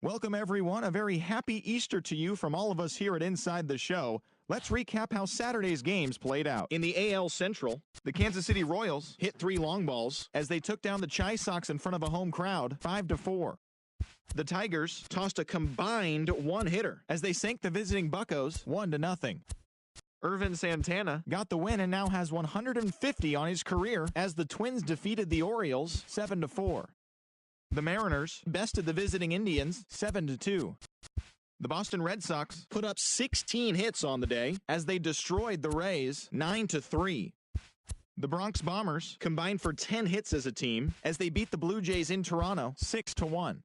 Welcome, everyone. A very happy Easter to you from all of us here at Inside the Show. Let's recap how Saturday's games played out. In the AL Central, the Kansas City Royals hit 3 long balls as they took down the Chi Sox in front of a home crowd 5-4. The Tigers tossed a combined 1-hitter as they sank the visiting Buccos 1-0. Irvin Santana got the win and now has 150 on his career as the Twins defeated the Orioles 7-4. The Mariners bested the visiting Indians 7-2. The Boston Red Sox put up 16 hits on the day as they destroyed the Rays 9-3. The Bronx Bombers combined for 10 hits as a team as they beat the Blue Jays in Toronto 6-1.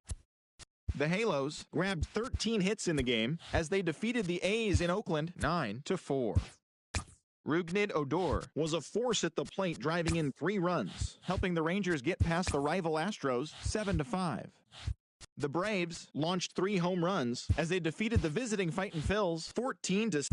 The Halos grabbed 13 hits in the game as they defeated the A's in Oakland 9-4. Rougned Odor was a force at the plate, driving in 3 runs, helping the Rangers get past the rival Astros 7-5. The Braves launched 3 home runs as they defeated the visiting Fightin' Phils 14-6.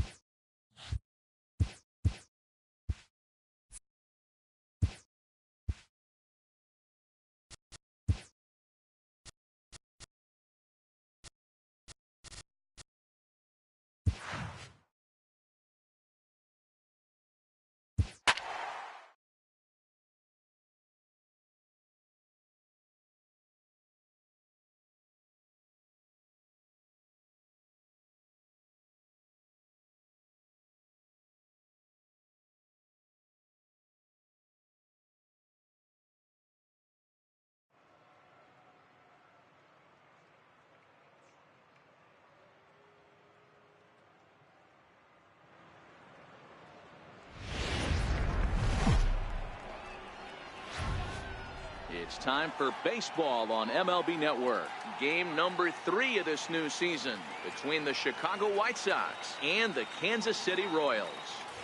It's time for baseball on MLB Network. Game number 3 of this new season between the Chicago White Sox and the Kansas City Royals.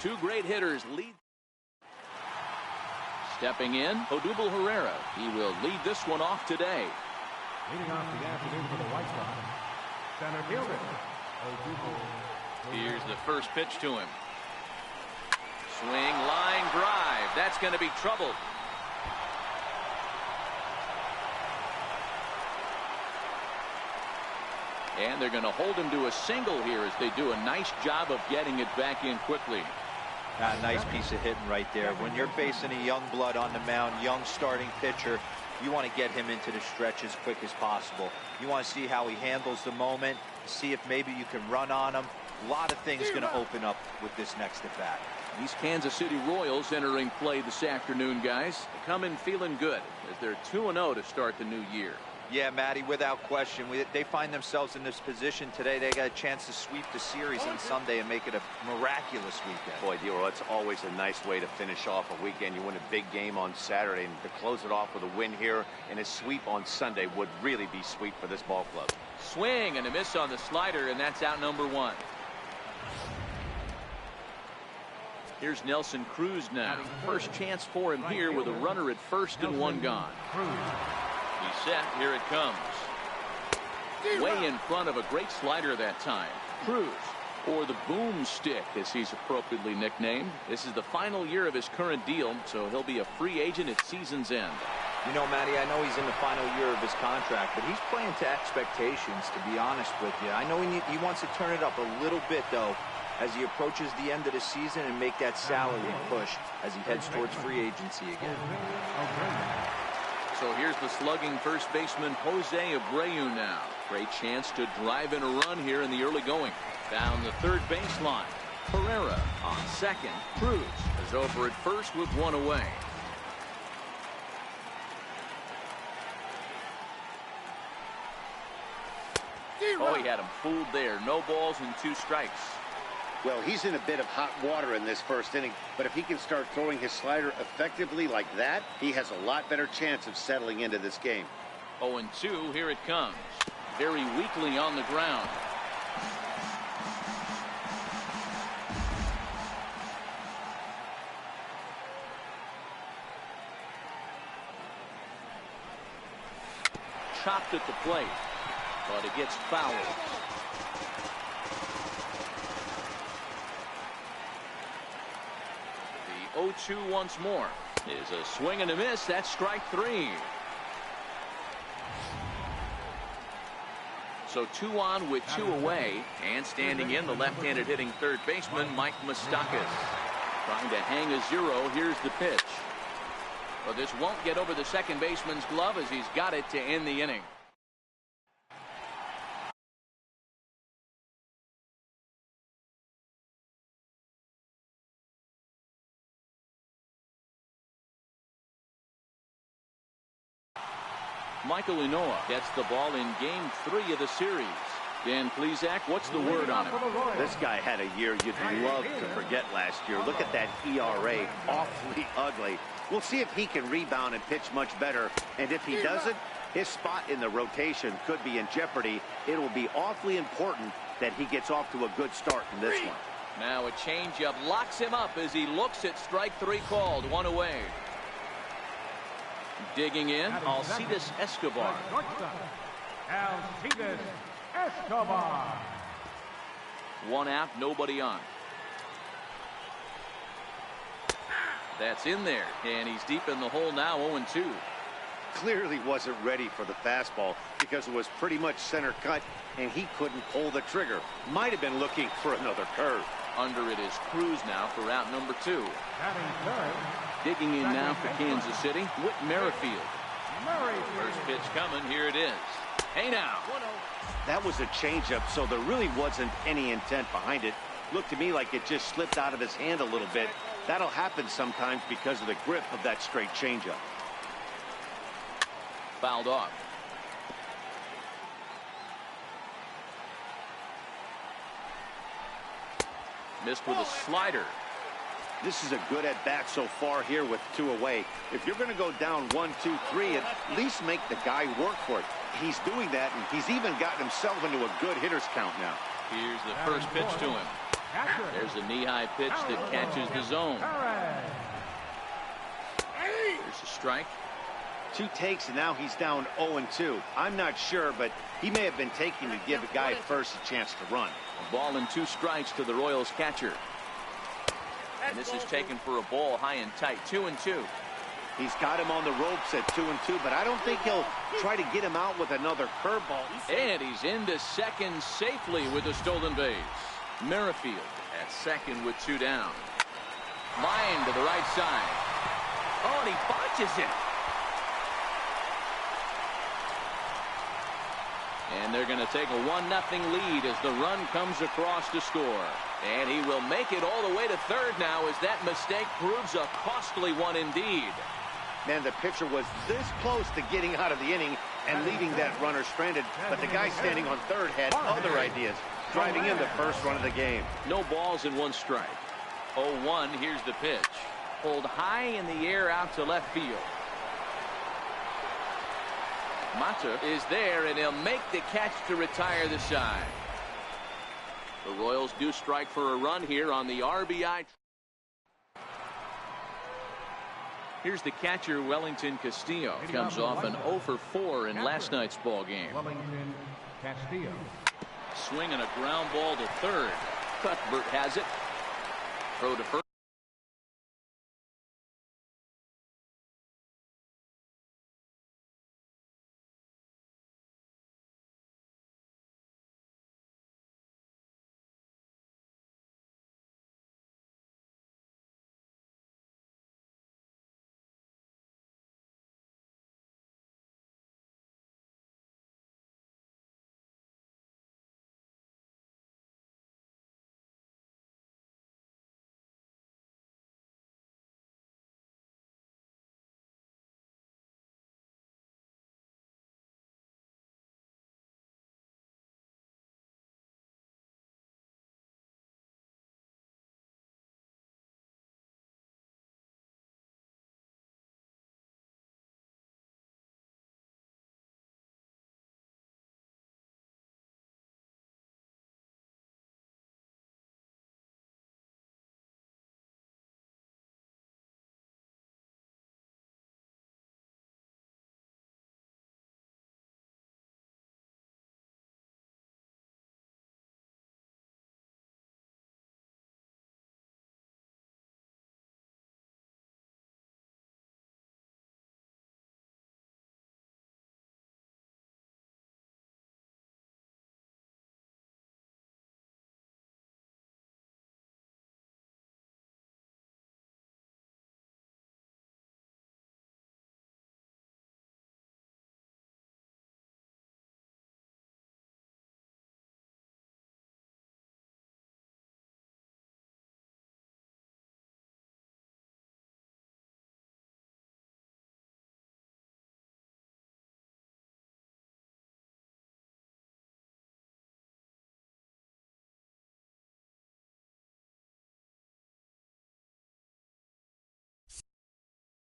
2 great hitters lead. Stepping in, Odubel Herrera. He will lead this one off today. Leading off the afternoon for the White Sox, center fielder, Odubel. Here's the first pitch to him. Swing, line drive. That's going to be troubled. And they're going to hold him to a single here as they do a nice job of getting it back in quickly. Nice piece of hitting right there. When you're facing a young blood on the mound, young starting pitcher, you want to get him into the stretch as quick as possible. You want to see how he handles the moment, see if maybe you can run on him. A lot of things going to open up with this next at bat. These Kansas City Royals entering play this afternoon, guys. They come in feeling good as they're 2-0 to start the new year. Yeah, Matty, without question. They find themselves in this position today. They got a chance to sweep the series on Sunday and make it a miraculous weekend. Boy, Dero, it's always a nice way to finish off a weekend. You win a big game on Saturday, and to close it off with a win here and a sweep on Sunday would really be sweet for this ball club. Swing and a miss on the slider, and that's out number 1. Here's Nelson Cruz now. First chance for him here with a runner at first and 1 gone. He's set. Here it comes. Way in front of a great slider that time. Cruz, or the boomstick as he's appropriately nicknamed. This is the final year of his current deal, so he'll be a free agent at season's end. You know, Matty, I know he's in the final year of his contract, but he's playing to expectations, to be honest with you. I know he wants to turn it up a little bit, though, as he approaches the end of the season and make that salary push as he heads towards free agency again. So here's the slugging first baseman Jose Abreu now. Great chance to drive in a run here in the early going. Down the third baseline. Herrera on second. Cruz is over at first with 1 away. Oh, he had him fooled there. No balls and 2 strikes. Well, he's in a bit of hot water in this first inning, but if he can start throwing his slider effectively like that, he has a lot better chance of settling into this game. 0-2, here it comes. Very weakly on the ground. Chopped at the plate, but it gets fouled. The 0-2 once more is a swing and a miss. That's strike 3. So 2 on with 2 away. And standing in, the left-handed hitting third baseman, Mike Moustakas. Trying to hang a 0. Here's the pitch. But this won't get over the second baseman's glove as he's got it to end the inning. Michael Unoa gets the ball in game 3 of the series. Dan Plesac, what's the word on him? This guy had a year you'd love to forget last year. Look at that ERA, awfully ugly. We'll see if he can rebound and pitch much better. And if he doesn't, his spot in the rotation could be in jeopardy. It will be awfully important that he gets off to a good start in this one. Now a changeup locks him up as he looks at strike 3 called. 1 away. Digging in, Alcides Escobar. Alcides Escobar. 1 out, nobody on. That's in there, and he's deep in the hole now, 0-2. Clearly wasn't ready for the fastball because it was pretty much center cut, and he couldn't pull the trigger. Might have been looking for another curve. Under it is Cruz now for route number 2. Batting third. Digging in now for Kansas City, Whit Merrifield. First pitch coming, here it is. Hey now. That was a changeup, so there really wasn't any intent behind it. Looked to me like it just slipped out of his hand a little bit. That'll happen sometimes because of the grip of that straight changeup. Fouled off. Missed with a slider. This is a good at-bat so far here with 2 away. If you're going to go down 1, 2, 3, at least make the guy work for it. He's doing that, and he's even gotten himself into a good hitter's count now. Here's the first pitch to him. There's a knee-high pitch that catches the zone. Here's a strike. 2 takes, and now he's down 0-2. I'm not sure, but he may have been taking to give a guy at first a chance to run. A ball and 2 strikes to the Royals catcher. And this is taken for a ball high and tight. 2-2. He's got him on the ropes at 2-2, but I don't think he'll try to get him out with another curveball. And he's into second safely with a stolen base. Merrifield at second with 2 down. Line to the right side. Oh, and he botches it. And they're going to take a 1-0 lead as the run comes across to score. And he will make it all the way to third now as that mistake proves a costly one indeed. Man, the pitcher was this close to getting out of the inning and leaving that runner stranded, but the guy standing on third had other ideas, driving in the first run of the game. No balls and 1 strike. 0-1, here's the pitch. Pulled high in the air out to left field. Mata is there, and he'll make the catch to retire the side. The Royals do strike for a run here on the RBI. Here's the catcher, Wellington Castillo. Comes off an 0-for-4 in last night's ball game. Wellington Castillo. Swinging a ground ball to third. Cuthbert has it. Throw to first.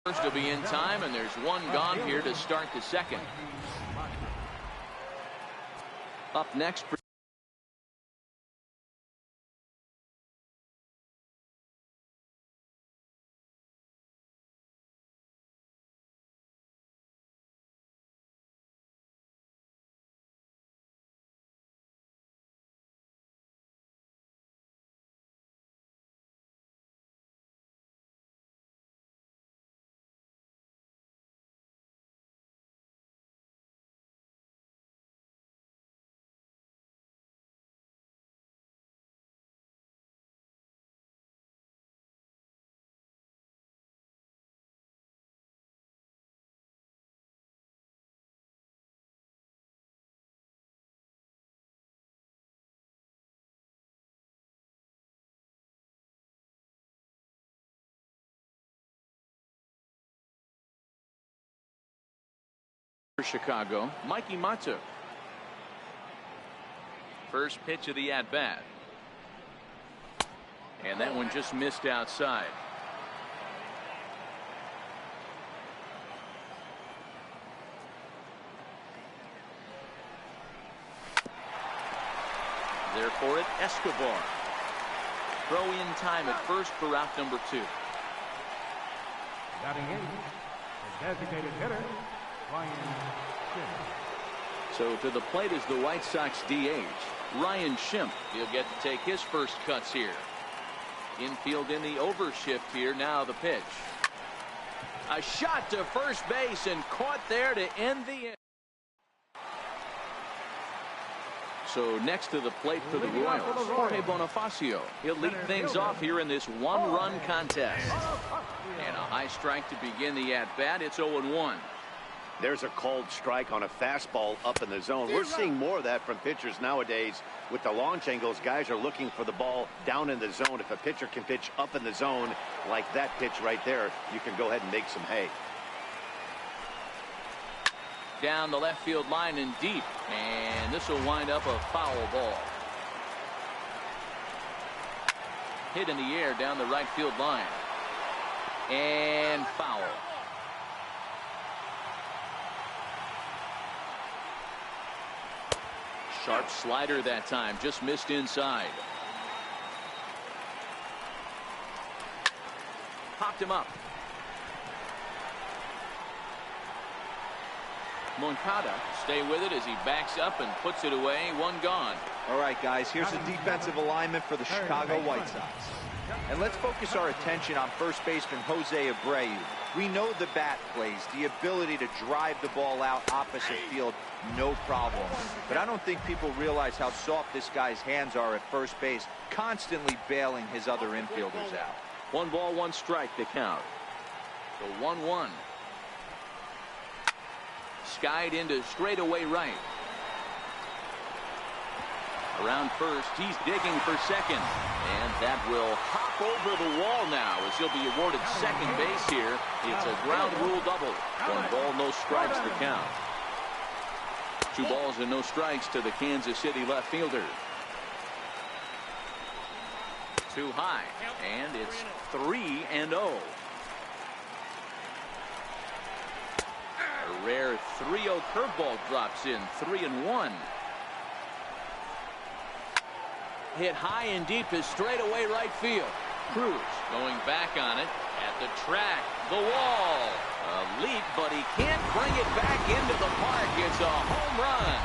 First will be in time, and there's one gone here to start the second. Up next. For Chicago, Mikey Matu. First pitch of the at-bat. And that one just missed outside. There for it, Escobar. Throw in time at first for out number 2. Batting in, the designated hitter, Ryan Schimpf. So to the plate is the White Sox DH, Ryan Schimpf. He'll get to take his first cuts here. Infield in the overshift here. Now the pitch. A shot to first base and caught there to end the inning. So next to the plate for the Royals, Jorge Bonifacio. He'll lead things off here in this one-run contest. And a high strike to begin the at-bat. It's 0-1. There's a called strike on a fastball up in the zone. We're seeing more of that from pitchers nowadays. With the launch angles, guys are looking for the ball down in the zone. If a pitcher can pitch up in the zone like that pitch right there, you can go ahead and make some hay. Down the left field line and deep, and this will wind up a foul ball. Hit in the air down the right field line, and foul. Sharp slider that time, just missed inside. Popped him up. Moncada stay with it as he backs up and puts it away. One gone. All right, guys, here's the defensive alignment for the Chicago White Sox. And let's focus our attention on first baseman Jose Abreu. We know the bat plays, the ability to drive the ball out opposite field, no problem. But I don't think people realize how soft this guy's hands are at first base, constantly bailing his other infielders out. 1 ball, 1 strike to count. So 1-1. Skied into straightaway right. Around first, he's digging for second. And that will hop over the wall now as he'll be awarded second base here. It's a ground rule double. 1 ball, no strikes to count. 2 balls and no strikes to the Kansas City left fielder. Too high, and it's 3-0. A rare 3-0 curveball drops in. 3-1. Hit high and deep to straightaway right field. Cruz going back on it at the track. The wall. A leap, but he can't bring it back into the park. It's a home run.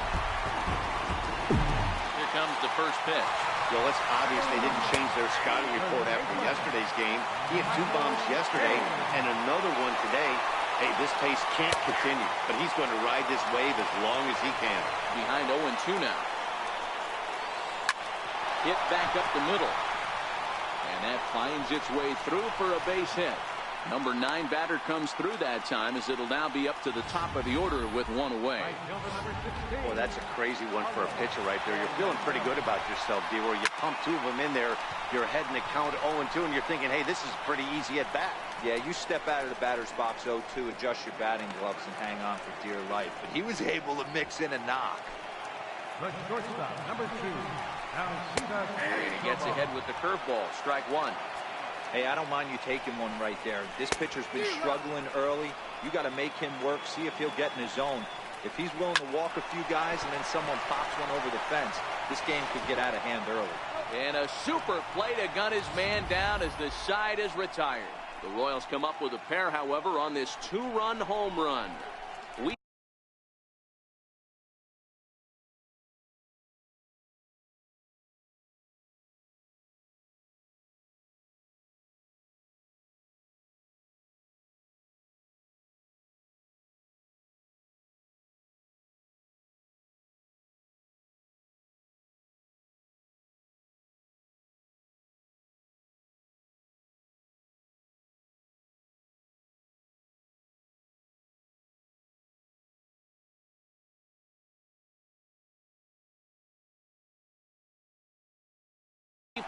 Here comes the first pitch. Well, it's obvious they didn't change their scouting report after yesterday's game. He had 2 bombs yesterday and another one today. Hey, this pace can't continue, but he's going to ride this wave as long as he can. Behind 0-2 now. Hit back up the middle. And that finds its way through for a base hit. Number 9 batter comes through that time as it'll now be up to the top of the order with 1 away. Well, that's a crazy one for a pitcher right there. You're feeling pretty good about yourself, D-Roy. You pump 2 of them in there. You're heading the count 0-2, and you're thinking, hey, this is pretty easy at bat. Yeah, you step out of the batter's box 0-2, adjust your batting gloves, and hang on for dear life. But he was able to mix in a knock. The shortstop, number 2. And he gets ahead with the curveball. Strike 1. Hey, I don't mind you taking one right there. This pitcher's been struggling early. You got to make him work, see if he'll get in his zone. If he's willing to walk a few guys and then someone pops one over the fence, this game could get out of hand early. And a super play to gun his man down as the side is retired. The Royals come up with a pair, however, on this 2-run home run.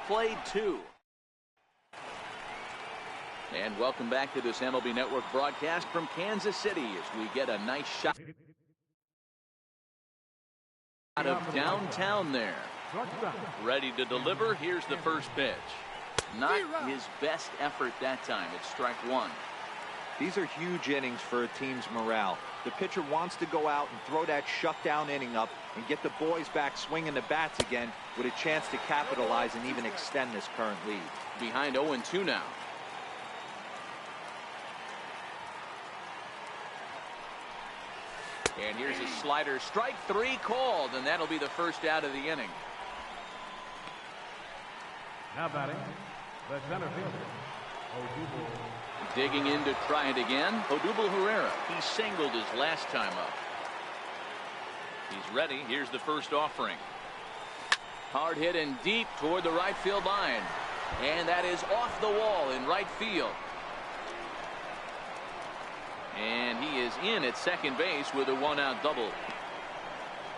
Played 2. And welcome back to this MLB Network broadcast from Kansas City as we get a nice shot out of downtown there. Ready to deliver. Here's the first pitch. Not his best effort that time. It's strike one. These are huge innings for a team's morale. The pitcher wants to go out and throw that shutdown inning up and get the boys back swinging the bats again with a chance to capitalize and even extend this current lead. Behind 0-2 now. And here's a slider. Strike 3 called, and that'll be the first out of the inning. Now batting, the center fielder, Odubel. Digging in to try it again, Odubel Herrera. He singled his last time up. He's ready. Here's the first offering. Hard hit and deep toward the right field line. And that is off the wall in right field. And he is in at second base with a 1-out double.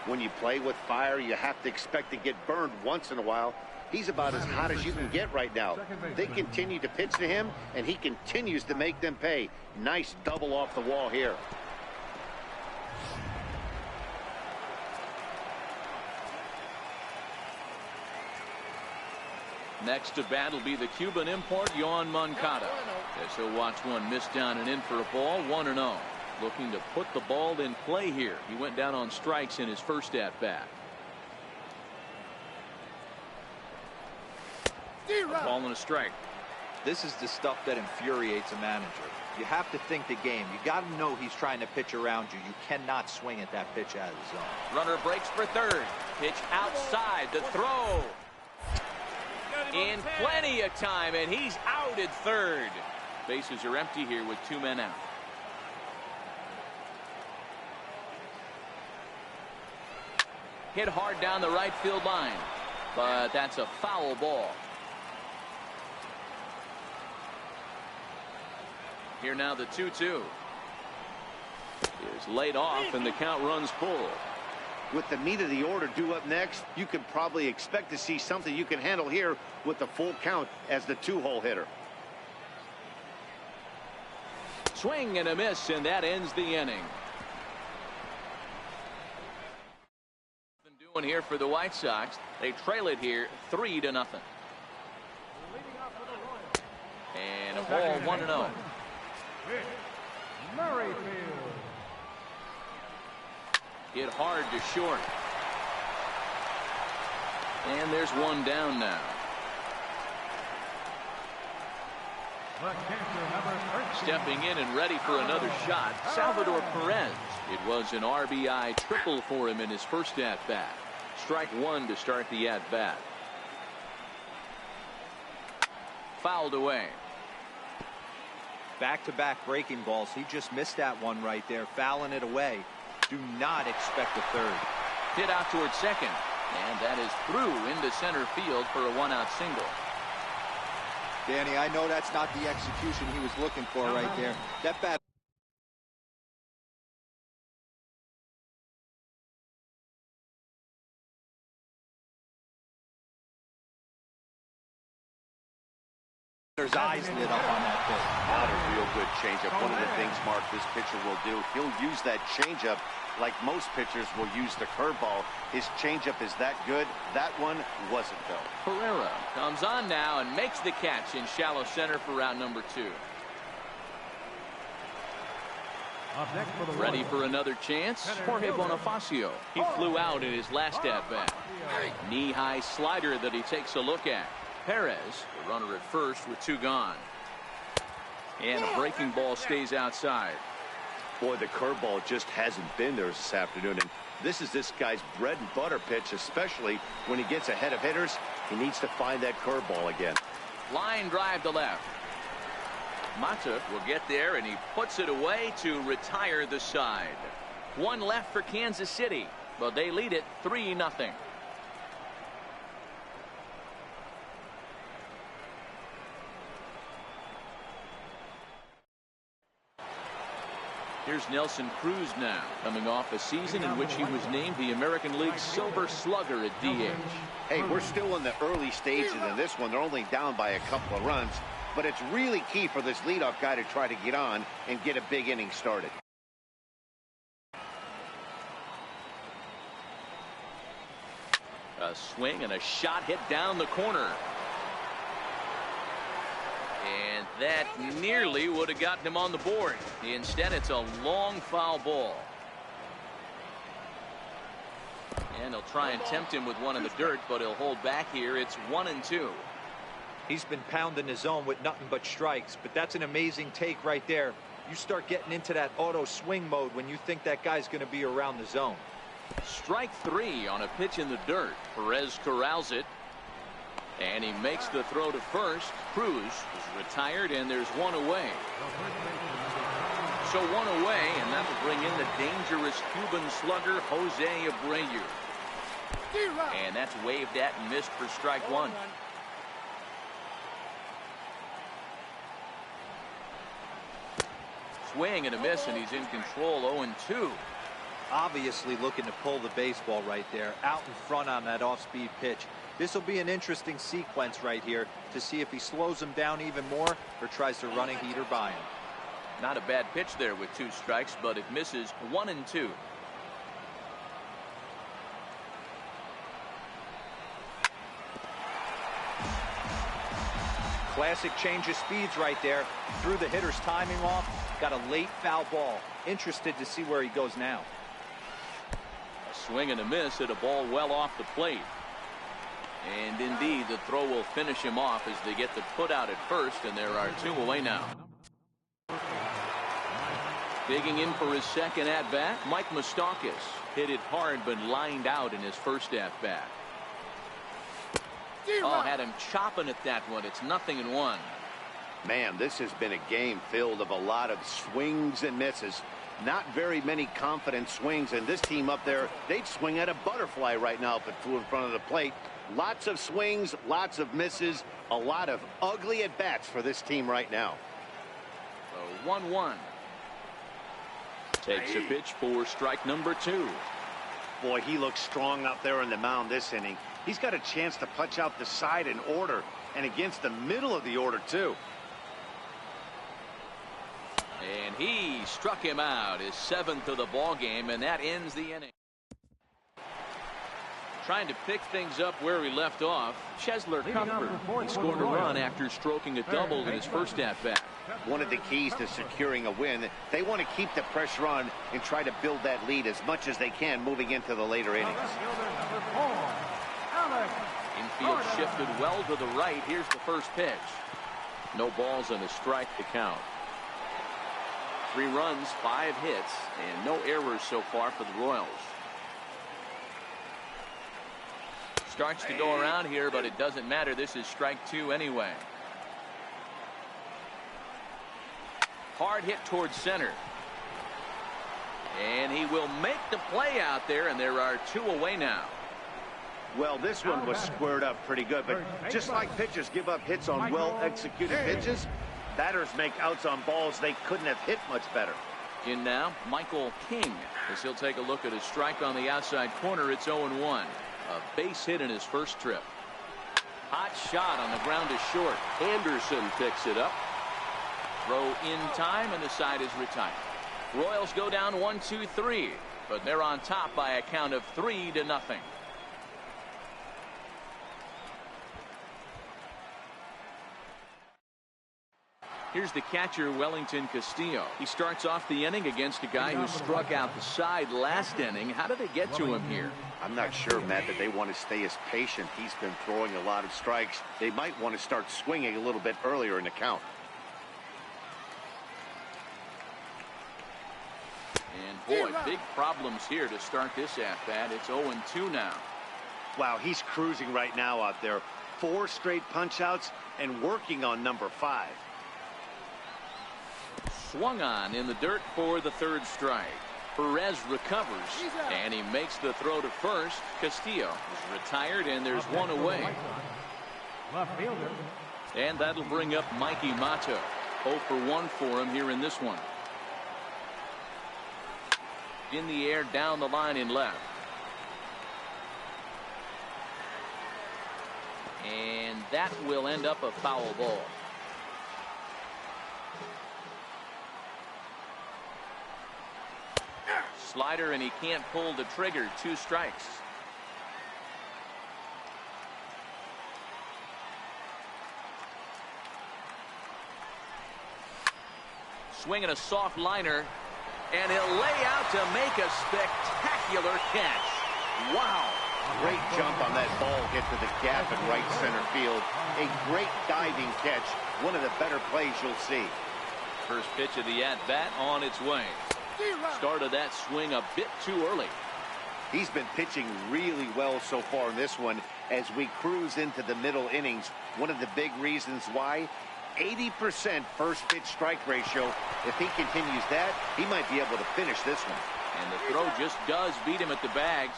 When you play with fire, you have to expect to get burned once in a while. He's about as hot as you can get right now. They continue to pitch to him, and he continues to make them pay. Nice double off the wall here. Next to bat will be the Cuban import, Yoan Moncada. As he'll watch one miss down and in for a ball, 1-0. Looking to put the ball in play here. He went down on strikes in his first at-bat. A ball and a strike. This is the stuff that infuriates a manager. You have to think the game. You got to know he's trying to pitch around you. You cannot swing at that pitch out of the zone. Runner breaks for third. Pitch outside. The throw. In plenty of time, and he's out at third. Bases are empty here with 2 men out. Hit hard down the right field line, but that's a foul ball. Here now the 2-2 is laid off, and the count runs full. With the meat of the order due up next, you can probably expect to see something you can handle here with the full count as the 2-hole hitter. Swing and a miss, and that ends the inning. Doing here for the White Sox. They trail it here 3-0. And a ball 1-0. Merrifield. Hit hard to short. And there's one down now. Stepping in and ready for another shot, Salvador Perez. It was an RBI triple for him in his first at-bat. Strike one to start the at-bat. Fouled away. Back-to-back breaking balls. He just missed that one right there, fouling it away. Do not expect a third. Hit out towards second, and that is through into center field for a 1-out single. Danny, I know that's not the execution he was looking for right there. That bat. There's eyes lit up on that pitch. Not a real good changeup. One of the things, Mark, this pitcher will do, he'll use that changeup like most pitchers will use the curveball. His changeup is that good. That one wasn't, though. Pereira comes on now and makes the catch in shallow center for round number 2. Up next for the Ready Royals. for another chance? Jorge Bonifacio. He flew out in his last at-bat. Knee-high slider that he takes a look at. Perez, the runner at first with 2 gone. And a breaking ball stays outside. Boy, the curveball just hasn't been there this afternoon. And this is this guy's bread and butter pitch, especially when he gets ahead of hitters. He needs to find that curveball again. Line drive to left. Mata will get there, and he puts it away to retire the side. 1 left for Kansas City, but they lead it 3-0. Here's Nelson Cruz now, coming off a season in which he was named the American League's Silver Slugger at DH. Hey, we're still in the early stages of this one. They're only down by a couple of runs. But it's really key for this leadoff guy to try to get on and get a big inning started. A swing and a shot hit down the corner. And that nearly would have gotten him on the board. Instead, it's a long foul ball. And they'll try and tempt him with one in the dirt, but he'll hold back here. It's 1-2. He's been pounding his zone with nothing but strikes, but that's an amazing take right there. You start getting into that auto swing mode when you think that guy's going to be around the zone. Strike 3 on a pitch in the dirt. Perez corrals it, and he makes the throw to first. Cruz is retired, and there's 1 away. So 1 away, and that will bring in the dangerous Cuban slugger Jose Abreu. And that's waved at and missed for strike 1. Swing and a miss, and he's in control. 0-2. Obviously looking to pull the baseball right there, out in front on that off-speed pitch. This will be an interesting sequence right here to see if he slows him down even more or tries to run a heater by him. Not a bad pitch there with 2 strikes, but it misses. 1-2. Classic change of speeds right there. Threw the hitter's timing off. Got a late foul ball. Interested to see where he goes now. A swing and a miss at a ball well off the plate. And indeed, the throw will finish him off as they get the put out at first, and there are 2 away now. Digging in for his second at-bat, Mike Moustakas. Hit it hard, but lined out in his first at-bat. Oh, had him chopping at that one. It's 0-1. Man, this has been a game filled of a lot of swings and misses. Not very many confident swings, and this team up there, they'd swing at a butterfly right now if it flew in front of the plate. Lots of swings, lots of misses, a lot of ugly at-bats for this team right now. So 1-1. Takes a pitch for strike number 2. Boy, he looks strong out there on the mound this inning. He's got a chance to punch out the side in order, and against the middle of the order, too. And he struck him out, his 7th of the ball game, and that ends the inning. Trying to pick things up where he left off, Chesler Comfort. He scored a run after stroking a double in his first at-bat. One of the keys to securing a win, they want to keep the pressure on and try to build that lead as much as they can moving into the later innings. Infield shifted well to the right. Here's the first pitch. No balls and a strike to count. 3 runs, 5 hits, and no errors so far for the Royals. Starts to go around here, but it doesn't matter. This is strike 2 anyway. Hard hit towards center. And he will make the play out there, and there are 2 away now. Well, this one was squared up pretty good, but just like pitchers give up hits on well-executed pitches, batters make outs on balls they couldn't have hit much better. In now, Michael King, as he'll take a look at his strike on the outside corner. It's 0-1. A base hit in his first trip. Hot shot on the ground is short. Anderson picks it up. Throw in time, and the side is retired. Royals go down 1-2-3, but they're on top by a count of 3-0. Here's the catcher, Wellington Castillo. He starts off the inning against a guy who struck out the side last inning. How did they get to him here? I'm not sure, Matt, that they want to stay as patient. He's been throwing a lot of strikes. They might want to start swinging a little bit earlier in the count. And boy, big problems here to start this at-bat. It's 0-2 now. Wow, he's cruising right now out there. 4 straight punch-outs and working on number 5. Swung on in the dirt for the 3rd strike. Perez recovers, and he makes the throw to first. Castillo is retired, and there's one away. Left fielder. And that'll bring up Mikey Mata. 0 for 1 for him here in this one. In the air, down the line in left. And that will end up a foul ball. Slider, and he can't pull the trigger. 2 strikes. Swinging a soft liner, and he'll lay out to make a spectacular catch. Wow. Great jump on that ball hit to the gap in right center field. A great diving catch. One of the better plays you'll see. First pitch of the at-bat on its way. Started that swing a bit too early. He's been pitching really well so far in this one as we cruise into the middle innings. One of the big reasons why, 80% first pitch strike ratio. If he continues that, he might be able to finish this one. And the throw just does beat him at the bag.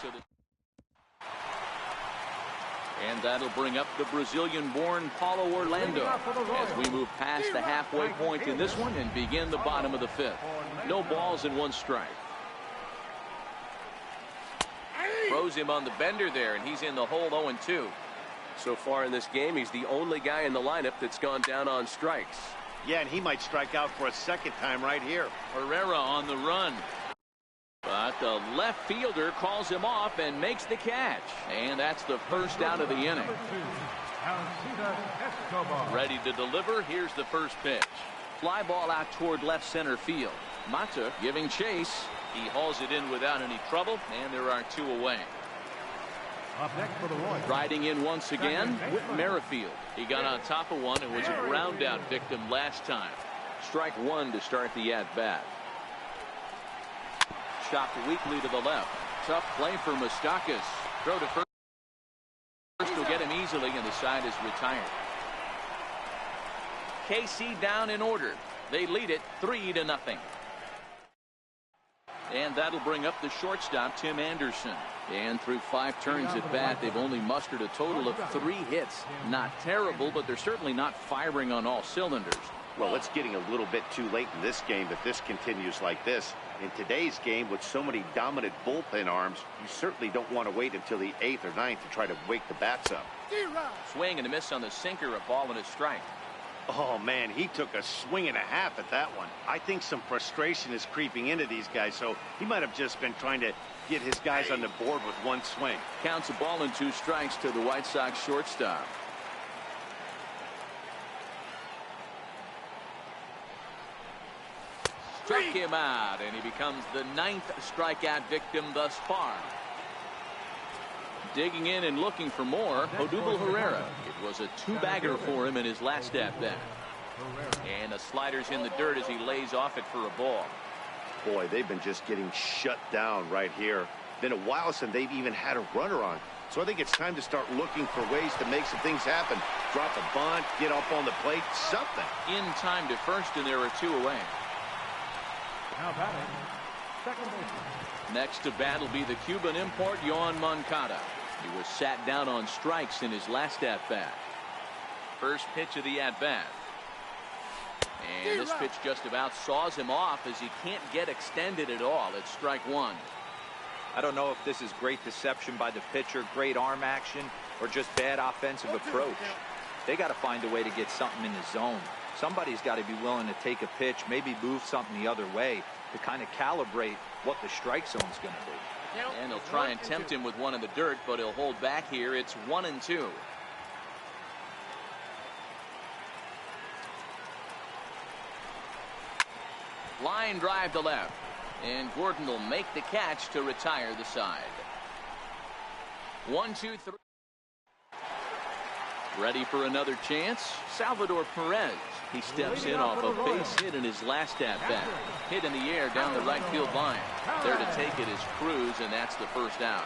And that'll bring up the Brazilian-born Paulo Orlando as we move past the halfway point in this one and begin the bottom of the 5th. No balls and 1 strike. Throws him on the bender there, and he's in the hole 0-2. So far in this game, he's the only guy in the lineup that's gone down on strikes. Yeah, and he might strike out for a second time right here. Herrera on the run. But the left fielder calls him off and makes the catch. And that's the first out of the inning. Ready to deliver. Here's the first pitch. Fly ball out toward left center field. Mata giving chase. He hauls it in without any trouble, and there are 2 away. Up next for the Royals. Riding in once again, Whit Merrifield. He got on top of one and was a ground out victim last time. Strike 1 to start the at-bat. Chopped weakly to the left. Tough play for Moustakas. Throw to first. First will get him easily, and the side is retired. KC down in order. They lead it 3-0. And that'll bring up the shortstop, Tim Anderson. And through 5 turns at bat, they've only mustered a total of 3 hits. Not terrible, but they're certainly not firing on all cylinders. Well, it's getting a little bit too late in this game if this continues like this. In today's game, with so many dominant bullpen arms, you certainly don't want to wait until the 8th or 9th to try to wake the bats up. Swing and a miss on the sinker, a ball and a strike. Oh, man, he took a swing and a half at that one. I think some frustration is creeping into these guys, so he might have just been trying to get his guys on the board with 1 swing. Counts a ball and 2 strikes to the White Sox shortstop. Struck him out, and he becomes the 9th strikeout victim thus far. Digging in and looking for more, Odubel Herrera. It was a 2-bagger for him in his last at-bat. And the slider's in the dirt as he lays off it for a ball. Boy, they've been just getting shut down right here. Been a while since they've even had a runner on. So I think it's time to start looking for ways to make some things happen. Drop a bunt, get up on the plate, something. In time to first, and there are 2 away. Now batting, second baseman. Next to bat will be the Cuban import, Yohan Moncada. He was sat down on strikes in his last at-bat. First pitch of the at-bat. And this pitch just about saws him off as he can't get extended at all. It's strike 1. I don't know if this is great deception by the pitcher, great arm action, or just bad offensive approach. They got to find a way to get something in the zone. Somebody's got to be willing to take a pitch, maybe move something the other way to kind of calibrate what the strike zone's going to be. And he'll try and tempt him with one in the dirt, but he'll hold back here. It's 1-2. Line drive to left. And Gordon will make the catch to retire the side. 1-2-3. Ready for another chance? Salvador Perez. He steps in off a base hit in his last at-bat. Hit in the air down the right field line. There to take it is Cruz, and that's the first out.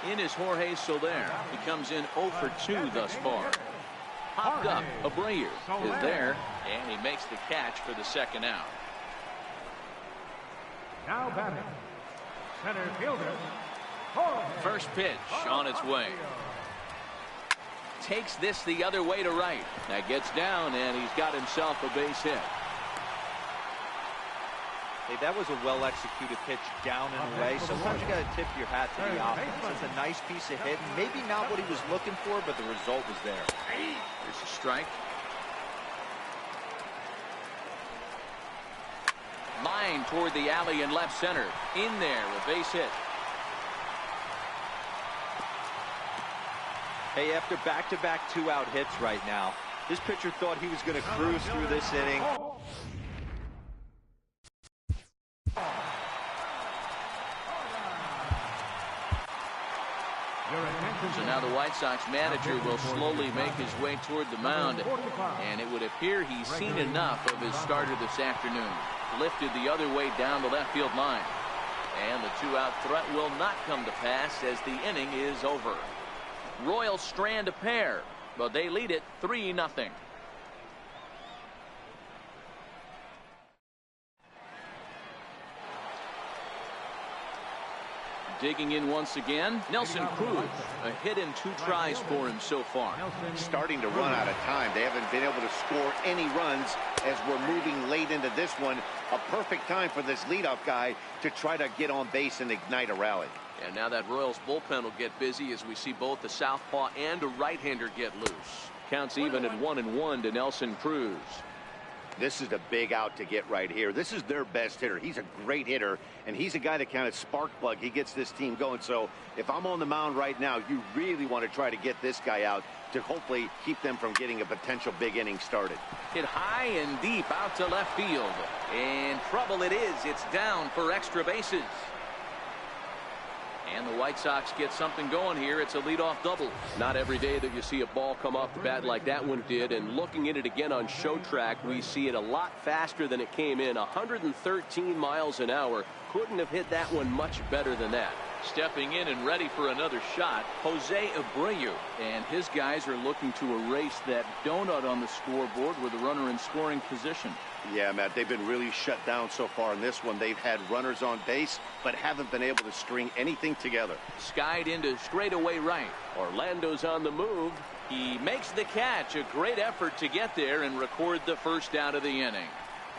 In is Jorge Soler. He comes in 0 for 2 thus far. Popped up. Abreu is there, and he makes the catch for the second out. Now batting, center fielder, Jorge. First pitch on its way. Takes this the other way to right. That gets down, and he's got himself a base hit. Hey, that was a well-executed pitch down and away. Sometimes you got to tip your hat to the offense. It's a nice piece of hitting. Maybe not what he was looking for, but the result was there. There's a strike. Line toward the alley in left center. In there, a base hit. Hey, after back-to-back two-out hits right now, this pitcher thought he was going to cruise through this inning. So now the White Sox manager will slowly make his way toward the mound, and it would appear he's seen enough of his starter this afternoon. Lifted the other way down the left field line, and the two-out threat will not come to pass as the inning is over. Royals strand a pair, but they lead it 3-0. Digging in once again, Nelson Cruz. A hit in 2 tries for him so far. Starting to run out of time. They haven't been able to score any runs as we're moving late into this one. A perfect time for this leadoff guy to try to get on base and ignite a rally. And now that Royals bullpen will get busy as we see both the southpaw and a right-hander get loose. Counts even at 1-1 to Nelson Cruz. This is a big out to get right here. This is their best hitter. He's a great hitter, and he's a guy that kind of spark plug. He gets this team going. So if I'm on the mound right now, you really want to try to get this guy out to hopefully keep them from getting a potential big inning started. Hit high and deep out to left field. And trouble it is. It's down for extra bases. And the White Sox get something going here. It's a leadoff double. Not every day that you see a ball come off the bat like that one did. And looking at it again on show track, we see it a lot faster than it came in. 113 miles an hour. Couldn't have hit that one much better than that. Stepping in and ready for another shot, Jose Abreu. And his guys are looking to erase that donut on the scoreboard with a runner in scoring position. Yeah, Matt, they've been really shut down so far in this one. They've had runners on base, but haven't been able to string anything together. Skied into straightaway right. Orlando's on the move. He makes the catch. A great effort to get there and record the first out of the inning.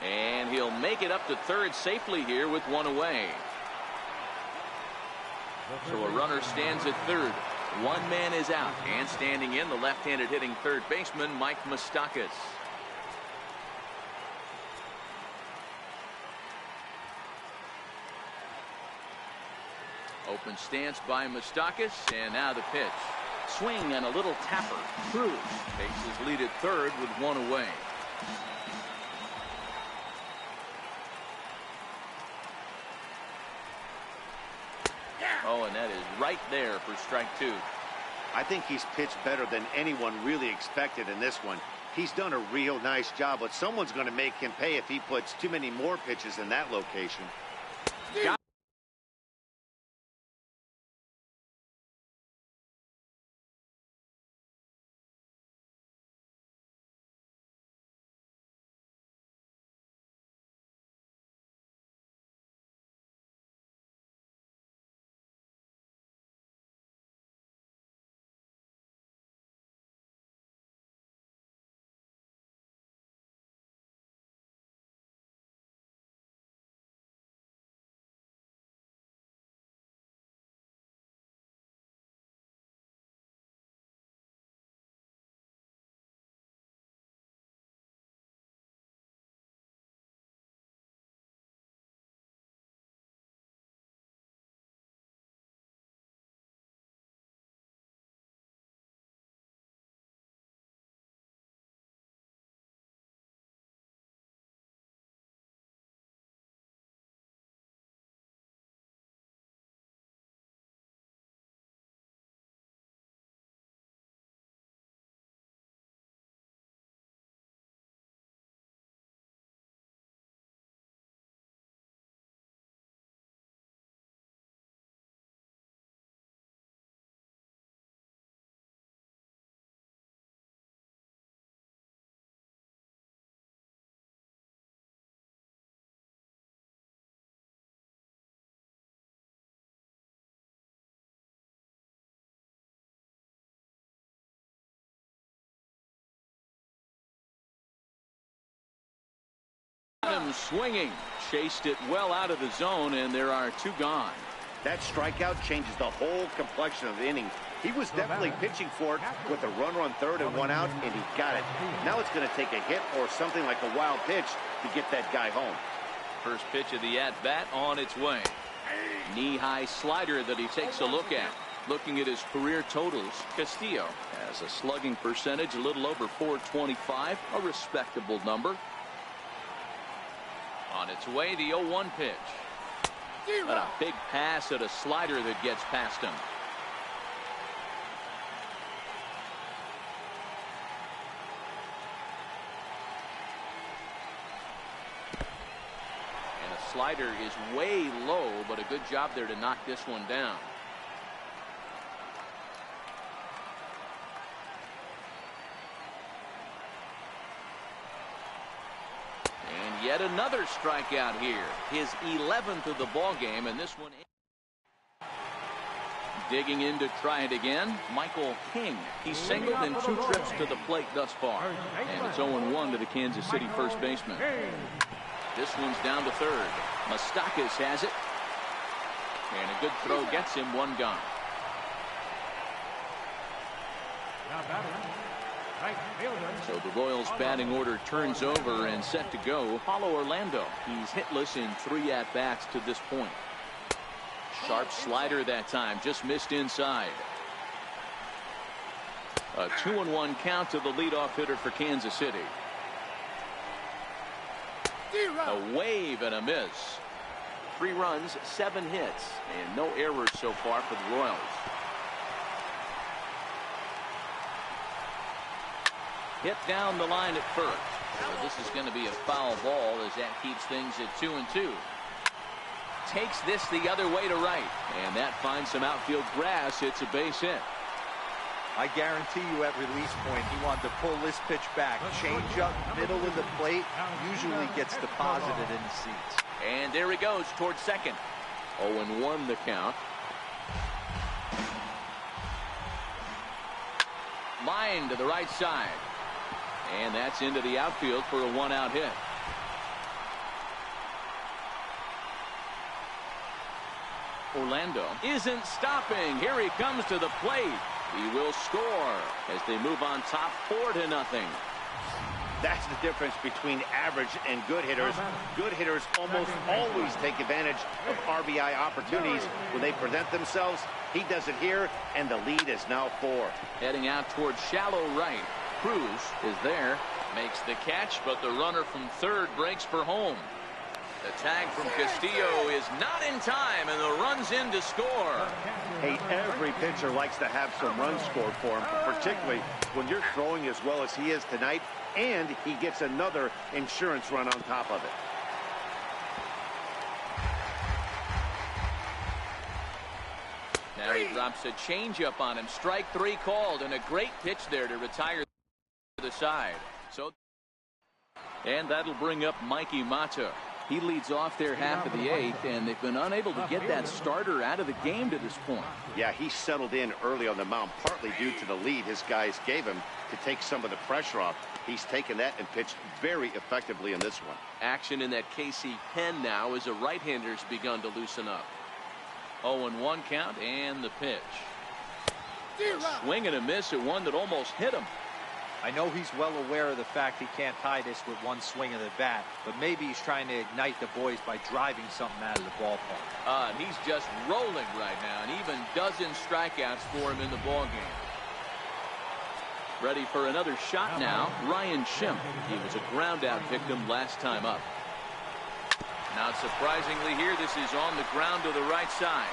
And he'll make it up to third safely here with one away. So a runner stands at third. One man is out. And standing in, the left-handed hitting third baseman, Mike Moustakas. Open stance by Moustakas, and now the pitch. Swing and a little tapper. Cruz takes his lead at third with one away. Oh, and that is right there for strike 2. I think he's pitched better than anyone really expected in this one. He's done a real nice job, but someone's going to make him pay if he puts too many more pitches in that location. comes swinging. Chased it well out of the zone, and there are 2 gone. That strikeout changes the whole complexion of the inning. He was definitely pitching for it with a runner on third and 1 out, and he got it. Now it's going to take a hit or something like a wild pitch to get that guy home. First pitch of the at-bat on its way. Knee-high slider that he takes a look at. Looking at his career totals, Castillo has a slugging percentage a little over .425, a respectable number. On its way, the 0-1 pitch. But a big pass at a slider that gets past him. And a slider is way low, but a good job there to knock this one down. Yet another strikeout here. His 11th of the ball game, and this one digging in to try it again. Michael King. He's singled in 2 trips to the plate thus far, and it's 0-1 to the Kansas City first baseman. This one's down to third. Moustakas has it, and a good throw gets him 1 gone. So the Royals batting order turns over and set to go. Paulo Orlando. He's hitless in 3 at-bats to this point. Sharp slider that time, just missed inside. A 2-1 count to the leadoff hitter for Kansas City. A wave and a miss. 3 runs, 7 hits, and no errors so far for the Royals. Hit down the line at first. So this is going to be a foul ball as that keeps things at 2-2. Takes this the other way to right, and that finds some outfield grass. It's a base hit. I guarantee you at release point he wanted to pull this pitch back. Change up middle of the plate usually gets deposited in the seats. And there he goes towards second. 0-1 the count. Line to the right side. And that's into the outfield for a 1-out hit. Orlando isn't stopping. Here he comes to the plate. He will score as they move on top 4-0. That's the difference between average and good hitters. Good hitters almost always take advantage of RBI opportunities when they present themselves. He does it here, and the lead is now 4. Heading out towards shallow right. Cruz is there, makes the catch, but the runner from third breaks for home. The tag from Castillo is not in time, and the run's in to score. Hey, every pitcher likes to have some runs scored for him, particularly when you're throwing as well as he is tonight, and he gets another insurance run on top of it. Now he drops a changeup on him. Strike 3 called, and a great pitch there to retire the side. So, and that'll bring up Mikey Mata. He leads off their half of the 8th, and they've been unable to get that starter out of the game to this point. Yeah, he settled in early on the mound, partly due to the lead his guys gave him to take some of the pressure off. He's taken that and pitched very effectively in this one. Action in that KC pen now as a right-hander's begun to loosen up. 0-1 count, and the pitch. A swing and a miss at one that almost hit him. I know he's well aware of the fact he can't tie this with one swing of the bat, but maybe he's trying to ignite the boys by driving something out of the ballpark. And he's just rolling right now, and even dozen strikeouts for him in the ballgame. Ready for another shot now, Ryan Schimpf. He was a ground-out victim last time up. Not surprisingly here, this is on the ground to the right side.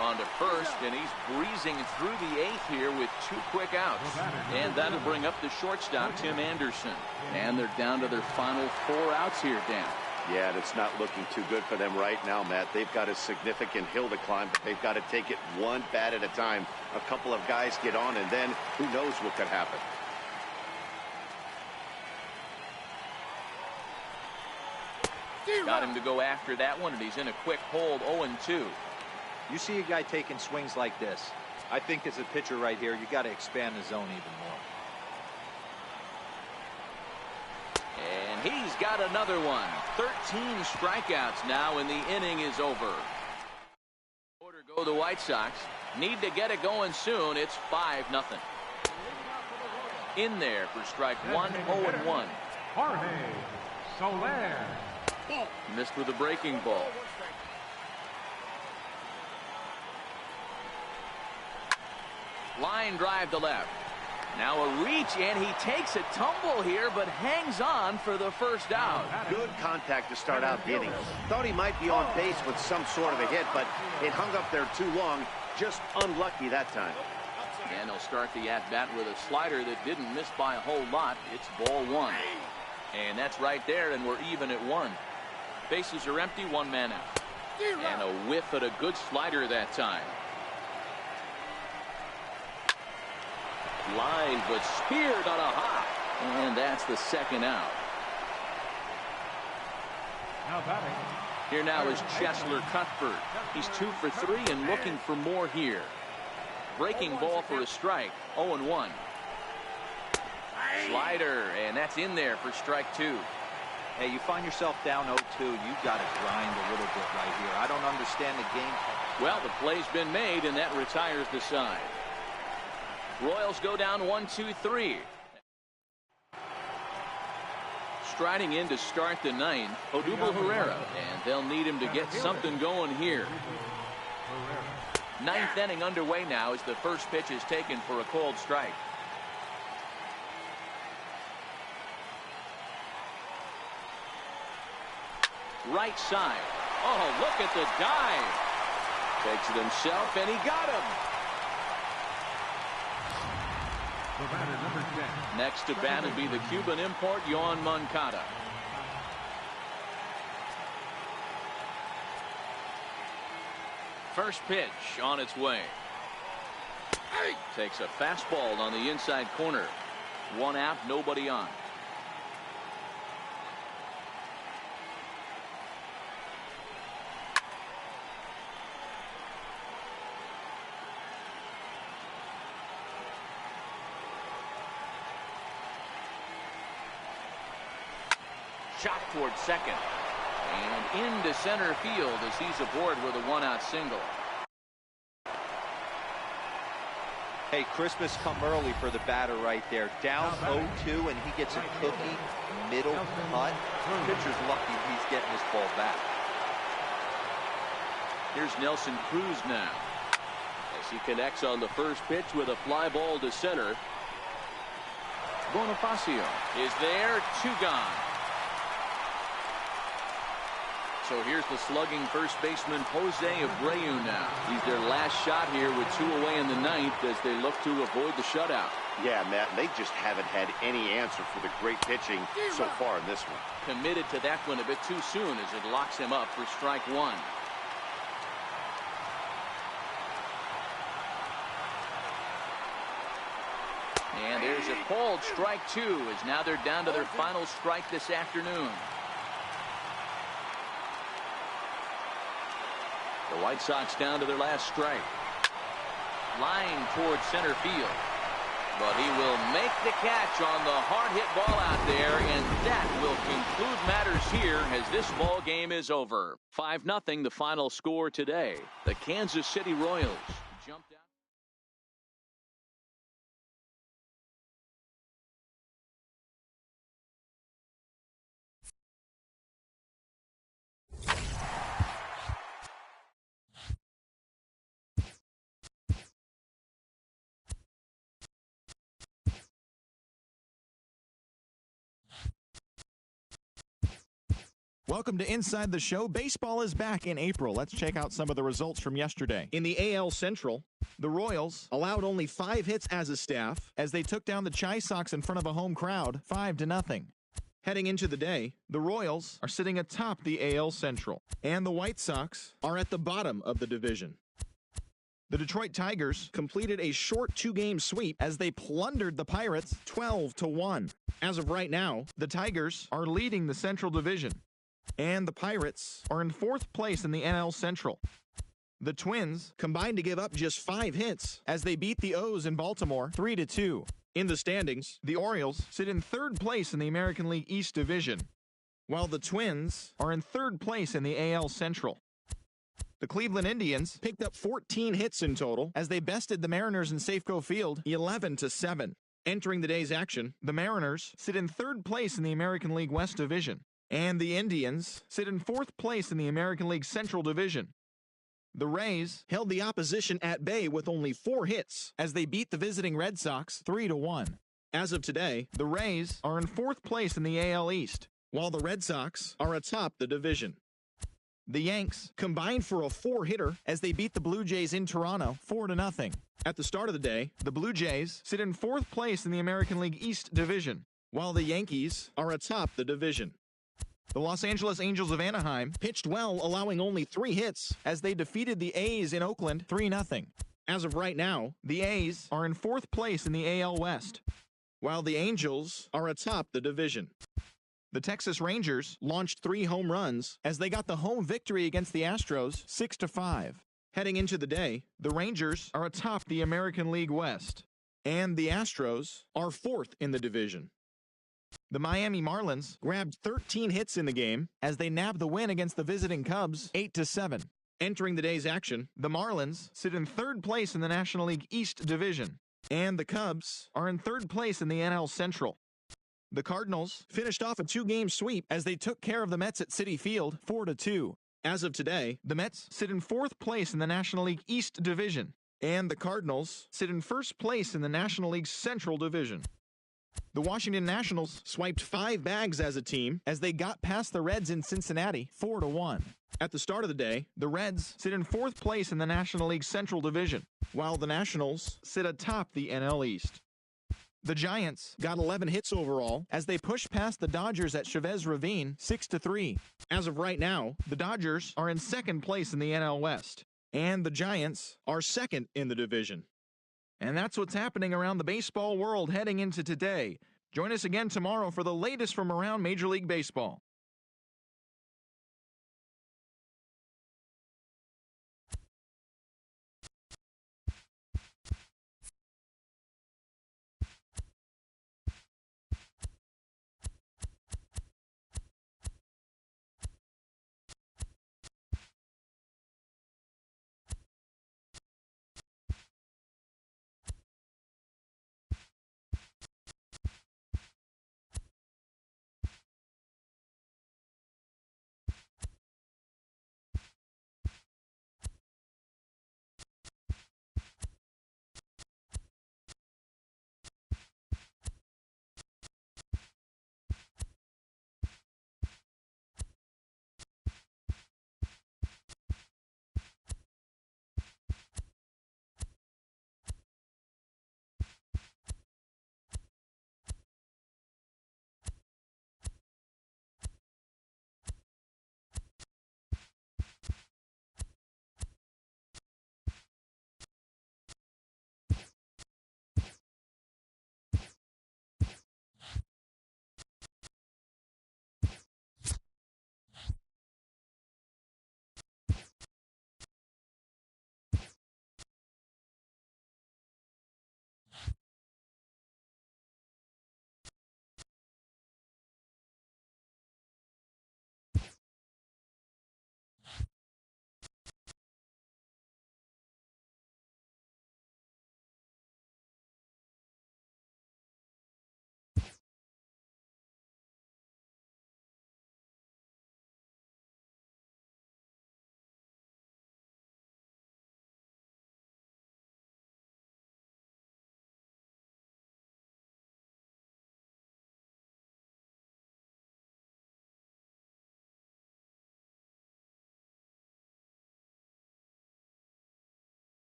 On to first, and he's breezing through the 8th here with 2 quick outs. And that'll bring up the shortstop, Tim Anderson. And they're down to their final 4 outs here, Dan. Yeah, and it's not looking too good for them right now, Matt. They've got a significant hill to climb, but they've got to take it one bat at a time. A couple of guys get on, and then who knows what could happen. Got him to go after that one, and he's in a quick hold, 0-2. You see a guy taking swings like this. I think as a pitcher right here, you got to expand the zone even more. he's got another one. 13 strikeouts now, and the inning is over. Order go the White Sox. Need to get it going soon. It's 5-0. In there for strike one, 0-1. Jorge Soler. Missed with a breaking ball. Line drive to left. Now a reach, and he takes a tumble here, but hangs on for the first out. Good contact to start out the inning. Thought he might be on base with some sort of a hit, but it hung up there too long. Just unlucky that time. And he'll start the at-bat with a slider that didn't miss by a whole lot. It's ball one. And that's right there, and we're even at one. Bases are empty, one man out. And a whiff at a good slider that time. Line, but speared on a hop. And that's the second out. Now batting. Here now is Cheslor Cuthbert. He's 2 for 3 and looking for more here. Breaking ball for a strike. 0-1. Slider, and that's in there for strike 2. Hey, you find yourself down 0-2, you've got to grind a little bit right here. I don't understand the game plan. Well, the play's been made, and that retires the side. Royals go down 1-2-3. Striding in to start the ninth, Odubel Herrera, and they'll need him to get something going here. Ninth inning underway now as the first pitch is taken for a called strike. Right side. Oh, look at the dive. Takes it himself, and he got him. The batter, number 10. Next to bat would be the Cuban import, Yoan Moncada. First pitch on its way. Takes a fastball on the inside corner. One out, nobody on. Shot towards second. And into center field as he's aboard with a one-out single. Hey, Christmas come early for the batter right there. Down 0-2, and he gets a cookie, middle cut. Pitcher's lucky he's getting this ball back. Here's Nelson Cruz now, as he connects on the first pitch with a fly ball to center. Bonifacio is there, 2 gone. So here's the slugging first baseman Jose Abreu now. He's their last shot here with 2 away in the ninth as they look to avoid the shutout. Yeah, Matt, they just haven't had any answer for the great pitching so far in this one. Committed to that one a bit too soon as it locks him up for strike 1. And there's a called strike 2 as now they're down to their final strike this afternoon. The White Sox down to their last strike. Line towards center field. But he will make the catch on the hard hit ball out there, and that will conclude matters here as this ball game is over. 5-0 the final score today. The Kansas City Royals jumped out. Welcome to Inside the Show. Baseball is back in April. Let's check out some of the results from yesterday. In the AL Central, the Royals allowed only 5 hits as a staff as they took down the Chi Sox in front of a home crowd 5-0. Heading into the day, the Royals are sitting atop the AL Central, and the White Sox are at the bottom of the division. The Detroit Tigers completed a short 2-game sweep as they plundered the Pirates 12-1. As of right now, the Tigers are leading the Central Division, and the Pirates are in 4th place in the NL Central. The Twins combined to give up just 5 hits as they beat the O's in Baltimore 3-2. In the standings, the Orioles sit in third place in the American League East Division, while the Twins are in third place in the AL Central. The Cleveland Indians picked up 14 hits in total as they bested the Mariners in Safeco Field 11-7. Entering the day's action, the Mariners sit in third place in the American League West Division, and the Indians sit in fourth place in the American League Central Division. The Rays held the opposition at bay with only 4 hits as they beat the visiting Red Sox 3-1. As of today, the Rays are in fourth place in the AL East, while the Red Sox are atop the division. The Yanks combined for a 4-hitter as they beat the Blue Jays in Toronto 4-0. At the start of the day, the Blue Jays sit in fourth place in the American League East Division, while the Yankees are atop the division. The Los Angeles Angels of Anaheim pitched well, allowing only 3 hits as they defeated the A's in Oakland 3-0. As of right now, the A's are in fourth place in the AL West, while the Angels are atop the division. The Texas Rangers launched 3 home runs as they got the home victory against the Astros 6-5. Heading into the day, the Rangers are atop the American League West, and the Astros are fourth in the division. The Miami Marlins grabbed 13 hits in the game as they nabbed the win against the visiting Cubs 8-7. Entering the day's action, the Marlins sit in third place in the National League East Division, and the Cubs are in third place in the NL Central. The Cardinals finished off a 2-game sweep as they took care of the Mets at Citi Field 4-2. As of today, the Mets sit in fourth place in the National League East Division, and the Cardinals sit in first place in the National League Central Division. The Washington Nationals swiped 5 bags as a team as they got past the Reds in Cincinnati 4-1. At the start of the day, the Reds sit in fourth place in the National League Central Division, while the Nationals sit atop the NL East. The Giants got 11 hits overall as they pushed past the Dodgers at Chavez Ravine 6-3. As of right now, the Dodgers are in second place in the NL West, and the Giants are second in the division. And that's what's happening around the baseball world heading into today. Join us again tomorrow for the latest from around Major League Baseball.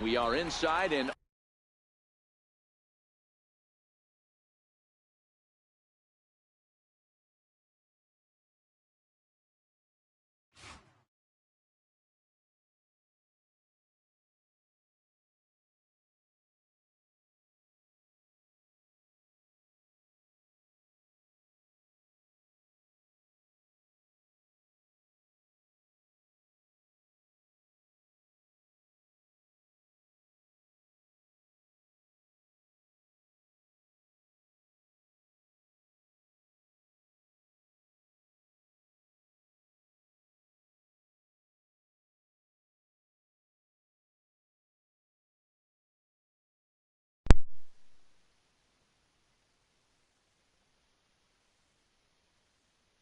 We are inside and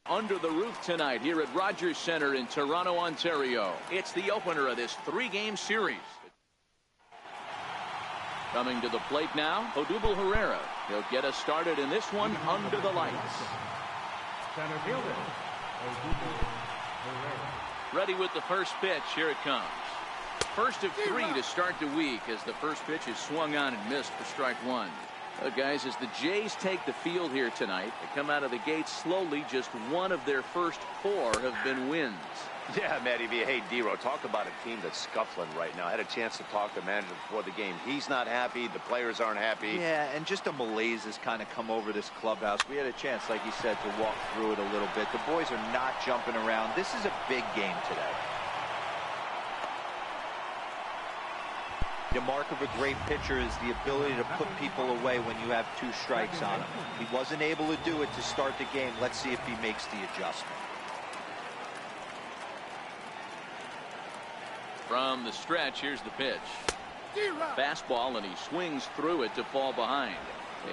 under the roof tonight here at Rogers Center in Toronto, Ontario. It's the opener of this 3-game series. Coming to the plate now, Odubel Herrera. He'll get us started in this one under the lights. Center fielder, Odubel Herrera. Ready with the first pitch. Here it comes. First of 3 to start the week as the first pitch is swung on and missed for strike 1. Guys, as the Jays take the field here tonight, they come out of the gate slowly. Just one of their first 4 have been wins. Yeah, Matty V. Hey, D-Row, talk about a team that's scuffling right now. I had a chance to talk to the manager before the game. He's not happy. The players aren't happy. Yeah, and just a malaise has kind of come over this clubhouse. We had a chance, like you said, to walk through it a little bit. The boys are not jumping around. This is a big game today. The mark of a great pitcher is the ability to put people away when you have 2 strikes on him. He wasn't able to do it to start the game. Let's see if he makes the adjustment. From the stretch, here's the pitch. Fastball, and he swings through it to fall behind.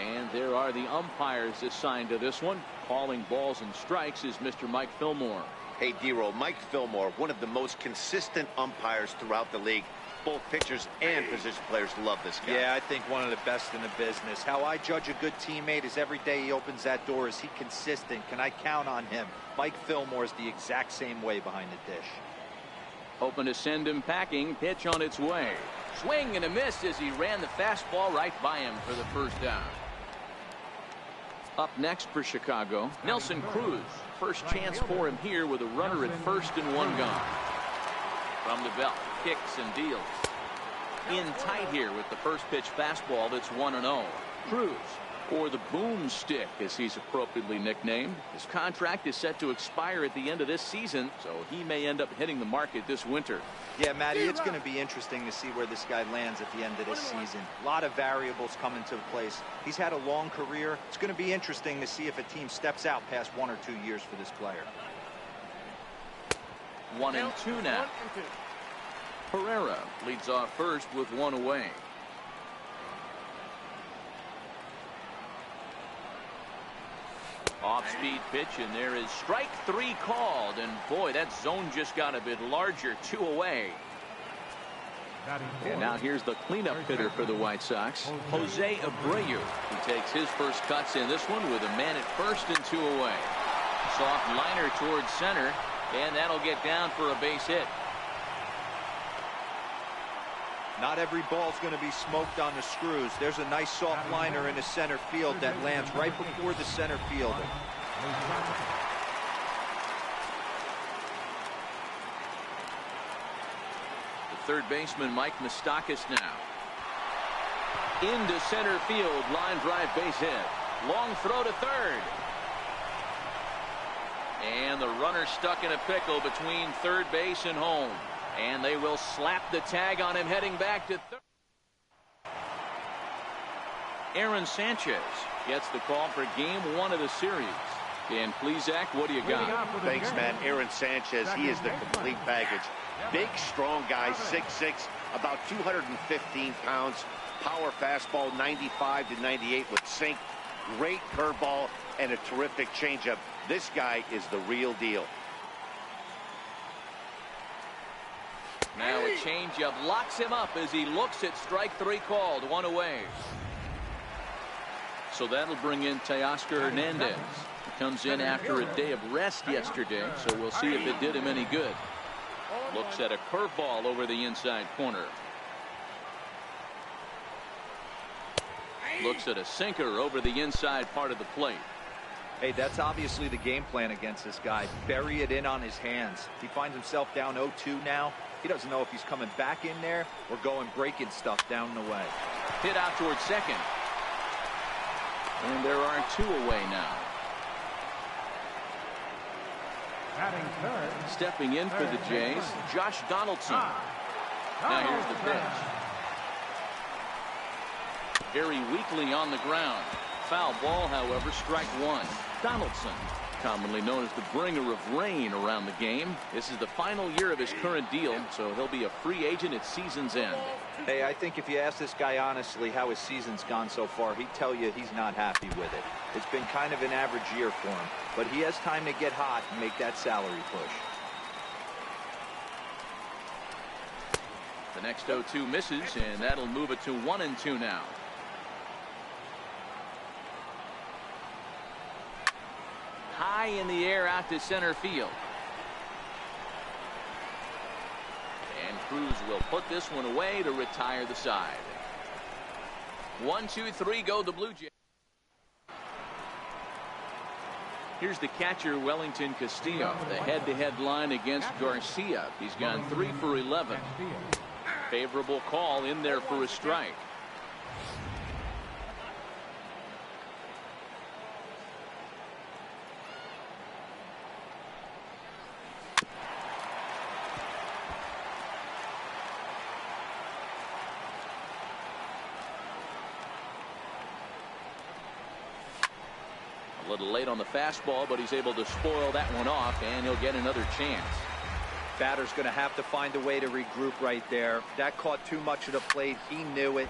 And there are the umpires assigned to this one. Calling balls and strikes is Mr. Mike Fillmore. Hey, D-Row, Mike Fillmore, one of the most consistent umpires throughout the league. Both pitchers and position players love this guy. Yeah, I think one of the best in the business. How I judge a good teammate is every day he opens that door. Is he consistent? Can I count on him? Mike Fillmore is the exact same way behind the dish. Hoping to send him packing. Pitch on its way. Swing and a miss as he ran the fastball right by him for the first down. Up next for Chicago, Nelson Cruz. First chance for him here with a runner at first and 1 gone. From the belt, kicks and deals. In tight here with the first pitch fastball that's 1-0. Cruz, or the boomstick as he's appropriately nicknamed. His contract is set to expire at the end of this season, so he may end up hitting the market this winter. Yeah, Matty, it's going to be interesting to see where this guy lands at the end of this season. A lot of variables come into place. He's had a long career. It's going to be interesting to see if a team steps out past 1 or 2 years for this player. 1-2 now. Herrera leads off first with 1 away. Off-speed pitch, and there is strike 3 called. And boy, that zone just got a bit larger. 2 away. And now here's the cleanup hitter for the White Sox, Jose Abreu. He takes his first cuts in this one with a man at first and 2 away. Soft liner towards center, and that'll get down for a base hit. Not every ball's going to be smoked on the screws. There's a nice soft liner in the center field that lands right before the center fielder. The third baseman, Mike Moustakas now. Into center field, line drive base hit. Long throw to third. And the runner stuck in a pickle between third base and home. And they will slap the tag on him heading back to third. Aaron Sanchez gets the call for game 1 of the series. And please, Zach, what do you got? Thanks, man. Aaron Sanchez, he is the complete package. Big, strong guy, 6'6", about 215 pounds. Power fastball, 95 to 98 with sink. Great curveball and a terrific changeup. This guy is the real deal. Now a changeup locks him up as he looks at strike 3 called. 1 away. So that'll bring in Teoscar Hernandez. He comes in after a day of rest yesterday, so we'll see if it did him any good. Looks at a curveball over the inside corner. Looks at a sinker over the inside part of the plate. Hey, that's obviously the game plan against this guy. Bury it in on his hands. He finds himself down 0-2 now. He doesn't know if he's coming back in there or going breaking stuff down the way. Hit out towards second. And there are 2 away now. Batting third. Stepping in for the Jays, Josh Donaldson. Now here's the pitch. Very weakly on the ground. Foul ball, however, strike 1. Donaldson, commonly known as the bringer of rain around the game. This is the final year of his current deal, so he'll be a free agent at season's end. Hey, I think if you ask this guy honestly how his season's gone so far, he'd tell you he's not happy with it. It's been kind of an average year for him, but he has time to get hot and make that salary push. The next 0-2 misses, and that'll move it to 1-2 now. High in the air out to center field. And Cruz will put this one away to retire the side. 1, 2, 3 go the Blue Jays. Here's the catcher, Wellington Castillo. The head-to-head line against Garcia. He's gone 3 for 11. Favorable call in there for a strike. A little late on the fastball, but he's able to spoil that one off, and he'll get another chance. Batter's going to have to find a way to regroup right there. That caught too much of the plate. He knew it.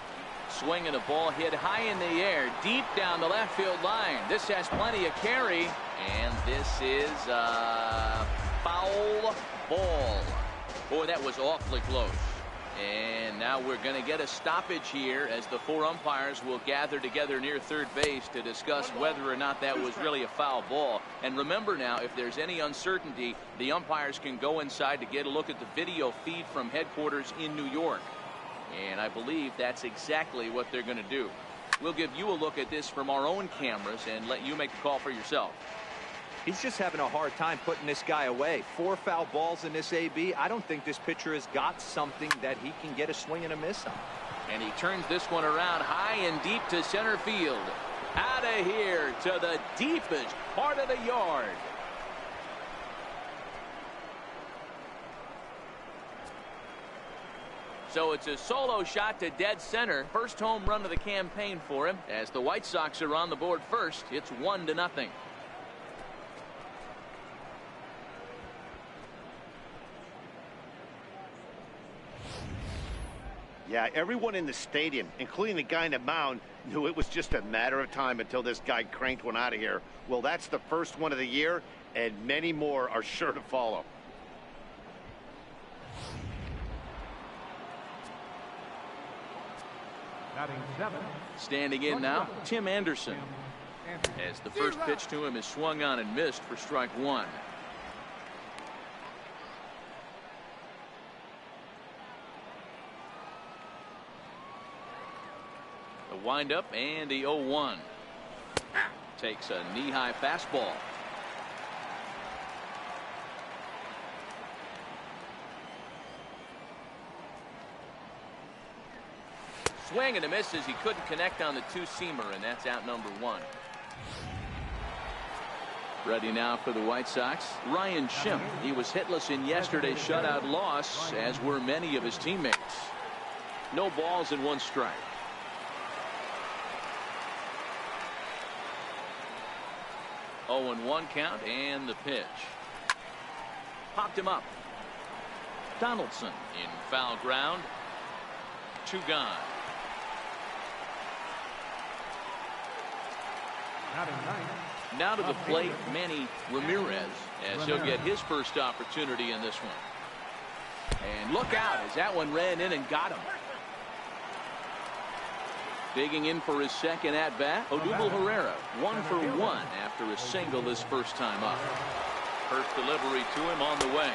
Swing and a ball hit high in the air, deep down the left field line. This has plenty of carry, and this is a foul ball. Boy, that was awfully close. And now we're going to get a stoppage here as the 4 umpires will gather together near third base to discuss whether or not that was really a foul ball. And remember now, if there's any uncertainty, the umpires can go inside to get a look at the video feed from headquarters in New York. And I believe that's exactly what they're going to do. We'll give you a look at this from our own cameras and let you make the call for yourself. He's just having a hard time putting this guy away. 4 foul balls in this AB. I don't think this pitcher has got something that he can get a swing and a miss on. And he turns this one around high and deep to center field. Out of here to the deepest part of the yard. So it's a solo shot to dead center. First home run of the campaign for him. As the White Sox are on the board first, it's 1-0. Yeah, everyone in the stadium, including the guy in the mound, knew it was just a matter of time until this guy cranked one out of here. Well, that's the first one of the year, and many more are sure to follow. Batting 7. Standing in now, Tim Anderson. As the first pitch to him is swung on and missed for strike 1. The windup and the 0-1. Takes a knee-high fastball. Swing and a miss as he couldn't connect on the 2-seamer, and that's out number 1. Ready now for the White Sox, Ryan Schimpf. He was hitless in yesterday's shutout loss, as were many of his teammates. No balls and 1 strike. 0-1 count and the pitch. Popped him up. Donaldson in foul ground. 2 gone. Now to the plate, Manny Ramirez, as he'll get his first opportunity in this one. And look out as that one ran in and got him. Digging in for his second at-bat, Odubel Herrera, 1 for 1 after a single his first time up. First delivery to him on the way.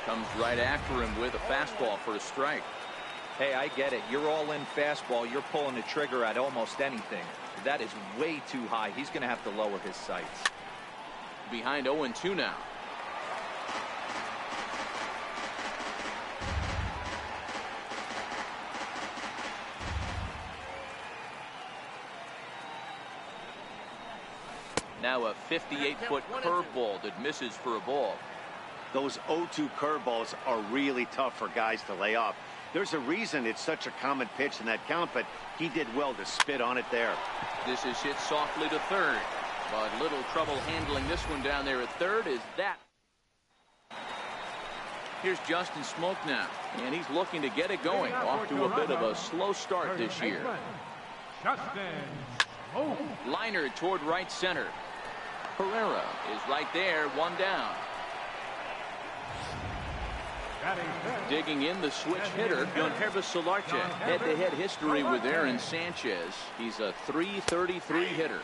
Comes right after him with a fastball for a strike. Hey, I get it. You're all in fastball. You're pulling the trigger at almost anything. That is way too high. He's going to have to lower his sights. Behind 0-2 now. Now a 58-foot curveball that misses for a ball. Those 0-2 curveballs are really tough for guys to lay off. There's a reason it's such a common pitch in that count, but he did well to spit on it there. This is hit softly to third, but little trouble handling this one down there at third. Is that? Here's Justin Smoke now, and he's looking to get it going. Off to a bit of a slow start this year. Liner toward right center. Pereira is right there, one down. Digging in the switch hitter, Yonhervis Solarte. Head-to-head history with Aaron Sanchez. He's a .333 hitter.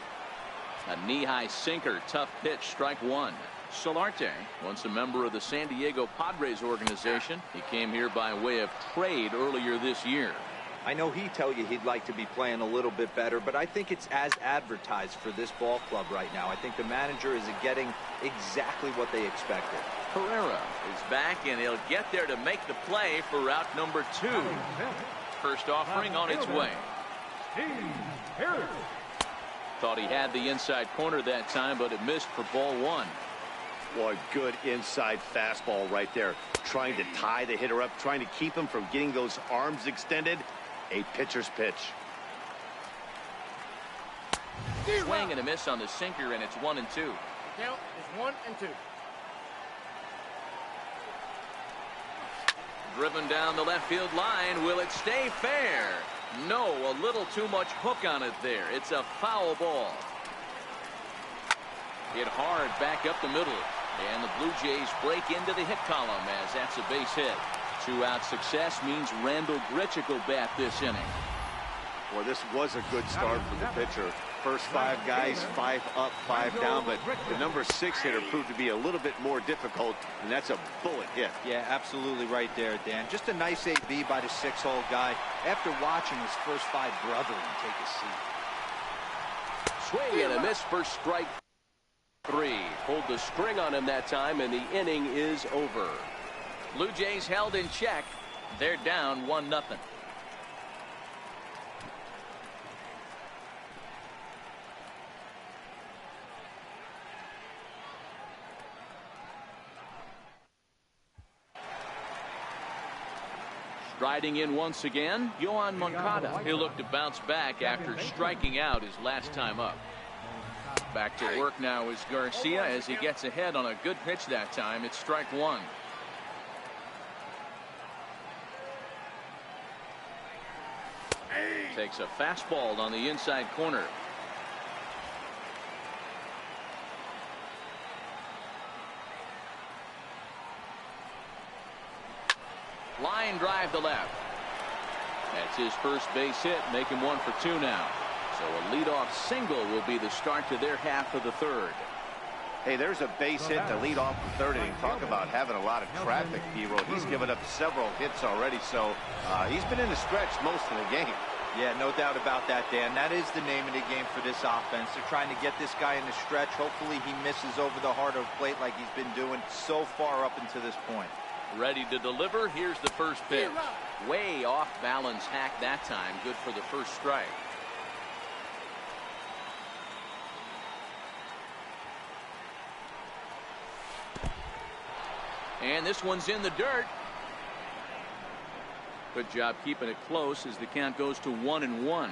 A knee-high sinker, tough pitch, strike one. Solarte, once a member of the San Diego Padres organization. He came here by way of trade earlier this year. I know he'd tell you he'd like to be playing a little bit better, but I think it's as advertised for this ball club right now. I think the manager is getting exactly what they expected. Pereira is back, and he'll get there to make the play for route number 2. First offering on its way. Thought he had the inside corner that time, but it missed for ball 1. Boy, good inside fastball right there. Trying to tie the hitter up, trying to keep him from getting those arms extended. A pitcher's pitch. Swing and a miss on the sinker, and it's 1-2. Count is 1-2. Driven down the left field line. Will it stay fair? No, a little too much hook on it there. It's a foul ball. Hit hard back up the middle. And the Blue Jays break into the hit column as that's a base hit. 2-out success means Randall Grichuk will bat this inning. Well, this was a good start for the pitcher. First 5 guys, 5 up, 5 down, but the number 6 hitter proved to be a little bit more difficult, and that's a bullet hit. Yeah, absolutely right there, Dan. Just a nice AB by the 6-hole guy after watching his first 5 brethren take a seat. Swing and a miss for strike 3. Pulled the string on him that time, and the inning is over. Blue Jays held in check. They're down 1-0. Striding in once again, Yohan Moncada. He'll look to bounce back after striking out his last time up. Back to work now is Garcia as he gets ahead on a good pitch that time. It's strike 1. Takes a fastball on the inside corner. Line drive to left. That's his first base hit, make him 1 for 2 now. So a leadoff single will be the start to their half of the third. Hey, there's a base hit to lead off the third inning. Talk about having a lot of traffic, Hero. He's given up several hits already, so he's been in the stretch most of the game. Yeah, no doubt about that, Dan. That is the name of the game for this offense. They're trying to get this guy in the stretch. Hopefully he misses over the heart of the plate like he's been doing so far up until this point. Ready to deliver. Here's the first pitch. Way off balance hack that time. Good for the first strike. And this one's in the dirt. Good job keeping it close as the count goes to 1-1.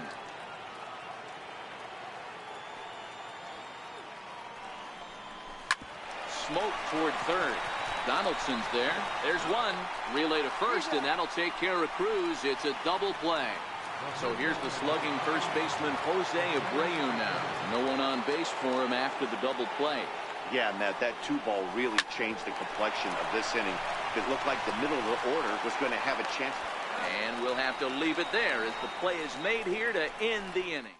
Smoke toward third. Donaldson's there. There's one. Relay to first, and that'll take care of Cruz. It's a double play. So here's the slugging first baseman Jose Abreu now. No one on base for him after the double play. Yeah, Matt, that 2-ball really changed the complexion of this inning. It looked like the middle of the order was going to have a chance. And we'll have to leave it there as the play is made here to end the inning.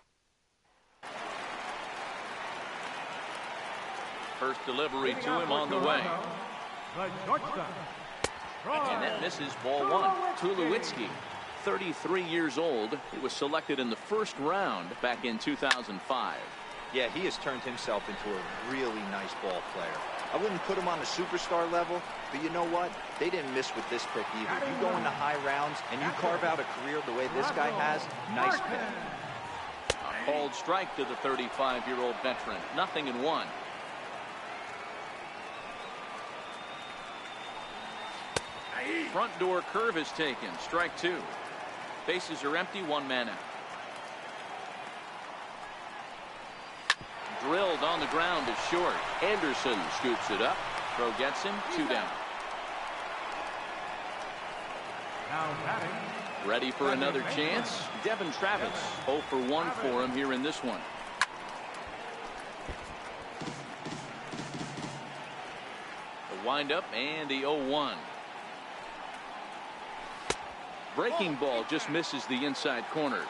First delivery to him on the way. And that misses ball 1. Tulowitzki 33 years old. He was selected in the first round back in 2005. Yeah, he has turned himself into a really nice ball player. I wouldn't put him on the superstar level, but you know what? They didn't miss with this pick either. You go into high rounds and you carve out a career the way this guy has, nice pick. A called strike to the 35-year-old veteran. 0-1. Front door curve is taken. Strike 2. Bases are empty. 1 man out. Drilled on the ground is short. Anderson scoops it up. Throw gets him. 2 down. Now batting. Ready for another chance. Devin Travis. 0 for 1 for him here in this one. The windup and the 0-1. Breaking ball just misses the inside corner.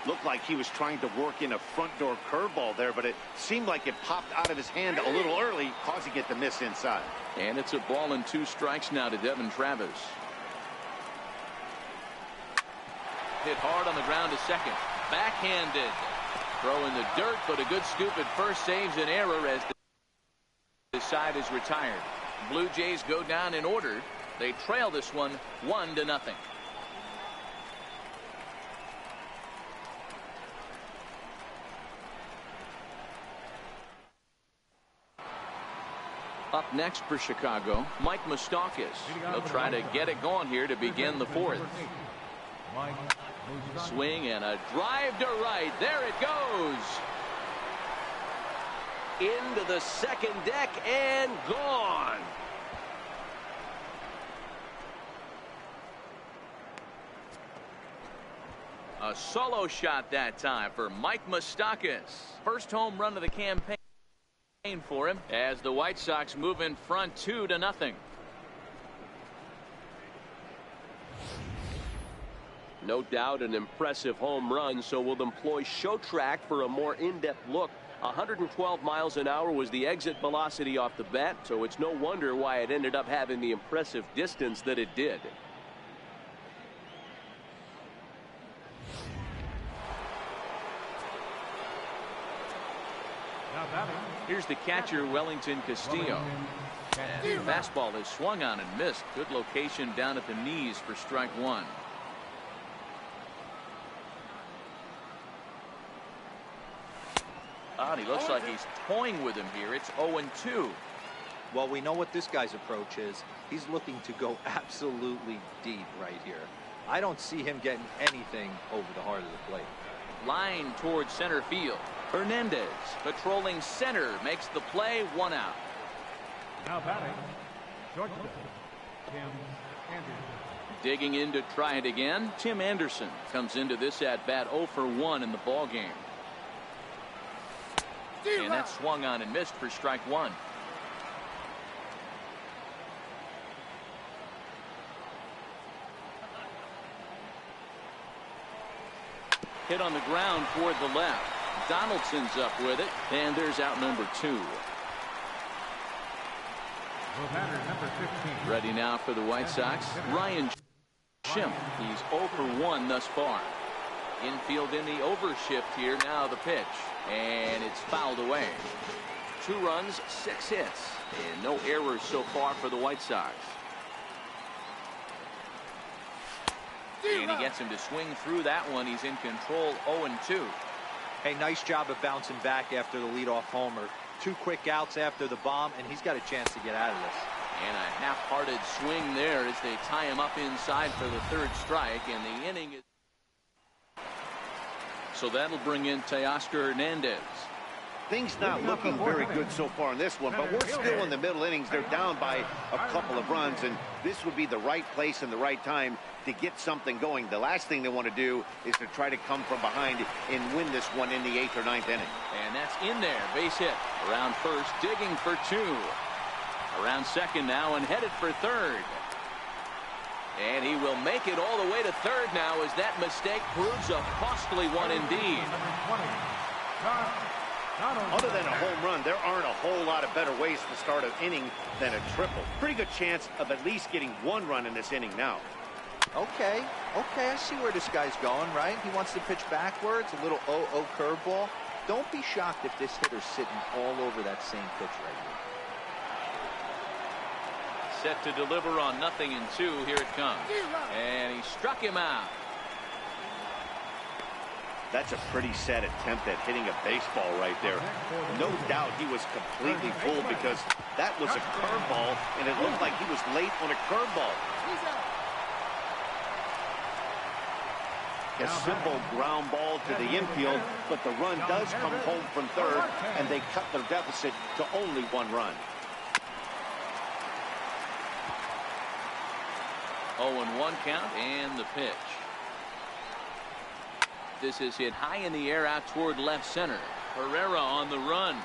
Looked like he was trying to work in a front door curveball there, but it seemed like it popped out of his hand a little early, causing it to miss inside. And it's a ball and 2 strikes now to Devin Travis. Hit hard on the ground to second. Backhanded. Throw in the dirt, but a good scoop at first saves an error as the side is retired. Blue Jays go down in order. They trail this one 1-0. Up next for Chicago, Mike Moustakas. He'll try to get it going here to begin the 4th. Swing and a drive to right. There it goes. Into the second deck and gone. A solo shot that time for Mike Moustakas. First home run of the campaign for him as the White Sox move in front 2-0. No doubt an impressive home run, so we'll employ show track for a more in-depth look. 112 miles an hour was the exit velocity off the bat, so it's no wonder why it ended up having the impressive distance that it did. Here's the catcher, Wellington Castillo. And fastball is swung on and missed. Good location down at the knees for strike 1. He looks like he's toying with him here. It's 0-2. Well, we know what this guy's approach is. He's looking to go absolutely deep right here. I don't see him getting anything over the heart of the plate. Line towards center field. Hernandez patrolling center makes the play. 1 out. Now batting. Shortstop. Tim Anderson. Digging in to try it again. Tim Anderson comes into this at bat 0 for 1 in the ball game. And that swung on and missed for strike 1. Hit on the ground toward the left. Donaldson's up with it, and there's out number 2. Ready now for the White Sox, Ryan Schimpf. He's 0 for 1 thus far. Infield in the overshift here. Now the pitch, and it's fouled away. 2 runs, 6 hits, and no errors so far for the White Sox. And he gets him to swing through that one. He's in control. 0-2. Hey, nice job of bouncing back after the leadoff homer. 2 quick outs after the bomb, and he's got a chance to get out of this. And a half-hearted swing there as they tie him up inside for the 3rd strike, and the inning is. So that'll bring in Teoscar Hernandez. Things not looking very good so far in this one, but we're still in the middle innings. They're down by a couple of runs, and this would be the right place and the right time to get something going. The last thing they want to do is to try to come from behind and win this one in the 8th or 9th inning. And that's in there. Base hit. Around first, digging for 2. Around second now and headed for 3rd. And he will make it all the way to 3rd now as that mistake proves a costly one indeed. Other than a home run, there aren't a whole lot of better ways to start an inning than a triple. Pretty good chance of at least getting 1 run in this inning now. Okay, I see where this guy's going, right? He wants to pitch backwards, a little 0-0 curveball. Don't be shocked if this hitter's sitting all over that same pitch right here. Set to deliver on 0-2. Here it comes. And he struck him out. That's a pretty sad attempt at hitting a baseball right there. No doubt he was completely fooled because that was a curveball, and it looked like he was late on a curveball. A simple ground ball to the infield, but the run does come home from third, and they cut their deficit to only 1 run. 0-1 count and the pitch. This is hit high in the air out toward left center. Herrera on the run.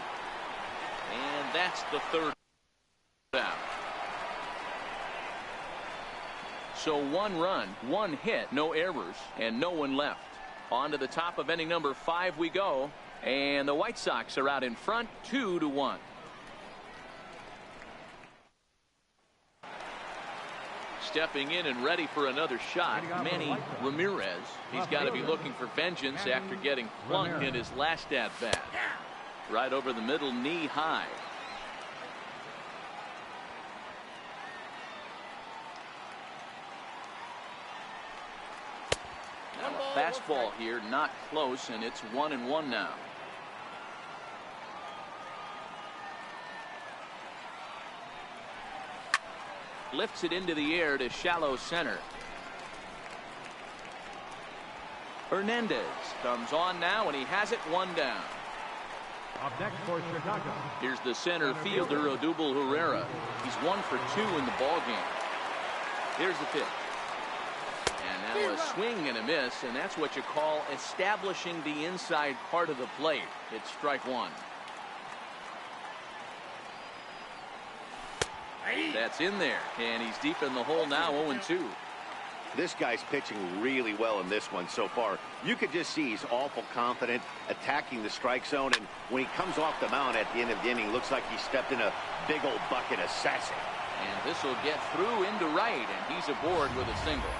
And that's the third out. So 1 run, 1 hit, no errors, and no one left. On to the top of inning number 5 we go. And the White Sox are out in front 2-1. Stepping in and ready for another shot, Manny Ramirez. He's got to be looking for vengeance after getting plunked in his last at-bat. Right over the middle, knee high. Fastball here, not close, and it's 1-1 now. Lifts it into the air to shallow center. Hernandez comes on now, and he has it 1 down. Up next for Chicago. Here's the center fielder, Odubel Herrera. He's 1 for 2 in the ball game. Here's the pitch. And now a swing and a miss, and that's what you call establishing the inside part of the plate. It's strike 1. That's in there, and he's deep in the hole now, 0-2. This guy's pitching really well in this one so far. You could just see he's awful confident, attacking the strike zone, and when he comes off the mound at the end of the inning, looks like he stepped in a big old bucket of sassy. And this will get through into right, and he's aboard with a single.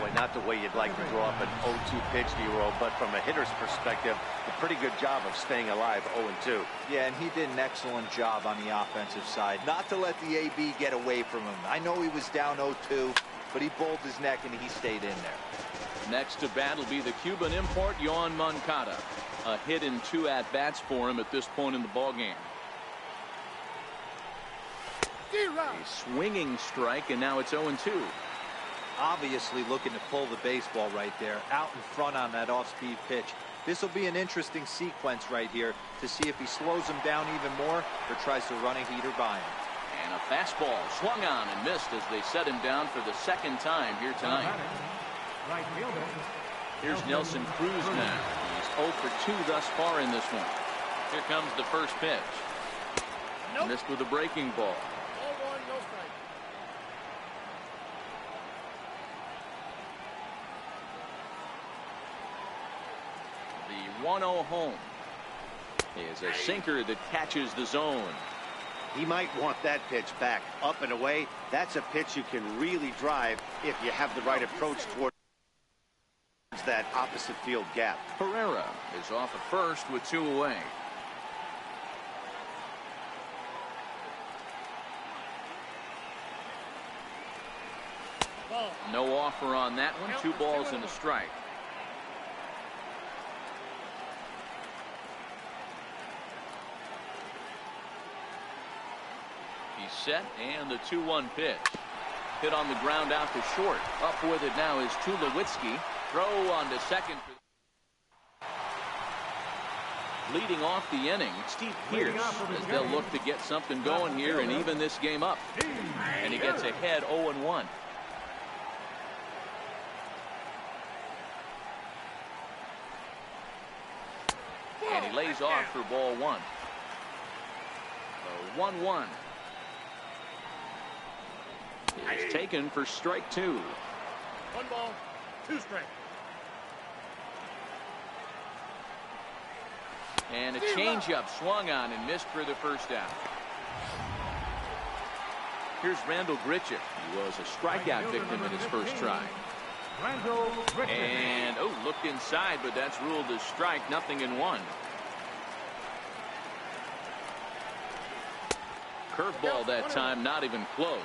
Boy, not the way you'd like to draw up an 0-2 pitch, D-Roll, but from a hitter's perspective, a pretty good job of staying alive 0-2. Yeah, and he did an excellent job on the offensive side. Not to let the AB get away from him. I know he was down 0-2, but he bowled his neck and he stayed in there. Next to bat will be the Cuban import, Yoan Moncada. A hit in 2 at-bats for him at this point in the ballgame. A swinging strike, and now it's 0-2. Obviously looking to pull the baseball right there, out in front on that off-speed pitch. This will be an interesting sequence right here to see if he slows him down even more or tries to run a heater by him. And a fastball swung on and missed as they set him down for the 2nd time here tonight. Right fielder. Here's Nelson Cruz now. He's 0 for 2 thus far in this one. Here comes the first pitch. Missed with a breaking ball. The 1-0 home is a sinker that catches the zone. He might want that pitch back. Up and away, that's a pitch you can really drive if you have the right approach towards that opposite field gap. Herrera is off at first with 2 away. No offer on that one. 2 balls and a strike. He's set, and the 2-1 pitch. Hit on the ground out to short. Up with it now is Tulowitzki. Throw on to second. Leading off the inning, Steve Pierce, as they'll look to get something going here and even this game up. And he gets ahead 0-1. And he lays off for ball 1. So 1-1. It's taken for strike 2. 1 ball, 2 strikes. And a changeup swung on and missed for the first out. Here's Randall Grichuk. He was a strikeout victim in his first try. And, looked inside, but that's ruled as strike. 0-1. Curveball that time, not even close.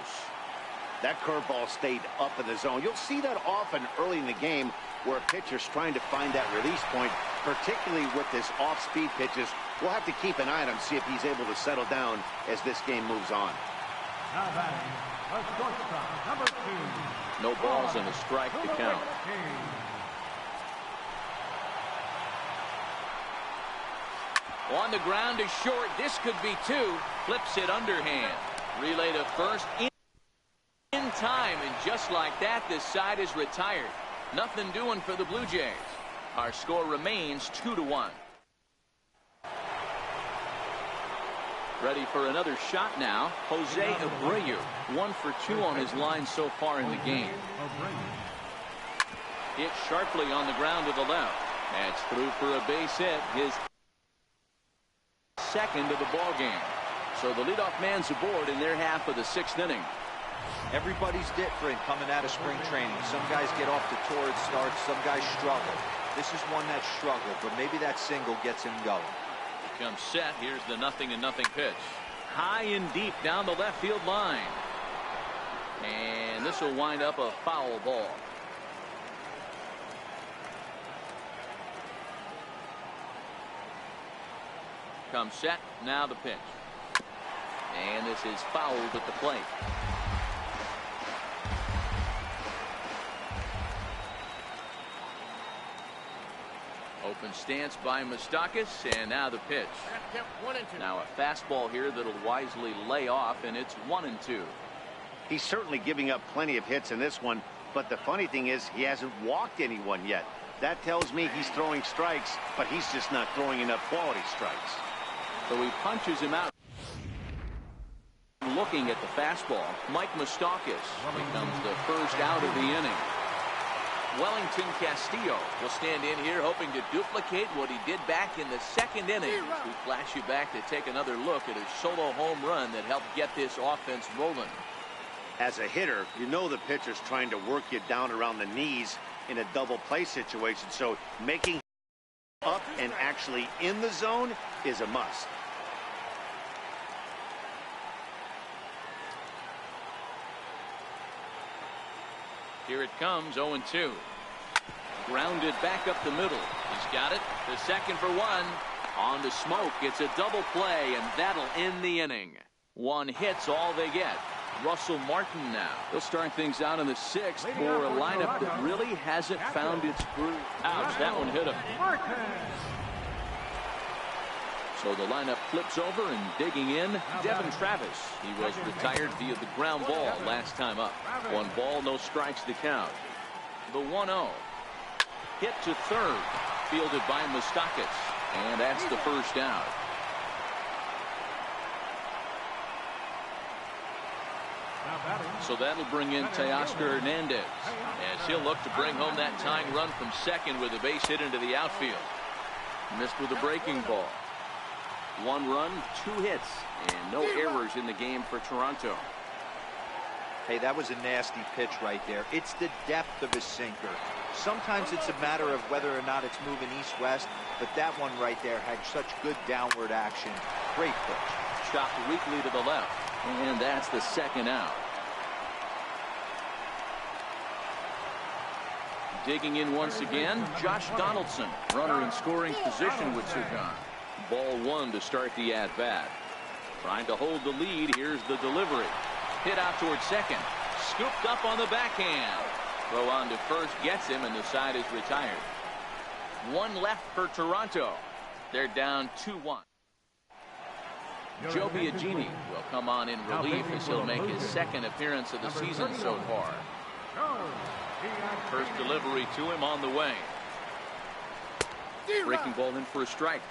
That curveball stayed up in the zone. You'll see that often early in the game where a pitcher's trying to find that release point, particularly with this off-speed pitches. We'll have to keep an eye on him, see if he's able to settle down as this game moves on. Now batting, the shortstop, number 2. No balls and a strike to count. On the ground to short. This could be 2. Flips it underhand. Relay to first in time, and just like that, this side is retired. Nothing doing for the Blue Jays. Our score remains 2-1. Ready for another shot now. Jose Abreu, 1 for 2 on his line so far in the game. Hit sharply on the ground to the left. That's through for a base hit. His second of the ball game. So the leadoff man's aboard in their half of the 6th inning. Everybody's different coming out of spring training. Some guys get off to torrid starts. Some guys struggle. This is one that struggled, but maybe that single gets him going. Comes set. Here's the 0-0 pitch. High and deep down the left field line. And this will wind up a foul ball. Comes set. Now the pitch. And this is fouled at the plate. Open stance by Moustakas, and now the pitch. Now a fastball here that'll wisely lay off, and it's 1-2. He's certainly giving up plenty of hits in this one, but the funny thing is he hasn't walked anyone yet. That tells me he's throwing strikes, but he's just not throwing enough quality strikes. So he punches him out. Looking at the fastball, Mike Moustakas becomes the first out of the inning. Wellington Castillo will stand in here hoping to duplicate what he did back in the 2nd inning. We flash you back to take another look at his solo home run that helped get this offense rolling. As a hitter, you know the pitcher's trying to work you down around the knees in a double play situation, so making up and actually in the zone is a must. Here it comes, 0-2. Grounded back up the middle. He's got it. The second for 1. On to Smoke. It's a double play, and that'll end the inning. 1 hit's all they get. Russell Martin now. They'll start things out in the 6th for a lineup that really hasn't found its groove. Ouch, that one hit him. So the lineup flips over, and digging in, Devin Travis. He was retired via the ground ball last time up. 1 ball, no strikes to count. The 1-0. Hit to third. Fielded by Moustakas. And that's the first out. So that'll bring in Teoscar Hernandez, as he'll look to bring home that tying run from second with a base hit into the outfield. Missed with a breaking ball. 1 run, 2 hits, and no errors in the game for Toronto. Hey, that was a nasty pitch right there. It's the depth of his sinker. Sometimes it's a matter of whether or not it's moving east-west, but that one right there had such good downward action. Great pitch. Chopped weakly to the left, and that's the second out. Digging in once again, Josh Donaldson. Runner in scoring position with Sugan. Ball 1 to start the at-bat. Trying to hold the lead. Here's the delivery. Hit out towards second. Scooped up on the backhand. Throw on to first gets him, and the side is retired. 1 left for Toronto. They're down 2-1. Joe Biagini will come on in relief as he'll make his 2nd appearance of the season so far. First delivery to him on the way. Breaking ball in for a strike.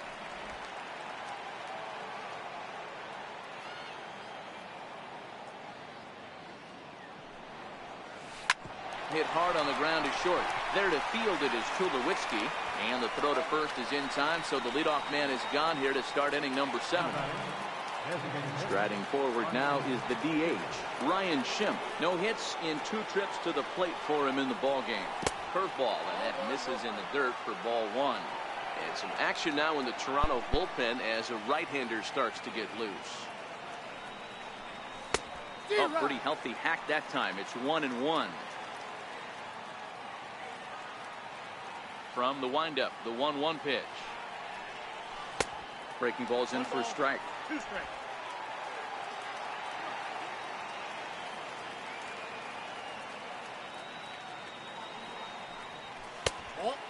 Hit hard on the ground to short. There to field it is Tulowitzki. And the throw to first is in time, so the leadoff man is gone here to start inning number 7. Striding forward now is the DH, Ryan Schimpf. No hits in 2 trips to the plate for him in the ball game. Curveball, and that misses in the dirt for ball 1. And some action now in the Toronto bullpen as a right-hander starts to get loose. Oh, pretty healthy hack that time. It's 1-1. From the windup, the 1-1 pitch. Breaking ball's in for a strike. 2 strikes.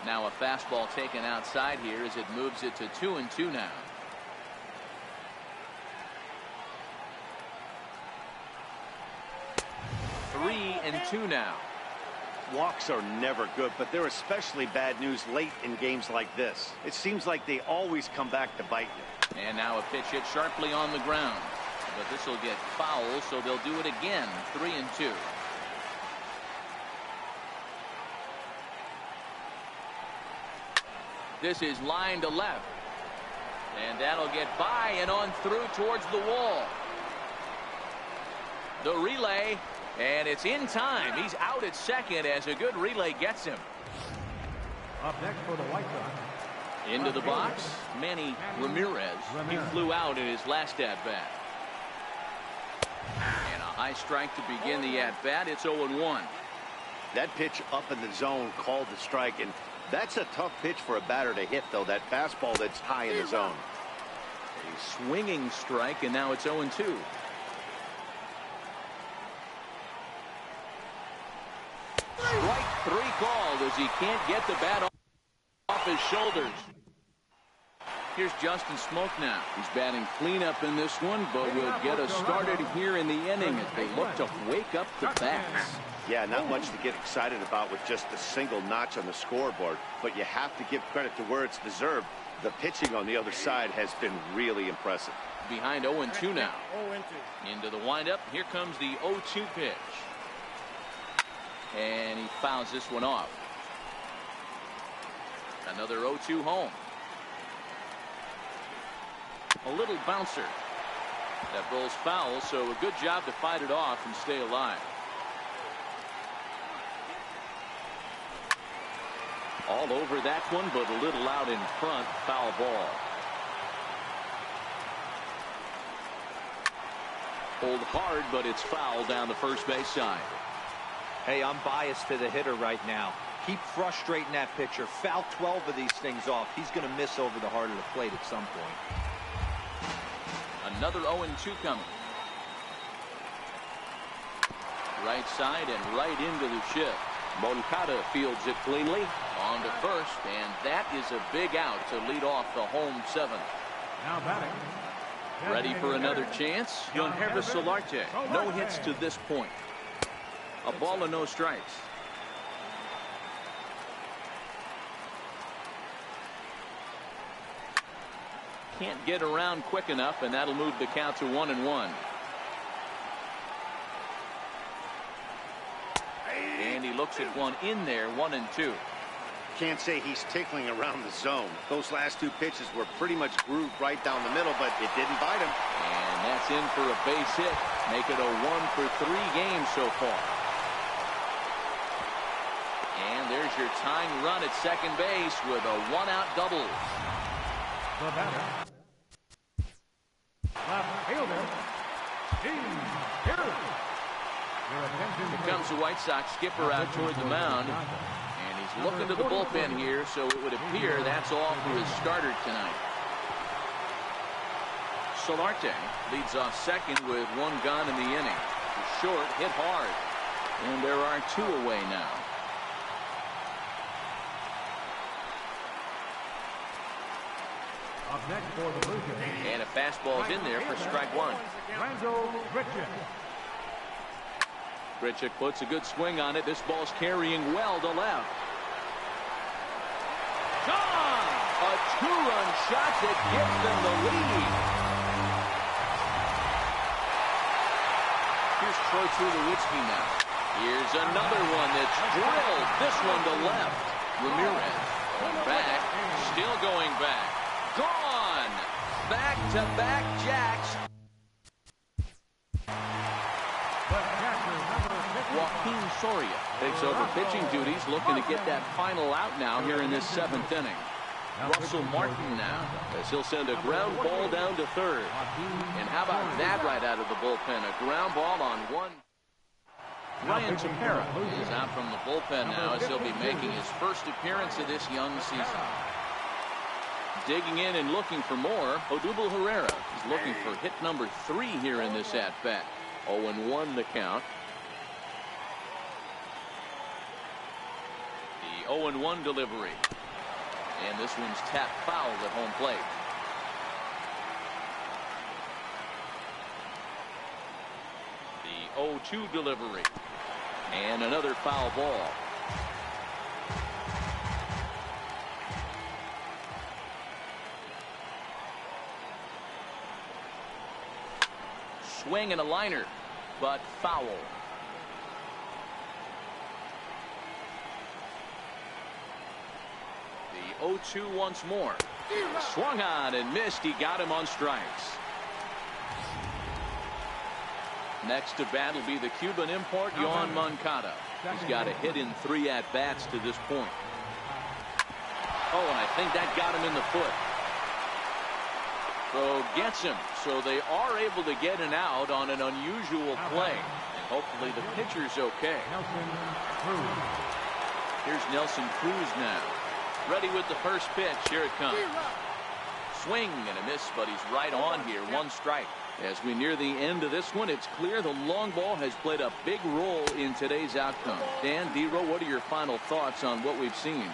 Now a fastball taken outside here as it moves it to 2-2 now. 3-2 now. Walks are never good, but they're especially bad news late in games like this. It seems like they always come back to bite you. And now a pitch hit sharply on the ground. But this will get foul, so they'll do it again. 3-2. This is line to left. And that'll get by and on through towards the wall. The relay, and it's in time. He's out at second as a good relay gets him. Up next for the White Sox. Into the box, Manny Ramirez. He flew out in his last at-bat. And a high strike to begin the at-bat. It's 0-1. That pitch up in the zone called the strike, and that's a tough pitch for a batter to hit, though. That fastball that's high in the zone. A swinging strike, and now it's 0-2. Strike 3 called as he can't get the bat off his shoulders. Here's Justin Smoke now. He's batting cleanup in this one, but will get us started here in the inning as they look to wake up the bats. Yeah, not much to get excited about with just a single notch on the scoreboard, but you have to give credit to where it's deserved. The pitching on the other side has been really impressive. Behind 0-2 now. Into the windup. Here comes the 0-2 pitch. And he fouls this one off. Another 0-2 home. A little bouncer. That rolls foul, so a good job to fight it off and stay alive. All over that one, but a little out in front. Foul ball. Hold hard, but it's foul down the first base side. Hey, I'm biased to the hitter right now. Keep frustrating that pitcher. Foul 12 of these things off. He's going to miss over the heart of the plate at some point. Another 0-2 coming. Right side and right into the shift. Moncada fields it cleanly. On to first, and that is a big out to lead off the home 7th. Now batting. Ready for another chance? Yangervis Solarte. No hits to this point. A ball and no strikes. Can't get around quick enough, and that'll move the count to 1-1. And he looks at one in there, 1-2. Can't say he's tickling around the zone. Those last 2 pitches were pretty much grooved right down the middle, but it didn't bite him. And that's in for a base hit. Make it a 1-for-3 game so far. And there's your tying run at second base with a 1-out double. The batter. Left fielder. Steve Pearce. Here comes the White Sox skipper out toward the mound. And he's looking to the bullpen here, so it would appear that's all for his starter tonight. Solarte leads off second with 1 gone in the inning. Short, hit hard. And there are 2 away now. Up next for the Blue Jays. And a fastball's in there for strike 1. Randall Grichuk. Grichuk puts a good swing on it. This ball's carrying well to left. Gone! A 2-run shot that gives them the lead. Here's Troy Tulowitzki now. Here's another one that's drilled. This one to left. Ramirez going back. Still going back. Gone! Back-to-back jacks. Joaquin Soria takes over pitching duties, looking to get that final out now here in this 7th inning. Russell Martin now, as he'll send a ground ball down to third. And how about that right out of the bullpen? A ground ball on one. Ryan Tepera is out from the bullpen now as he'll be making his first appearance of this young season. Digging in and looking for more, Odubel Herrera is looking for hit number 3 here in this at-bat. 0-1 the count. The 0-1 delivery. And this one's tapped foul at home plate. The 0-2 delivery. And another foul ball. Swing and a liner, but foul. The 0-2 once more. Swung on and missed. He got him on strikes. Next to bat will be the Cuban import, Yohan Moncada. He's got a hit in 3 at-bats to this point. Oh, and I think that got him in the foot. So gets him. So they are able to get an out on an unusual play. And hopefully the pitcher's okay. Here's Nelson Cruz now. Ready with the first pitch. Here it comes. Swing and a miss, but he's right on here. 1 strike. As we near the end of this one, it's clear the long ball has played a big role in today's outcome. Dan, D-Row, what are your final thoughts on what we've seen?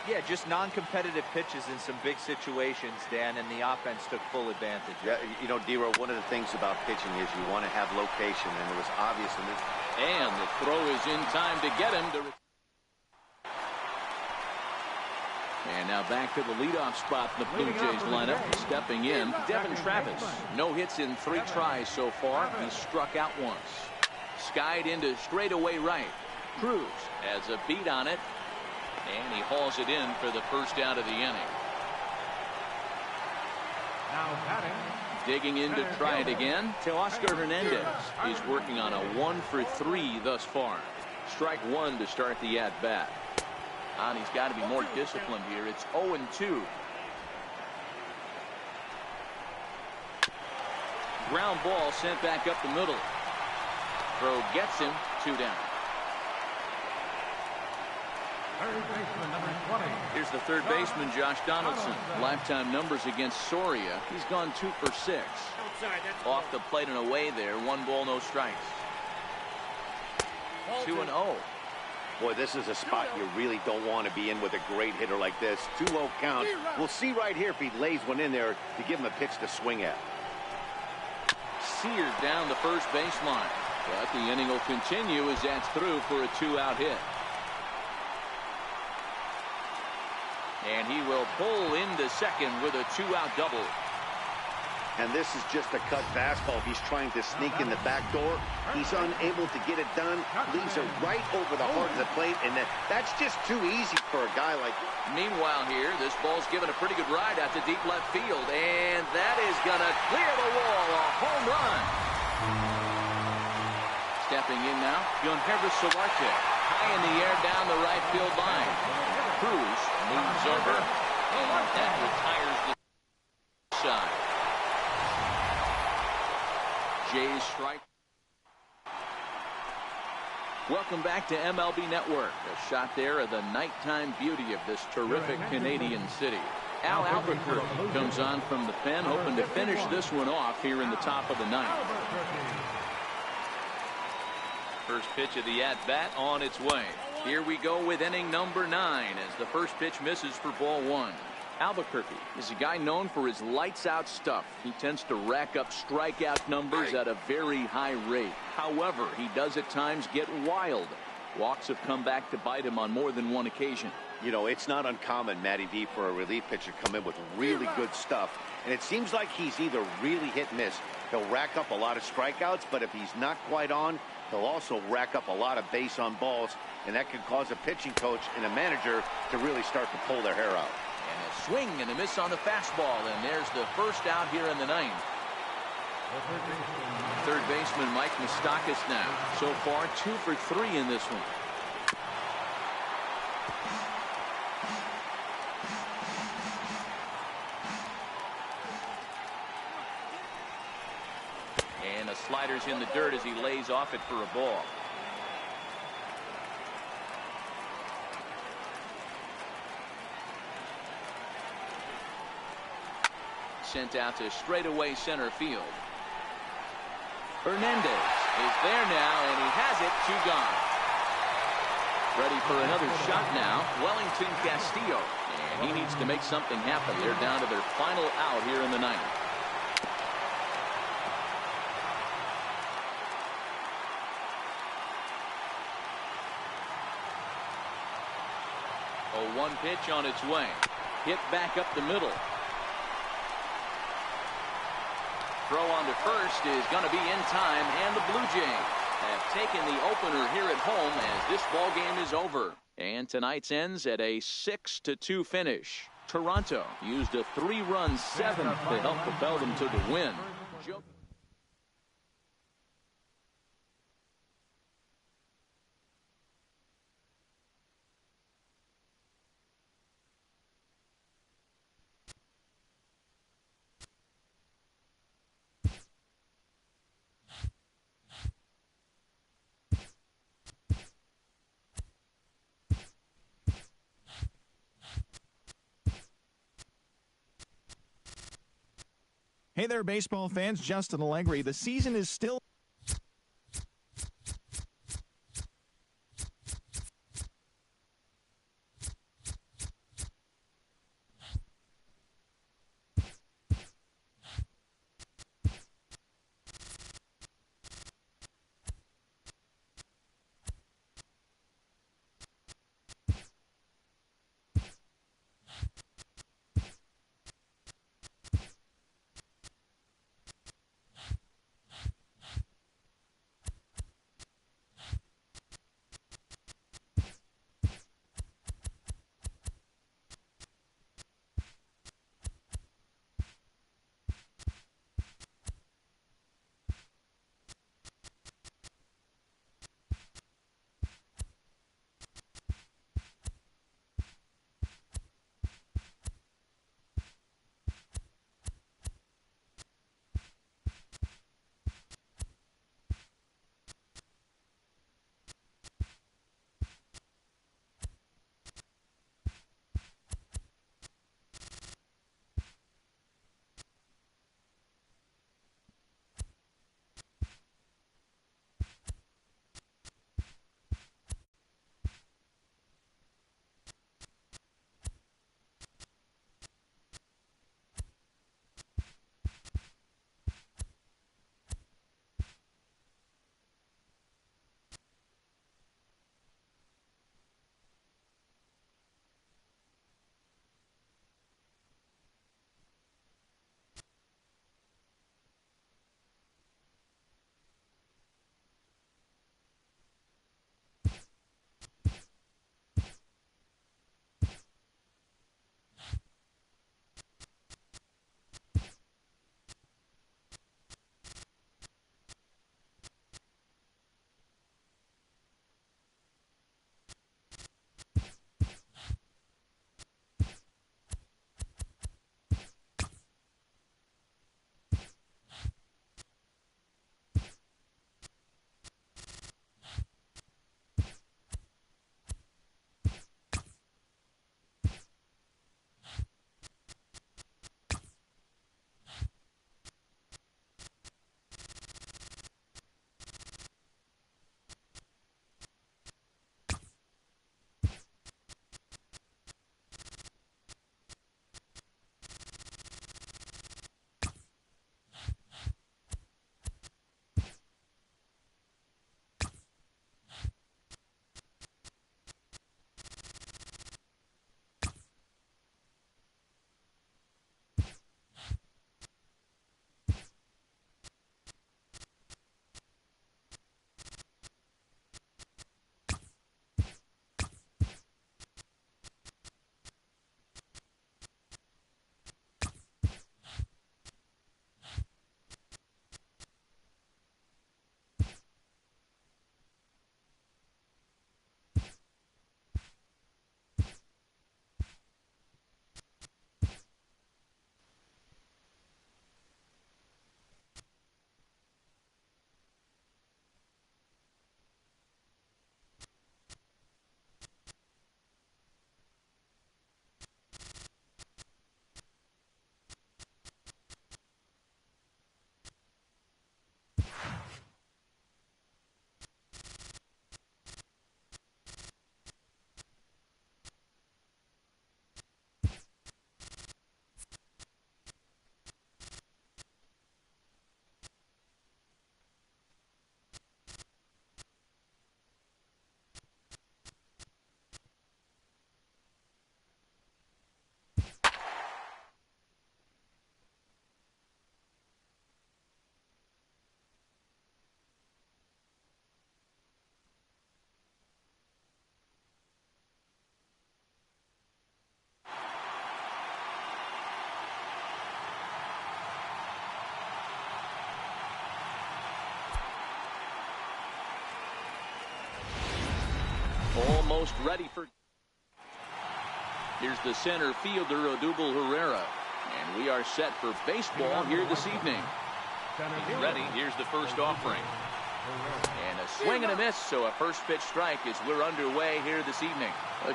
Yeah, just non-competitive pitches in some big situations, Dan, and the offense took full advantage. Yeah, you know, D-Row, one of the things about pitching is you want to have location, and it was obvious in this. And the throw is in time to get him to. And now back to the leadoff spot in the Blue Jays lineup. Stepping in, Devin Travis. No hits in 3 tries so far. He struck out once. Skied into straightaway right. Cruz has a beat on it. And he hauls it in for the first out of the inning. Now batting. Digging in to try it again. Teoscar Hernandez is working on a 1 for 3 thus far. Strike 1 to start the at-bat. And he's got to be more disciplined here. It's 0-2. Ground ball sent back up the middle. Throw gets him. 2 down. Third baseman, number 20. Here's the third baseman, Josh Donaldson. Lifetime numbers against Soria. He's gone 2 for 6. Off the plate and away there. 1 ball, no strikes. 2-0. Boy, this is a spot you really don't want to be in with a great hitter like this. 2-0 count. We'll see right here if he lays one in there to give him a pitch to swing at. Seared down the first baseline. But the inning will continue as that's through for a 2-out hit. And he will pull into second with a 2-out double. And this is just a cut fastball. He's trying to sneak in the back door. He's unable to get it done. Leaves it right over the heart of the plate. And that's just too easy for a guy like. Meanwhile here, this ball's given a pretty good ride out to deep left field. And that is going to clear the wall. A home run. Stepping in now, Yohannes Solarte. High in the air down the right field line. Cruz moves over. And that retires the side. Jays strike. Welcome back to MLB Network. A shot there of the nighttime beauty of this terrific Canadian city. Al Albuquerque comes on from the pen, hoping to finish this one off here in the top of the 9th. First pitch of the at-bat on its way. Here we go with inning number 9 as the first pitch misses for ball 1. Albuquerque is a guy known for his lights-out stuff. He tends to rack up strikeout numbers at a very high rate. However, he does at times get wild. Walks have come back to bite him on more than one occasion. You know, it's not uncommon, Matty V, for a relief pitcher to come in with really good stuff. And it seems like he's either really hit and miss. He'll rack up a lot of strikeouts, but if he's not quite on, he'll also rack up a lot of base on balls. And that could cause a pitching coach and a manager to really start to pull their hair out. And a swing and a miss on the fastball, and there's the first out here in the 9th. Third baseman Mike Moustakas now. So far, 2 for 3 in this one. And a slider's in the dirt as he lays off it for a ball. Sent out to straightaway center field. Hernandez is there now, and he has it. 2 gone. Ready for another shot now. Wellington Castillo. And he needs to make something happen. They're down to their final out here in the ninth. A 1 pitch on its way. Hit back up the middle. Throw on to first is going to be in time, and the Blue Jays have taken the opener here at home as this ball game is over. And tonight's ends at a 6-2 finish. Toronto used a 3-run 7th to help propel them to the win. Hey there, baseball fans. Justin Allegri. The season is still... almost ready for. Here's the center fielder, Odubel Herrera. And we are set for baseball here this evening. He's ready. Here's the first offering. And a swing and a miss, so a first pitch strike as we're underway here this evening.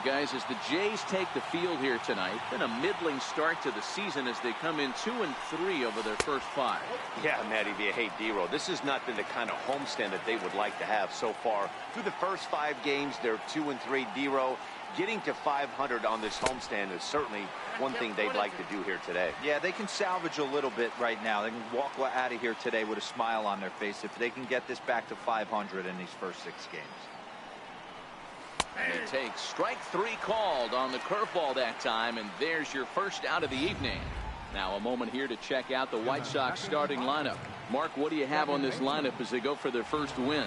Guys, as the Jays take the field here tonight, been a middling start to the season as they come in 2-3 over their first 5. Yeah, Matty, via hey, D-Roll, this has not been the kind of homestand that they would like to have so far. Through the first 5 games, they're 2-3. D-Roll, getting to 500 on this homestand is certainly one thing they'd like to do here today. Yeah, they can salvage a little bit right now. They can walk out of here today with a smile on their face if they can get this back to 500 in these first 6 games. And it takes strike 3 called on the curveball that time, and there's your first out of the evening. Now a moment here to check out the White Sox starting lineup. Mark, what do you have on this lineup as they go for their first win?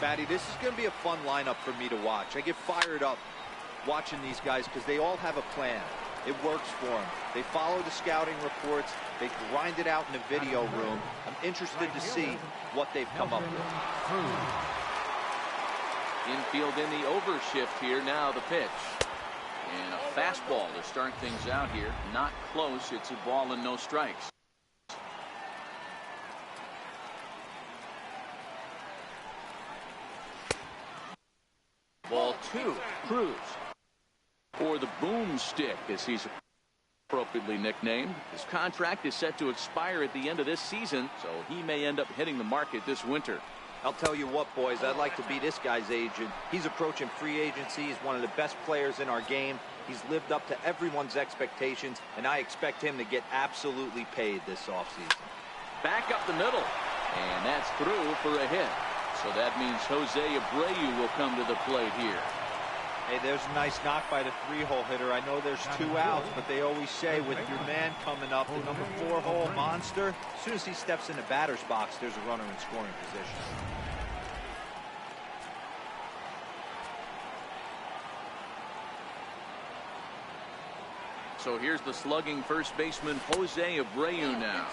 Matty, this is going to be a fun lineup for me to watch. I get fired up watching these guys because they all have a plan. It works for them. They follow the scouting reports. They grind it out in the video room. I'm interested to see what they've come up with. Infield in the overshift here. Now the pitch. And a fastball to start things out here. Not close. It's a ball and no strikes. Ball 2. Cruz. Or the boomstick, as he's appropriately nicknamed. His contract is set to expire at the end of this season, so he may end up hitting the market this winter. I'll tell you what, boys, I'd like to be this guy's agent. He's approaching free agency. He's one of the best players in our game. He's lived up to everyone's expectations, and I expect him to get absolutely paid this offseason. Back up the middle, and that's through for a hit. So that means Jose Abreu will come to the plate here. Hey, there's a nice knock by the 3-hole hitter. I know there's 2 outs, but they always say with your man coming up, the number 4-hole monster, as soon as he steps in the batter's box, there's a runner in scoring position. So here's the slugging first baseman Jose Abreu now.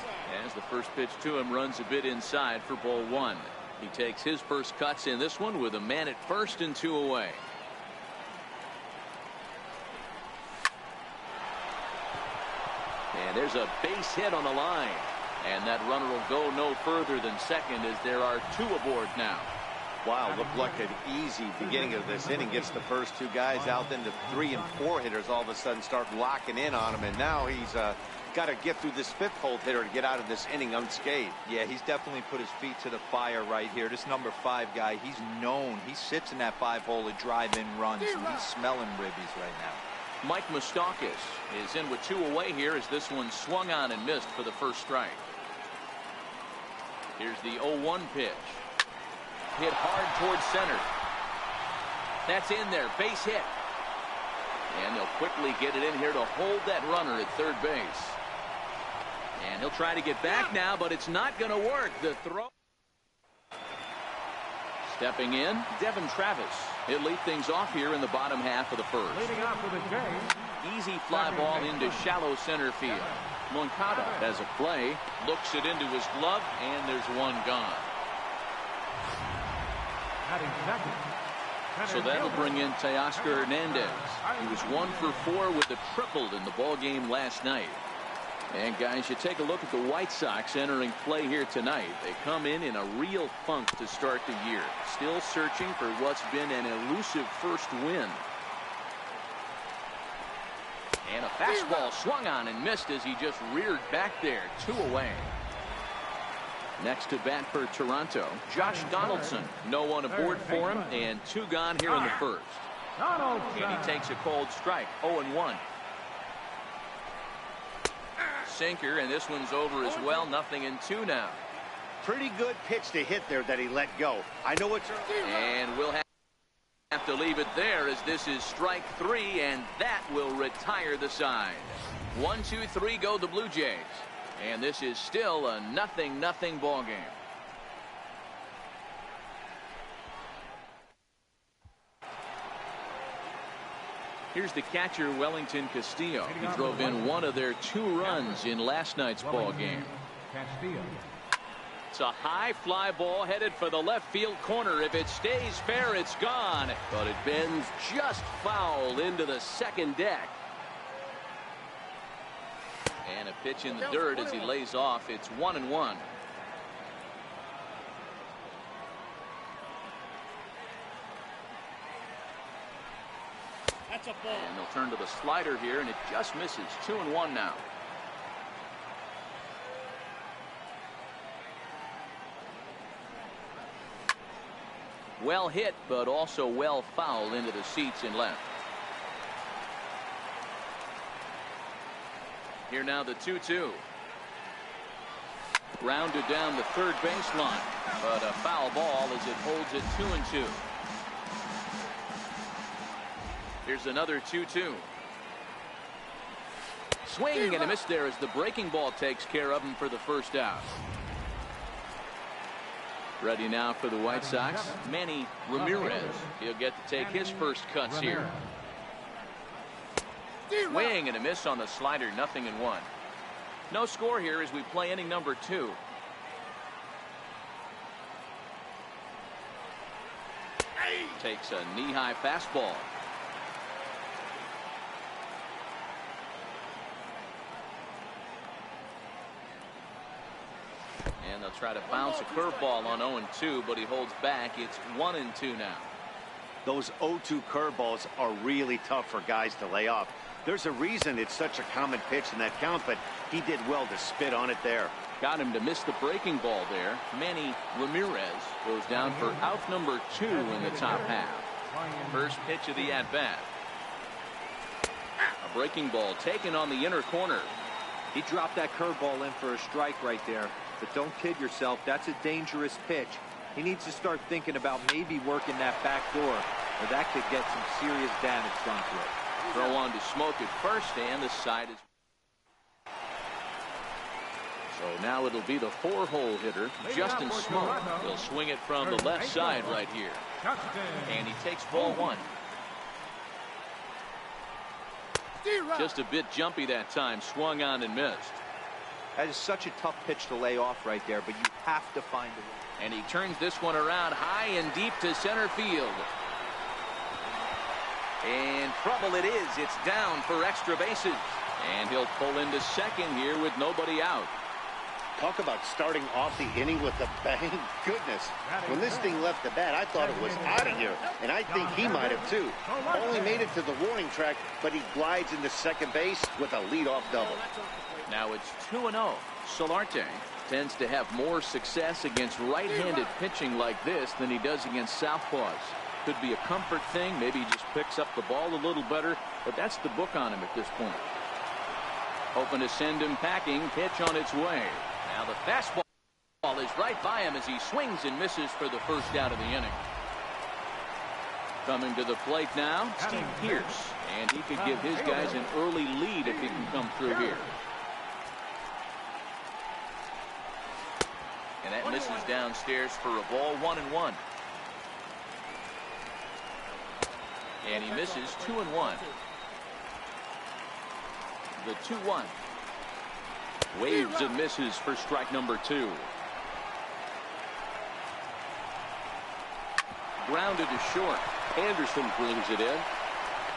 As the first pitch to him runs a bit inside for ball 1. He takes his first cuts in this one with a man at first and 2 away. And there's a base hit on the line. And that runner will go no further than second as there are 2 aboard now. Wow, looked like an easy beginning of this inning. Gets the first 2 guys out, then the 3 and 4 hitters all of a sudden start locking in on him. And now he's got to get through this 5th-hole hitter to get out of this inning unscathed. Yeah, he's definitely put his feet to the fire right here. This number 5 guy, he's known. He sits in that 5-hole to drive in runs, and he's smelling ribbies right now. Mike Moustakas is in with 2 away here as this one swung on and missed for the first strike. Here's the 0-1 pitch. Hit hard towards center. That's in there. Base hit. And they'll quickly get it in here to hold that runner at third base. And he'll try to get back now, but it's not going to work. The throw. Stepping in, Devin Travis. He'll lead things off here in the bottom half of the first. Leading off for the Jays. Easy fly ball into shallow center field. Moncada has a play, looks it into his glove, and there's one gone. Batting second. So that'll bring in Teoscar Hernandez. He was 1 for 4 with a triple in the ball game last night. And guys, you take a look at the White Sox entering play here tonight. They come in a real funk to start the year. Still searching for what's been an elusive first win. And a fastball swung on and missed as he just reared back there. 2 away. Next to bat for Toronto, Josh Donaldson. No one aboard for him, and 2 gone here in the first. And he takes a cold strike. 0-1. Sinker, and this one's over as well. 0-2 now. Pretty good pitch to hit there that he let go. I know it's early. And we'll have to leave it there as this is strike 3, and that will retire the side. 1, 2, 3 go the Blue Jays. And this is still a 0-0 ball game. Here's the catcher, Wellington Castillo. He drove in one of their 2 runs in last night's ball game. It's a high fly ball headed for the left field corner. If it stays fair, it's gone. But it bends just foul into the second deck. And a pitch in the dirt as he lays off. It's 1-1. That's a ball. And they'll turn to the slider here, and it just misses. 2-1 now. Well hit, but also well fouled into the seats in left. Here now the 2-2. Rounded down the third baseline, but a foul ball as it holds it 2-2. Here's another 2-2. Swing and a miss there as the breaking ball takes care of him for the first out. Ready now for the White Sox, Manny Ramirez. He'll get to take his first cuts here. Swing and a miss on the slider, 0-1. No score here as we play inning number 2. Takes a knee-high fastball. And they'll try to bounce a curveball on 0-2, but he holds back. It's 1-2 now. Those 0-2 curveballs are really tough for guys to lay off. There's a reason it's such a common pitch in that count, but he did well to spit on it there. Got him to miss the breaking ball there. Manny Ramirez goes down for out number 2 in the top half. First pitch of the at-bat. A breaking ball taken on the inner corner. He dropped that curveball in for a strike right there. But don't kid yourself, that's a dangerous pitch. He needs to start thinking about maybe working that back door, or that could get some serious damage done to it. Throw on to Smoke at first, and the side is... So now it'll be the 4-hole hitter, Justin Smoke. He'll swing it from the left side right here. And he takes ball 1. Just a bit jumpy that time, swung on and missed. That is such a tough pitch to lay off right there, but you have to find a way. And he turns this one around high and deep to center field. And trouble it is. It's down for extra bases. And he'll pull into second here with nobody out. Talk about starting off the inning with a bang. Goodness. When this thing left the bat, I thought it was out of here. And I think he might have too. Only made it to the warning track, but he glides into second base with a leadoff double. Now it's 2-0. Solarte tends to have more success against right-handed pitching like this than he does against southpaws. Could be a comfort thing. Maybe he just picks up the ball a little better, but that's the book on him at this point. Hoping to send him packing. Pitch on its way. Now the fastball is right by him as he swings and misses for the first out of the inning. Coming to the plate now, Steve Pearce. And he could give his guys an early lead if he can come through here. And that misses downstairs for a ball, 1-1. And he misses 2-1. The 2-1. Waves and misses for strike number 2. Grounded to short. Anderson brings it in.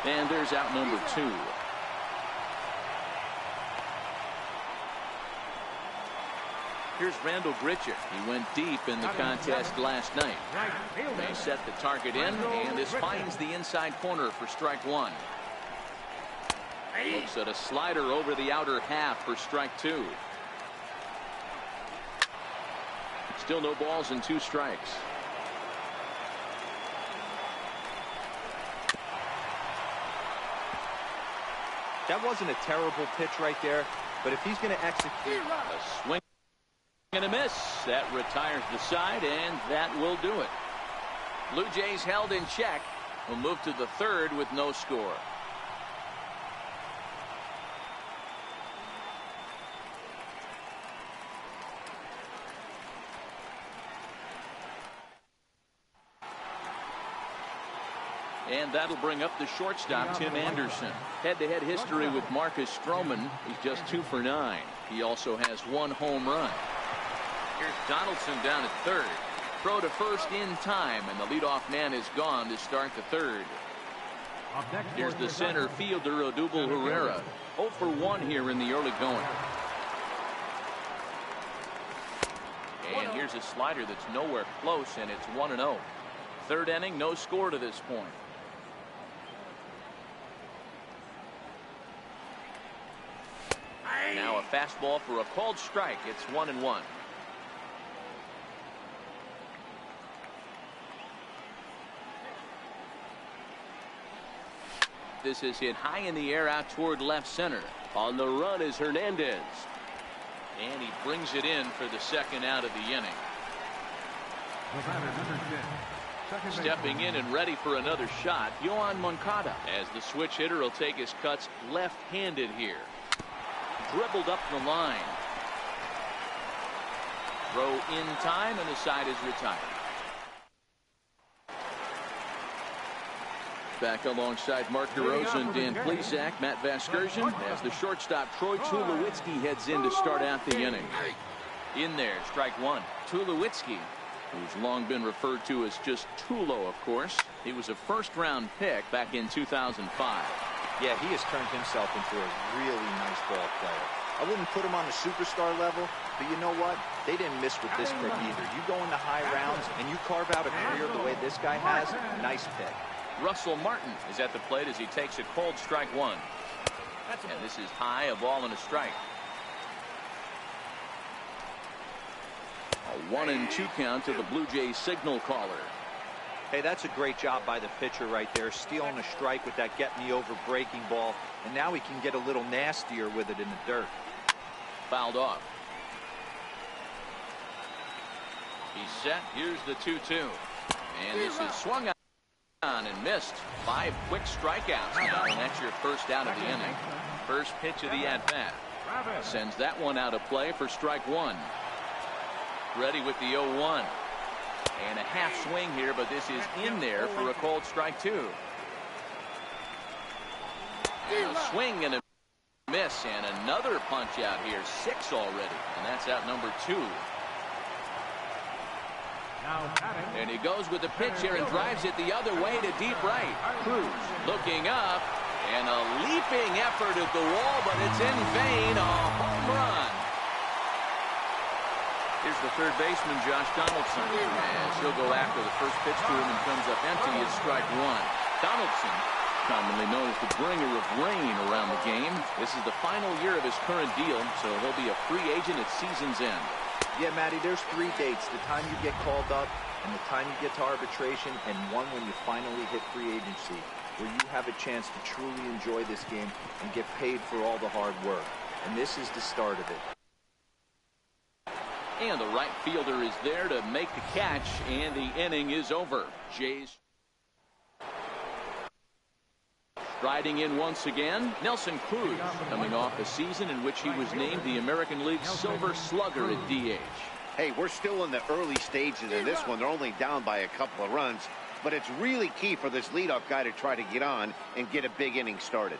And there's out number 2. Here's Randall Grichuk. He went deep in the contest last night. They set the target in, and this finds the inside corner for strike 1. Looks at a slider over the outer half for strike 2. Still no balls and 2 strikes. That wasn't a terrible pitch right there, but if he's going to execute... A swing and a miss. That retires the side, and that will do it. Blue Jays held in check. Will move to the third with no score. And that'll bring up the shortstop, Tim Anderson. Head-to-head history with Marcus Stroman. He's just 2 for 9. He also has 1 home run. Here's Donaldson down at third. Throw to first in time, and the leadoff man is gone to start the third. Here's the center fielder, Odubel Herrera. 0 for 1 here in the early going. And here's a slider that's nowhere close, and it's 1-0. Third inning, no score to this point. Now a fastball for a called strike. It's 1-1. This is hit high in the air out toward left center. On the run is Hernandez. And he brings it in for the second out of the inning. Stepping in and ready for another shot, Yohan Moncada, as the switch hitter will take his cuts left-handed here. Dribbled up the line. Throw in time, and the side is retired. Back alongside Mark DeRosa and Dan Plesac, Matt Vasgersian, as the shortstop Troy Tulowitzki heads in to start out the inning. In there, strike one. Tulowitzki, who's long been referred to as just Tulo, of course. He was a first-round pick back in 2005. Yeah, he has turned himself into a really nice ball player. I wouldn't put him on the superstar level, but you know what? They didn't miss with this pick either. You go into high rounds and you carve out a career the way this guy has, nice pick. Russell Martin is at the plate as he takes a called strike one. And this is high, a ball and a strike. A 1-2 count to the Blue Jays signal caller. Hey, that's a great job by the pitcher right there, stealing a strike with that get-me-over breaking ball, and now he can get a little nastier with it in the dirt. Fouled off. He's set. Here's the 2-2. And this is swung on and missed. 5 quick strikeouts now, and that's your first out of the inning. First pitch of the at-bat. Sends that one out of play for strike one. Ready with the 0-1. And a half swing here, but this is in there for a called strike two. And a swing and a miss, and another punch out here. 6 already, and that's out number 2. And he goes with the pitch here and drives it the other way to deep right. Cruz looking up, and a leaping effort at the wall, but it's in vain. A home run. Here's the third baseman, Josh Donaldson. As he'll go after the first pitch to him and comes up empty. It's strike one. Donaldson, commonly known as the bringer of rain around the game. This is the final year of his current deal, so he'll be a free agent at season's end. Yeah, Matty, there's 3 dates. The time you get called up, and the time you get to arbitration, and one when you finally hit free agency, where you have a chance to truly enjoy this game and get paid for all the hard work. And this is the start of it. And the right fielder is there to make the catch, and the inning is over. Jays riding in once again. Nelson Cruz, coming off a season in which he was named the American League Silver Slugger at DH. Hey, we're still in the early stages of this one. They're only down by a couple of runs, but it's really key for this leadoff guy to try to get on and get a big inning started.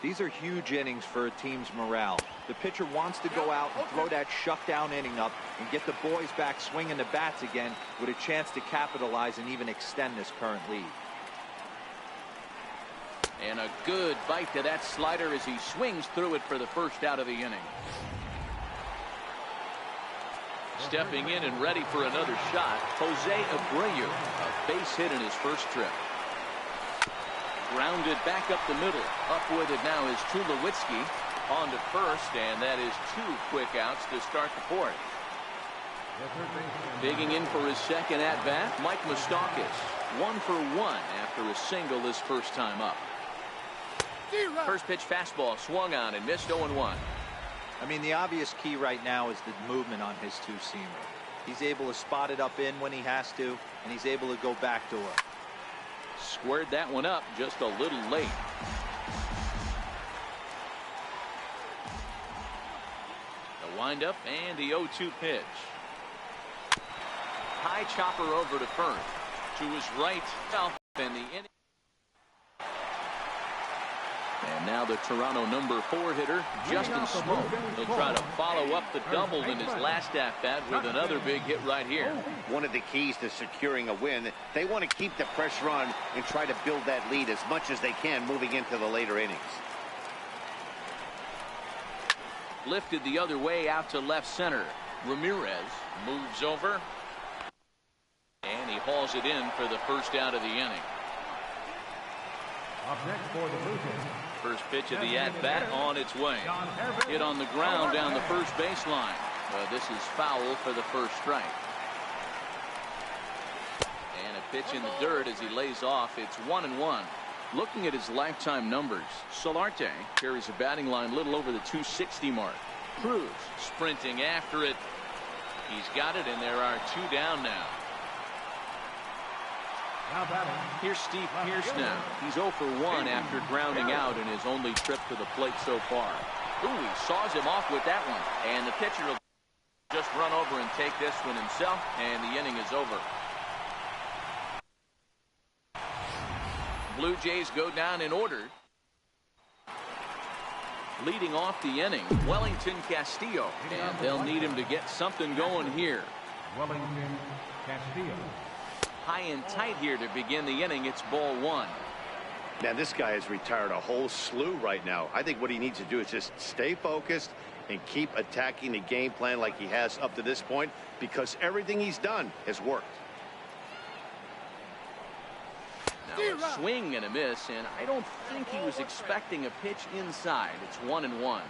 These are huge innings for a team's morale. The pitcher wants to go out and throw that shutdown inning up and get the boys back swinging the bats again with a chance to capitalize and even extend this current lead. And a good bite to that slider as he swings through it for the first out of the inning. Stepping in and ready for another shot, Jose Abreu, a base hit in his first trip. Grounded back up the middle. Up with it now is Tulowitzki on to first, and that is 2 quick outs to start the fourth. Digging in for his second at-bat, Mike Moustakas. 1 for 1 after a single his first time up. First pitch fastball swung on and missed 0-1. I mean, the obvious key right now is the movement on his two-seamer. He's able to spot it up in when he has to, and he's able to go backdoor. Squared that one up just a little late. The windup and the 0-2 pitch. High chopper over to first. To his right, and the inning. And now the Toronto number 4 hitter, Justin Smoak. He'll try to follow up the double in his last at-bat with another big hit right here. One of the keys to securing a win, they want to keep the pressure on and try to build that lead as much as they can moving into the later innings. Lifted the other way out to left center. Ramirez moves over. And he hauls it in for the first out of the inning. Up next for the Blue Jays. First pitch of the at-bat on its way. Hit on the ground down the first baseline. This is foul for the first strike. And a pitch in the dirt as he lays off. It's 1-1. Looking at his lifetime numbers, Solarte carries a batting line a little over the 260 mark. Cruz sprinting after it. He's got it, and there are 2 down now. Here's Steve Pearce now. He's 0 for 1 after grounding out in his only trip to the plate so far. Ooh, he saws him off with that one. And the pitcher will just run over and take this one himself, and the inning is over. Blue Jays go down in order. Leading off the inning, Wellington Castillo. And they'll need him to get something going here. Wellington Castillo. High and tight here to begin the inning. It's ball 1. Now, this guy has retired a whole slew right now. I think what he needs to do is just stay focused and keep attacking the game plan like he has up to this point, because everything he's done has worked. Now a swing and a miss, and I don't think he was expecting a pitch inside. It's 1-1.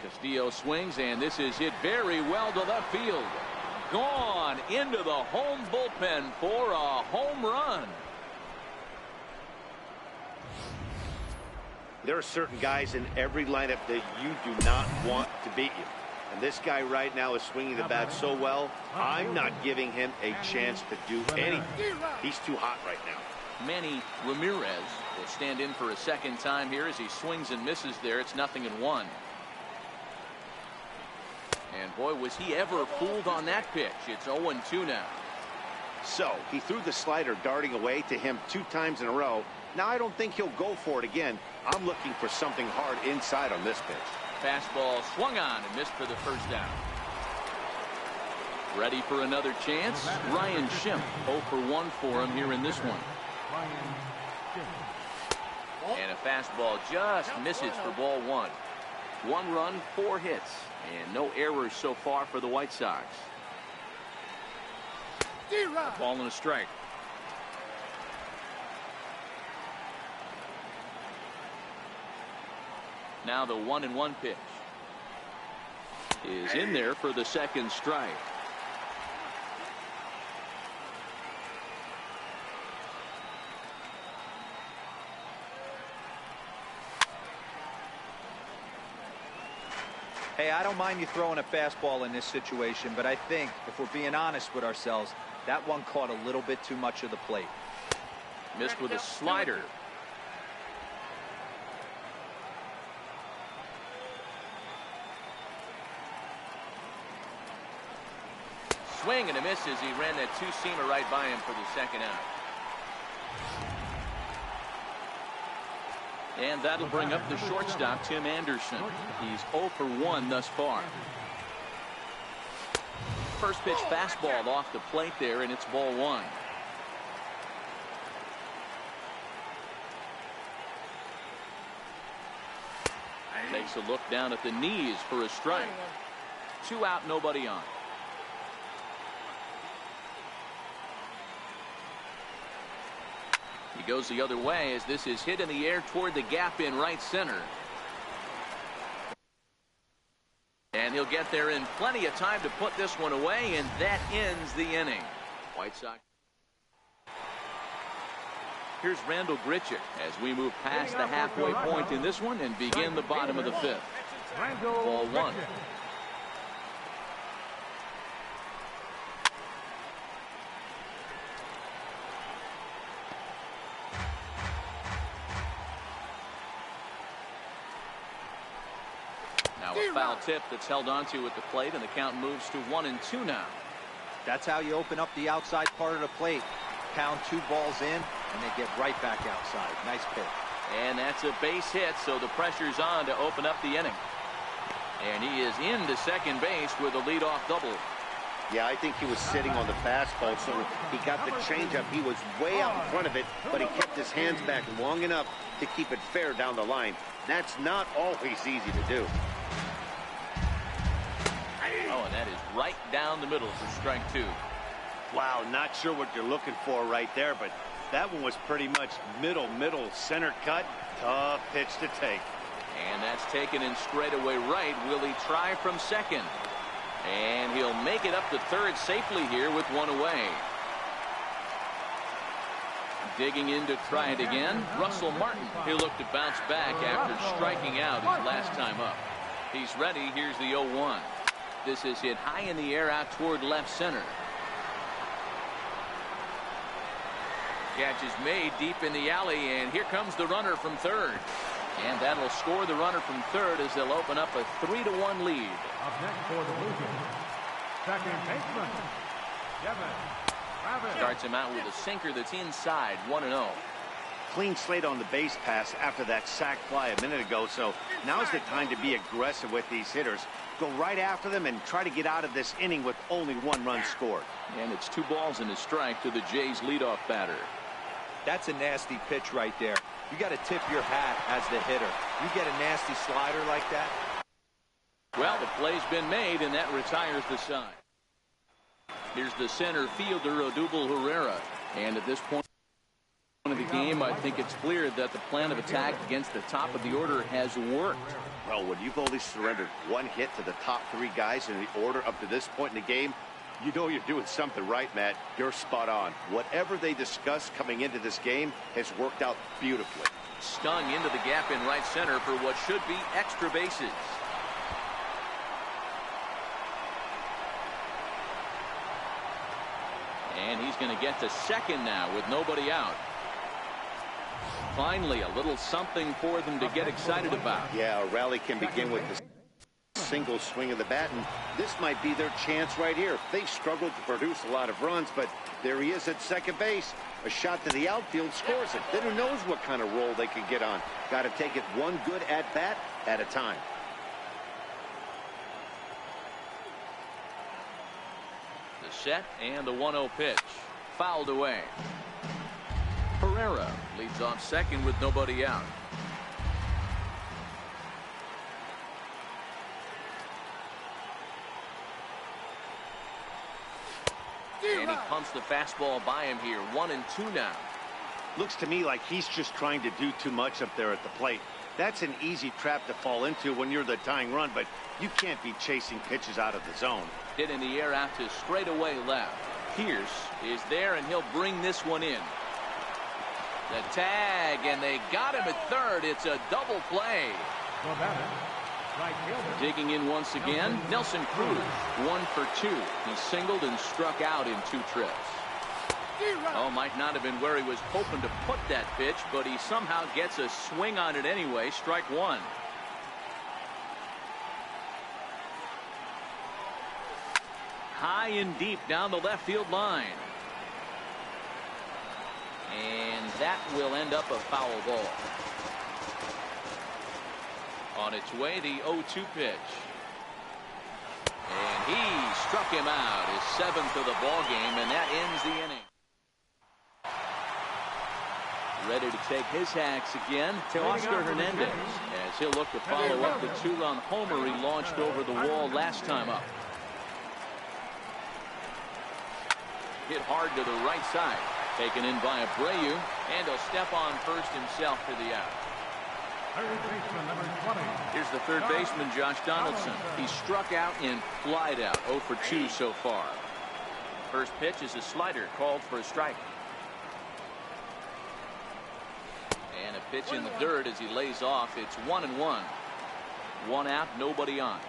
Castillo swings, and this is hit very well to left field. Gone into the home bullpen for a home run. There are certain guys in every lineup that you do not want to beat you. And this guy right now is swinging the bat so well, I'm not giving him a chance to do anything. He's too hot right now. Manny Ramirez will stand in for a second time here as he swings and misses there. It's 0-1. And boy, was he ever fooled on that pitch. It's 0-2 now. So he threw the slider darting away to him 2 times in a row. Now I don't think he'll go for it again. I'm looking for something hard inside on this pitch. Fastball swung on and missed for the first down. Ready for another chance. Ryan Schimpf 0 for 1 for him here in this one. And a fastball just misses for ball 1. 1 run, 4 hits, and no errors so far for the White Sox. Ball and a strike. Now the 1-1 pitch is in there for the second strike. Hey, I don't mind you throwing a fastball in this situation, but I think if we're being honest with ourselves, that one caught a little bit too much of the plate. Missed with a slider. Swing and a miss as he ran that 2-seamer right by him for the second out. And that'll bring up the shortstop, Tim Anderson. He's 0 for 1 thus far. First pitch fastball off the plate there, and it's ball 1. Takes a look down at the knees for a strike. 2 out, nobody on. He goes the other way as this is hit in the air toward the gap in right center. And he'll get there in plenty of time to put this one away, and that ends the inning. White Sox. Here's Randall Grichuk as we move past the halfway point in this one and begin the bottom of the 5th. Ball 1. Now a foul tip that's held onto at the plate, and the count moves to 1-2 now. That's how you open up the outside part of the plate. pound 2 balls in, and they get right back outside. Nice pitch. And that's a base hit, so the pressure's on to open up the inning. And he is into second base with a leadoff double. Yeah, I think he was sitting on the fastball, so he got the changeup. He was way out in front of it, but he kept his hands back long enough to keep it fair down the line. That's not always easy to do. Oh, and that is right down the middle for strike 2. Wow, not sure what you're looking for right there, but that one was pretty much middle, center cut. Tough pitch to take. And that's taken in straightaway right. Will he try from second? And he'll make it up to third safely here with one away. Digging in to try it again, Russell Martin. He'll look to bounce back after striking out his last time up. He's ready. Here's the 0-1. This is hit high in the air out toward left center. Catch is made deep in the alley, and here comes the runner from third. And that'll score the runner from third as they'll open up a 3-1 lead. Up next for the Blue Jays, second baseman, Devin Travis. Starts him out with a sinker that's inside, 1-0. Clean slate on the base pass after that sac fly a minute ago, so now's the time to be aggressive with these hitters. Go right after them and try to get out of this inning with only 1 run scored. And it's 2 balls and a strike to the Jays leadoff batter. That's a nasty pitch right there. You got to tip your hat as the hitter. You get a nasty slider like that. Well, the play's been made, and that retires the side. Here's the center fielder, Odubel Herrera. And at this point of the game, I think it's clear that the plan of attack against the top of the order has worked. Well, when you've only surrendered 1 hit to the top 3 guys in the order up to this point in the game, you know you're doing something right, Matt. You're spot on. Whatever they discussed coming into this game has worked out beautifully. Stung into the gap in right center for what should be extra bases. And he's going to get to second now with nobody out. Finally, a little something for them to get excited about. Yeah, a rally can begin with the single swing of the bat, and this might be their chance right here. They've struggled to produce a lot of runs, but there he is at second base. A shot to the outfield scores it. Then who knows what kind of roll they could get on. Got to take it one good at-bat at a time. The set and the 1-0 pitch. Fouled away. Herrera leads off second with nobody out. And he pumps the fastball by him here. 1-2 now. Looks to me like he's just trying to do too much up there at the plate. That's an easy trap to fall into when you're the tying run, but you can't be chasing pitches out of the zone. Hit in the air out to straightaway left. Pierce is there, and he'll bring this one in. The tag, and they got him at third. It's a double play. For batter, right fielder. Digging in once again, Nelson Cruz, 1 for 2. He singled and struck out in 2 trips. Oh, might not have been where he was hoping to put that pitch, but he somehow gets a swing on it anyway. Strike 1. High and deep down the left field line. And that will end up a foul ball. On its way, the 0-2 pitch. And he struck him out, his 7th of the ball game, and that ends the inning. Ready to take his hacks again, Oscar Hernandez, as he'll look to follow up the 2-run homer he launched over the wall last time up. Hit hard to the right side. Taken in by Abreu, and he'll step on first himself for the out. Third baseman, number 20. Here's the third baseman, Josh Donaldson. He struck out and flied out, 0 for 2 so far. First pitch is a slider, called for a strike. And a pitch in the dirt as he lays off. It's 1-1. 1 out, nobody on.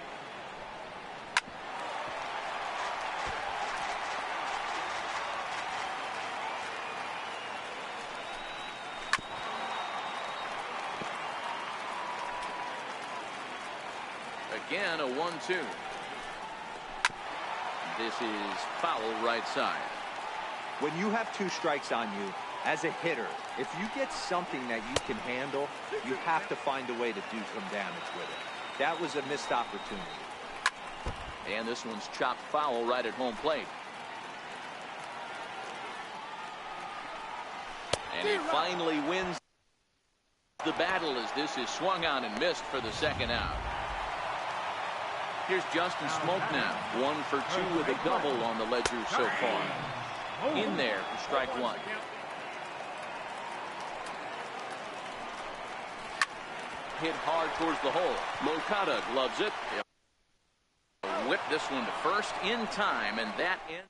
Again, a 1-2. This is foul right side. When you have 2 strikes on you, as a hitter, if you get something that you can handle, you have to find a way to do some damage with it. That was a missed opportunity. And this one's chopped foul right at home plate. And he finally wins the battle as this is swung on and missed for the second out. Here's Justin Smoke now. 1 for 2 with a double on the ledger so far. In there for strike 1. Hit hard towards the hole. Moncada gloves it. He'll whip this one to first in time, and that ends.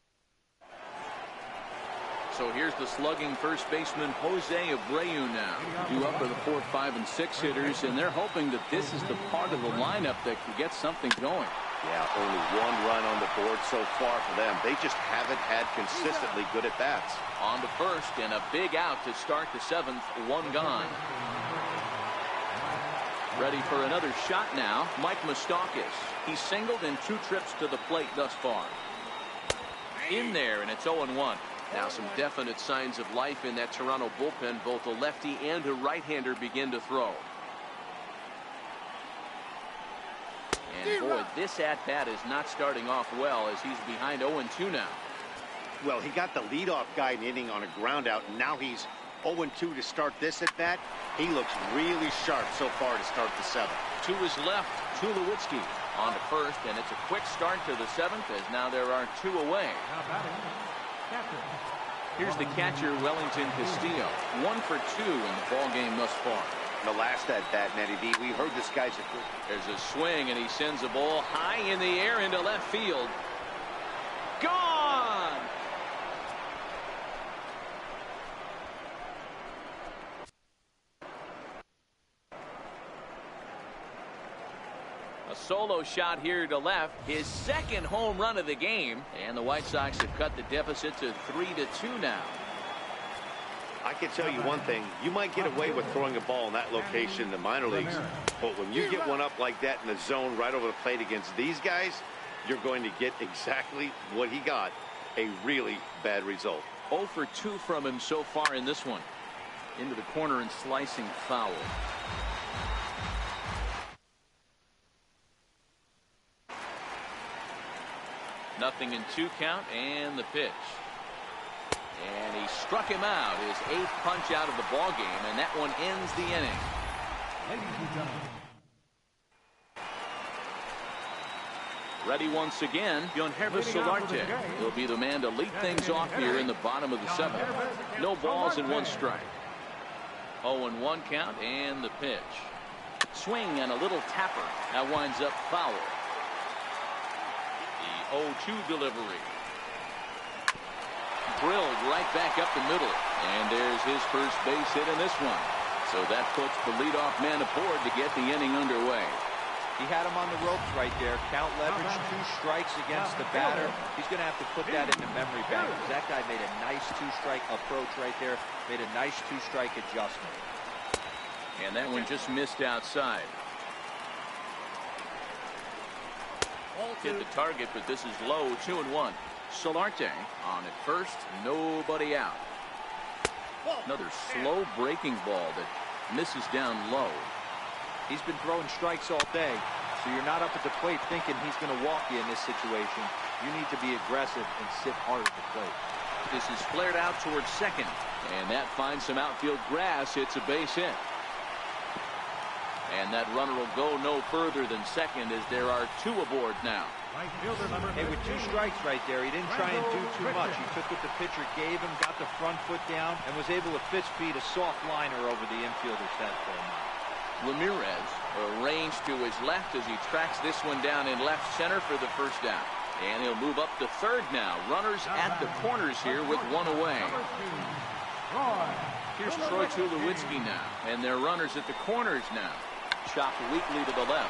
So here's the slugging first baseman Jose Abreu now. Due up for the 4, 5, and 6 hitters, and they're hoping that this is the part of the lineup that can get something going. Yeah, only 1 run on the board so far for them. They just haven't had consistently good at-bats. On to first, and a big out to start the 7th. 1 gone. Ready for another shot now, Mike Moustakas. He's singled in 2 trips to the plate thus far. In there, and it's 0-1. Now some definite signs of life in that Toronto bullpen. Both a lefty and a right-hander begin to throw. And boy, this at-bat is not starting off well as he's behind 0-2 now. Well, he got the leadoff guy in inning on a ground out, and now he's 0-2 to start this at-bat. He looks really sharp so far to start the 7th. To his left, Tulowitzki on to first, and it's a quick start to the 7th as now there are 2 away. Here's the catcher, Wellington Castillo. 1 for 2 in the ball game thus far. The last at-bat, Nettie D, we heard this guy's a good. There's a swing, and he sends a ball high in the air into left field. Gone! A solo shot here to left, his 2nd home run of the game, and the White Sox have cut the deficit to 3-2 now. I can tell you one thing, you might get away with throwing a ball in that location in the minor leagues, but when you get one up like that in the zone right over the plate against these guys, you're going to get exactly what he got, a really bad result. 0 for 2 from him so far in this one. Into the corner and slicing foul. Nothing in 2 count, and the pitch. And he struck him out, his 8th punch out of the ball game, and that one ends the inning. Ready once again, Yonhervis Solarte. He'll be the man to lead things off here in the bottom of the 7th. No balls and 1 strike. 0-1 count, and the pitch. Swing and a little tapper. That winds up foul. The 0-2 delivery. Drilled right back up the middle, and there's his first base hit in this one. So that puts the leadoff man aboard to get the inning underway. He had him on the ropes right there. Count leverage, 2 strikes against the batter. He's going to have to put that in the memory bank. That guy made a nice 2-strike approach right there. Made a nice 2-strike adjustment. And that one just missed outside. Hit the target, but this is low. 2-1. Solarte on at first, nobody out. Another slow breaking ball that misses down low. He's been throwing strikes all day, so you're not up at the plate thinking he's going to walk you in this situation. You need to be aggressive and sit hard at the plate. This is flared out towards second, and that finds some outfield grass. It's a base hit. And that runner will go no further than second as there are 2 aboard now. Hey, with 2 strikes right there, he didn't try and do too much. He took what the pitcher gave him, got the front foot down, and was able to fist feed a soft liner over the infielder's head for him. Ramirez arranged to his left as he tracks this one down in left center for the first down. And he'll move up to third now. Runners at the corners here with 1 away. Here's Troy Tulowitzki now, and their runners at the corners now. Chopped weakly to the left.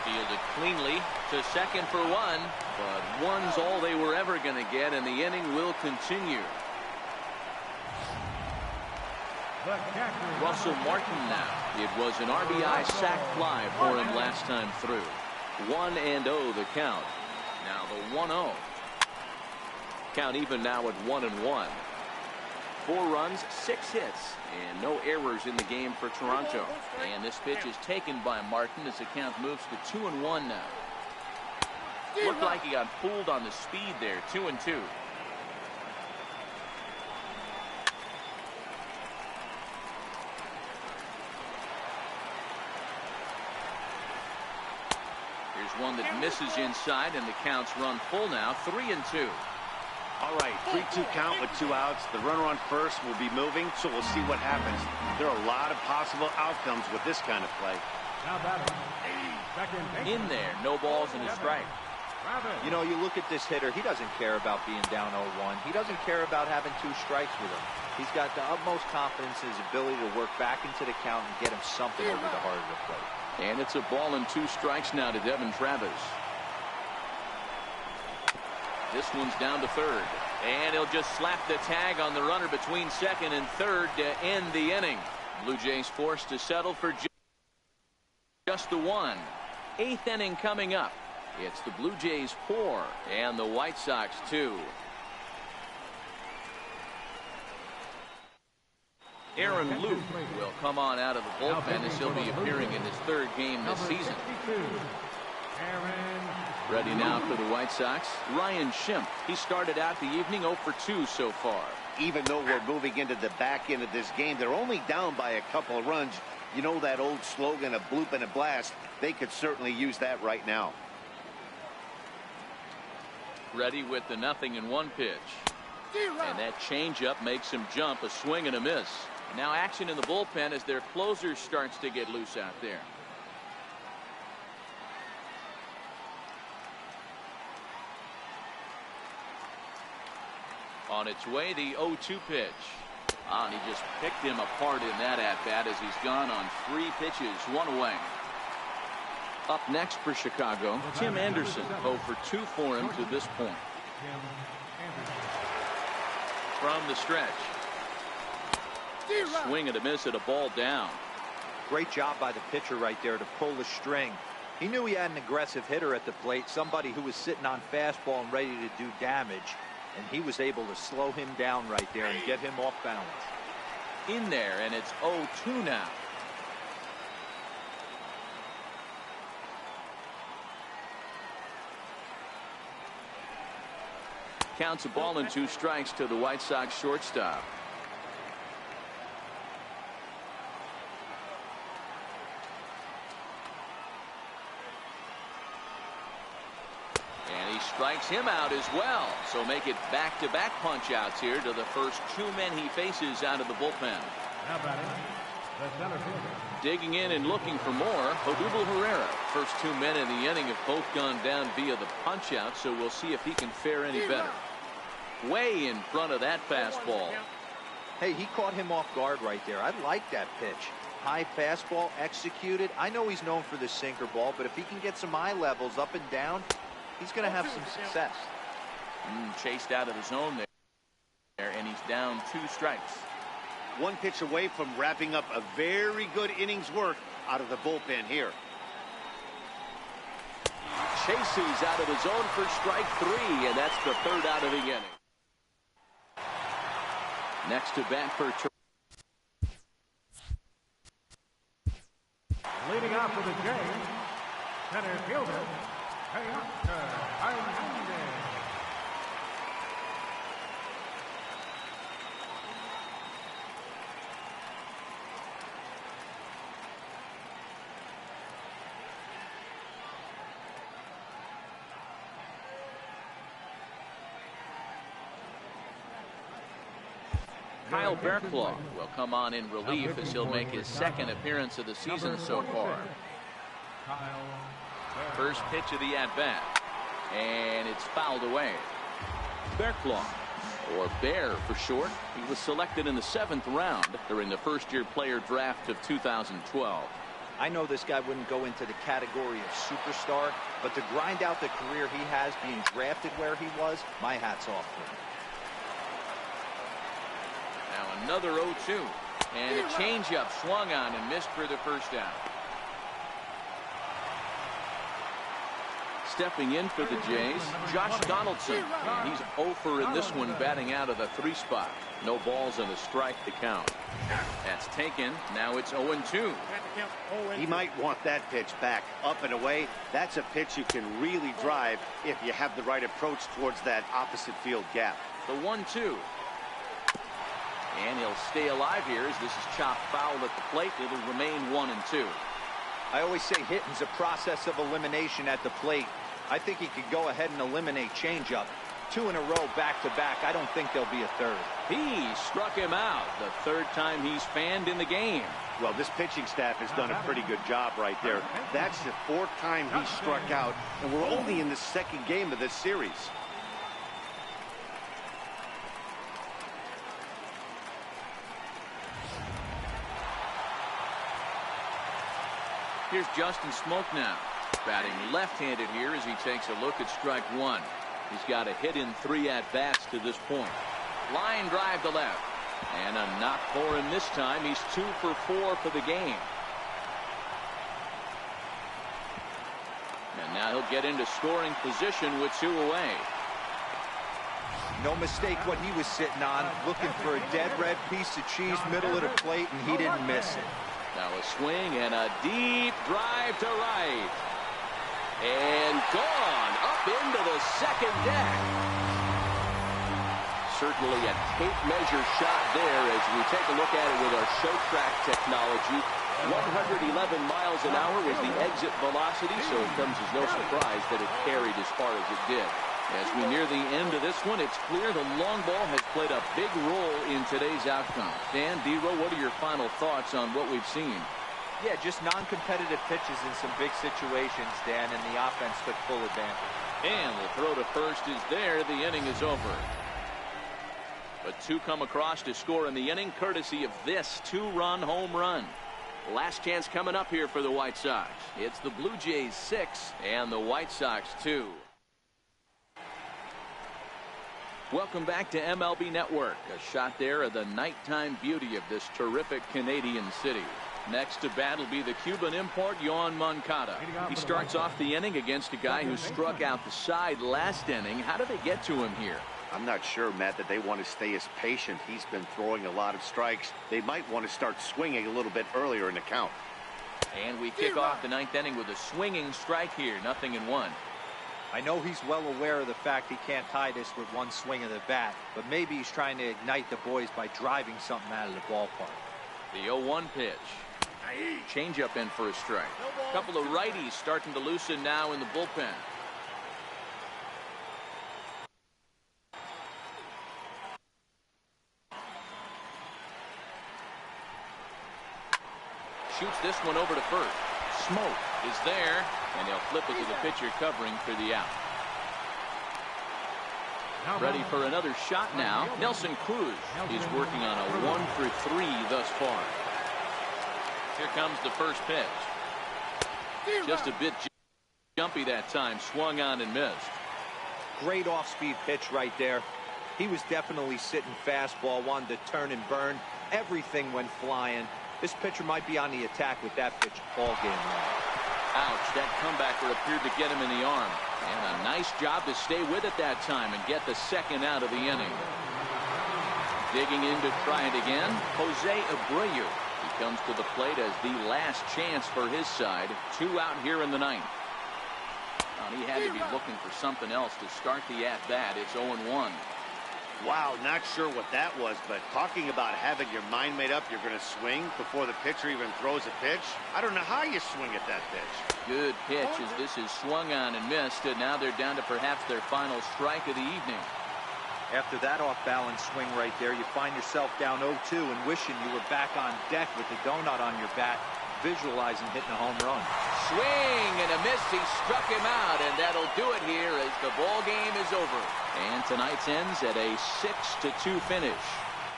Fielded cleanly to second for 1, but 1's all they were ever going to get, and the inning will continue. Russell Martin now. It was an RBI sac fly for him last time through. 1-0 the count. Now the 1-0. Count even now at 1-1. 4 runs, 6 hits, and no errors in the game for Toronto. And this pitch is taken by Martin as the count moves to 2-1 now. Looked like he got fooled on the speed there. 2-2. Here's one that misses inside, and the count's run full now. 3-2. All right, 3-2 count with 2 outs. The runner on first will be moving, so we'll see what happens. There are a lot of possible outcomes with this kind of play. Now batting. Second In there, no balls and a strike. You know, you look at this hitter, he doesn't care about being down 0-1. He doesn't care about having 2 strikes with him. He's got the utmost confidence in his ability to work back into the count and get him something over the heart of the plate. And it's a ball and 2 strikes now to Devin Travis. This one's down to third. And he'll just slap the tag on the runner between second and third to end the inning. Blue Jays forced to settle for just the 1. 8th inning coming up. It's the Blue Jays 4 and the White Sox 2. Aaron Luke will come on out of the bullpen as he'll be appearing in his 3rd game this season. Ready now for the White Sox, Ryan Schimpf. He started out the evening 0 for 2 so far. Even though we're moving into the back end of this game, they're only down by a couple of runs. You know that old slogan, a bloop and a blast. They could certainly use that right now. Ready with the 0-1 pitch. And that changeup makes him jump. A swing and a miss. Now action in the bullpen as their closer starts to get loose out there. On its way, the 0-2 pitch. And he just picked him apart in that at-bat as he's gone on 3 pitches, 1 away. Up next for Chicago, Tim Anderson, 0 for 2 for him to this point. From the stretch. Swing and a miss at a ball down. Great job by the pitcher right there to pull the string. He knew he had an aggressive hitter at the plate, somebody who was sitting on fastball and ready to do damage, and he was able to slow him down right there and get him off balance. In there, and it's 0-2 now. Counts a ball and 2 strikes to the White Sox shortstop. And he strikes him out as well. So make it back-to-back punch-outs here to the first 2 men he faces out of the bullpen. Now batting, the center fielder. Digging in and looking for more, Odubel Herrera. First 2 men in the inning have both gone down via the punch-out, so we'll see if he can fare any better. Way in front of that fastball. Hey, he caught him off guard right there. I like that pitch. High fastball executed. I know he's known for the sinker ball, but if he can get some eye levels up and down, he's going to have some success. Chased out of the zone there, and he's down 2 strikes. 1 pitch away from wrapping up a very good inning's work out of the bullpen here. Chases out of the zone for strike 3, and that's the 3rd out of the inning. Next to bat for Leading off for the Jays, center fielder, Hernandez. Kyle Berklaw will come on in relief as he'll make his 2nd appearance of the season so far. First pitch of the at-bat, and it's fouled away. Berklaw, or Bear for short, he was selected in the 7th round during the first-year player draft of 2012. I know this guy wouldn't go into the category of superstar, but to grind out the career he has being drafted where he was, my hat's off to him. Now another 0-2, and a changeup swung on and missed for the first out. stepping in for the Jays, Josh Donaldson. And he's 0 for in this one, batting out of the 3 spot. No balls and a strike to count. That's taken. Now it's 0-2. He might want that pitch back, up and away. That's a pitch you can really drive if you have the right approach towards that opposite field gap. The 1-2. And he'll stay alive here as this is chopped foul at the plate. It'll remain 1-2. I always say hitting's a process of elimination at the plate. I think he could go ahead and eliminate changeup. 2 in a row back-to-back. I don't think there'll be a third. He struck him out. The 3rd time he's fanned in the game. Well, this pitching staff has done a pretty good job right there. That's the 4th time he struck out, and we're only in the 2nd game of this series. Here's Justin Smoke now. Batting left-handed here as he takes a look at strike 1. He's got a hit in 3 at-bats to this point. Line drive to left. And a knock for him this time. He's 2 for 4 for the game. And now he'll get into scoring position with 2 away. No mistake what he was sitting on. Looking for a dead red piece of cheese middle of the plate, and he didn't miss it. Now a swing and a deep drive to right. And gone up into the 2nd deck. Certainly a tape measure shot there as we take a look at it with our show track technology. 111 miles an hour was the exit velocity, so it comes as no surprise that it carried as far as it did. As we near the end of this one, it's clear the long ball has played a big role in today's outcome. Dan, D-Row, what are your final thoughts on what we've seen? Yeah, just non-competitive pitches in some big situations, Dan, and the offense took full advantage. And the throw to first is there. The inning is over. But 2 come across to score in the inning, courtesy of this 2-run home run. Last chance coming up here for the White Sox. It's the Blue Jays 6 and the White Sox 2. Welcome back to MLB Network. A shot there of the nighttime beauty of this terrific Canadian city. Next to bat will be the Cuban import, Yoan Moncada. He starts off the inning against a guy who struck out the side last inning. How did they get to him here? I'm not sure, Matt, that they want to stay as patient. He's been throwing a lot of strikes. They might want to start swinging a little bit earlier in the count. And we kick off the 9th inning with a swinging strike here. 0-1. I know he's well aware of the fact he can't tie this with 1 swing of the bat, but maybe he's trying to ignite the boys by driving something out of the ballpark. The 0-1 pitch. Change up in for a strike. A couple of righties starting to loosen now in the bullpen. Shoots this one over to first. Smoke is there, and they'll flip it to the pitcher covering for the out. Ready for another shot now. Nelson Cruz is working on a 1 for 3 thus far. Here comes the first pitch. Just a bit jumpy that time. Swung on and missed. Great off-speed pitch right there. He was definitely sitting fastball, wanted to turn and burn. Everything went flying. This pitcher might be on the attack with that pitch all game long. Ouch, that comebacker appeared to get him in the arm. And a nice job to stay with it that time and get the 2nd out of the inning. Digging in to try it again, Jose Abreu. He comes to the plate as the last chance for his side. 2 out here in the 9th. He had to be looking for something else to start the at-bat. It's 0-1. Wow, not sure what that was, but talking about having your mind made up, you're going to swing before the pitcher even throws a pitch. I don't know how you swing at that pitch. Good pitch as this is swung on and missed, and now they're down to perhaps their final strike of the evening. After that off-balance swing right there, you find yourself down 0-2 and wishing you were back on deck with the donut on your bat, visualizing hitting a home run. Swing and a miss. He struck him out, and that'll do it here as the ball game is over. And tonight's ends at a 6-2 finish.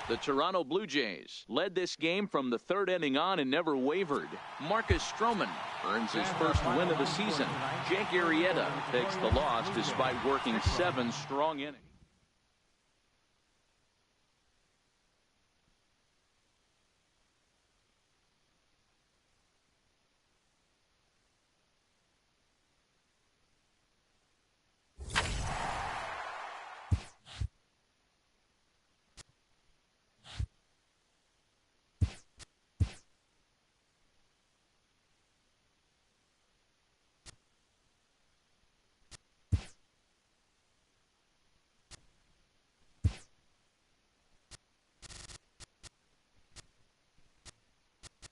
The Toronto Blue Jays led this game from the 3rd inning on and never wavered. Marcus Stroman earns his first win of the season. Jake Arrieta takes the loss despite working 7 strong innings.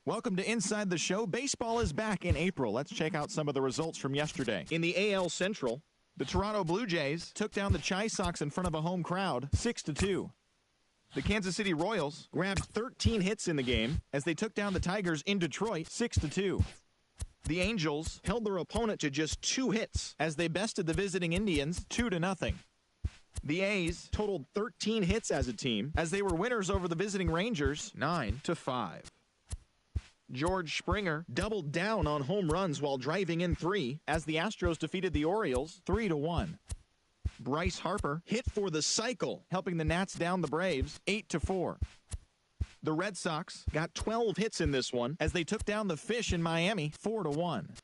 Welcome to Inside the Show. Baseball is back in April. Let's check out some of the results from yesterday. In the AL Central, the Toronto Blue Jays took down the Chi Sox in front of a home crowd 6-2. The Kansas City Royals grabbed 13 hits in the game as they took down the Tigers in Detroit 6-2. The Angels held their opponent to just 2 hits as they bested the visiting Indians 2-0. The A's totaled 13 hits as a team as they were winners over the visiting Rangers 9-5. George Springer doubled down on home runs while driving in 3 as the Astros defeated the Orioles 3-1. Bryce Harper hit for the cycle, helping the Nats down the Braves 8-4. The Red Sox got 12 hits in this one as they took down the Fish in Miami 4-1.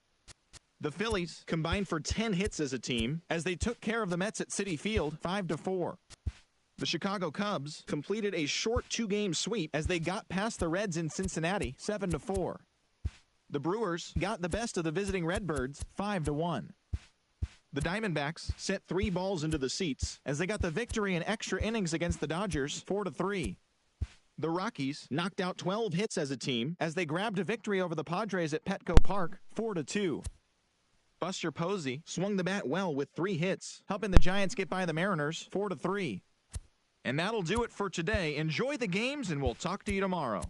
The Phillies combined for 10 hits as a team as they took care of the Mets at Citi Field 5-4. The Chicago Cubs completed a short 2-game sweep as they got past the Reds in Cincinnati 7-4. The Brewers got the best of the visiting Redbirds 5-1. The Diamondbacks sent 3 balls into the seats as they got the victory in extra innings against the Dodgers 4-3. The Rockies knocked out 12 hits as a team as they grabbed a victory over the Padres at Petco Park 4-2. Buster Posey swung the bat well with 3 hits, helping the Giants get by the Mariners 4-3. And that'll do it for today. Enjoy the games, and we'll talk to you tomorrow.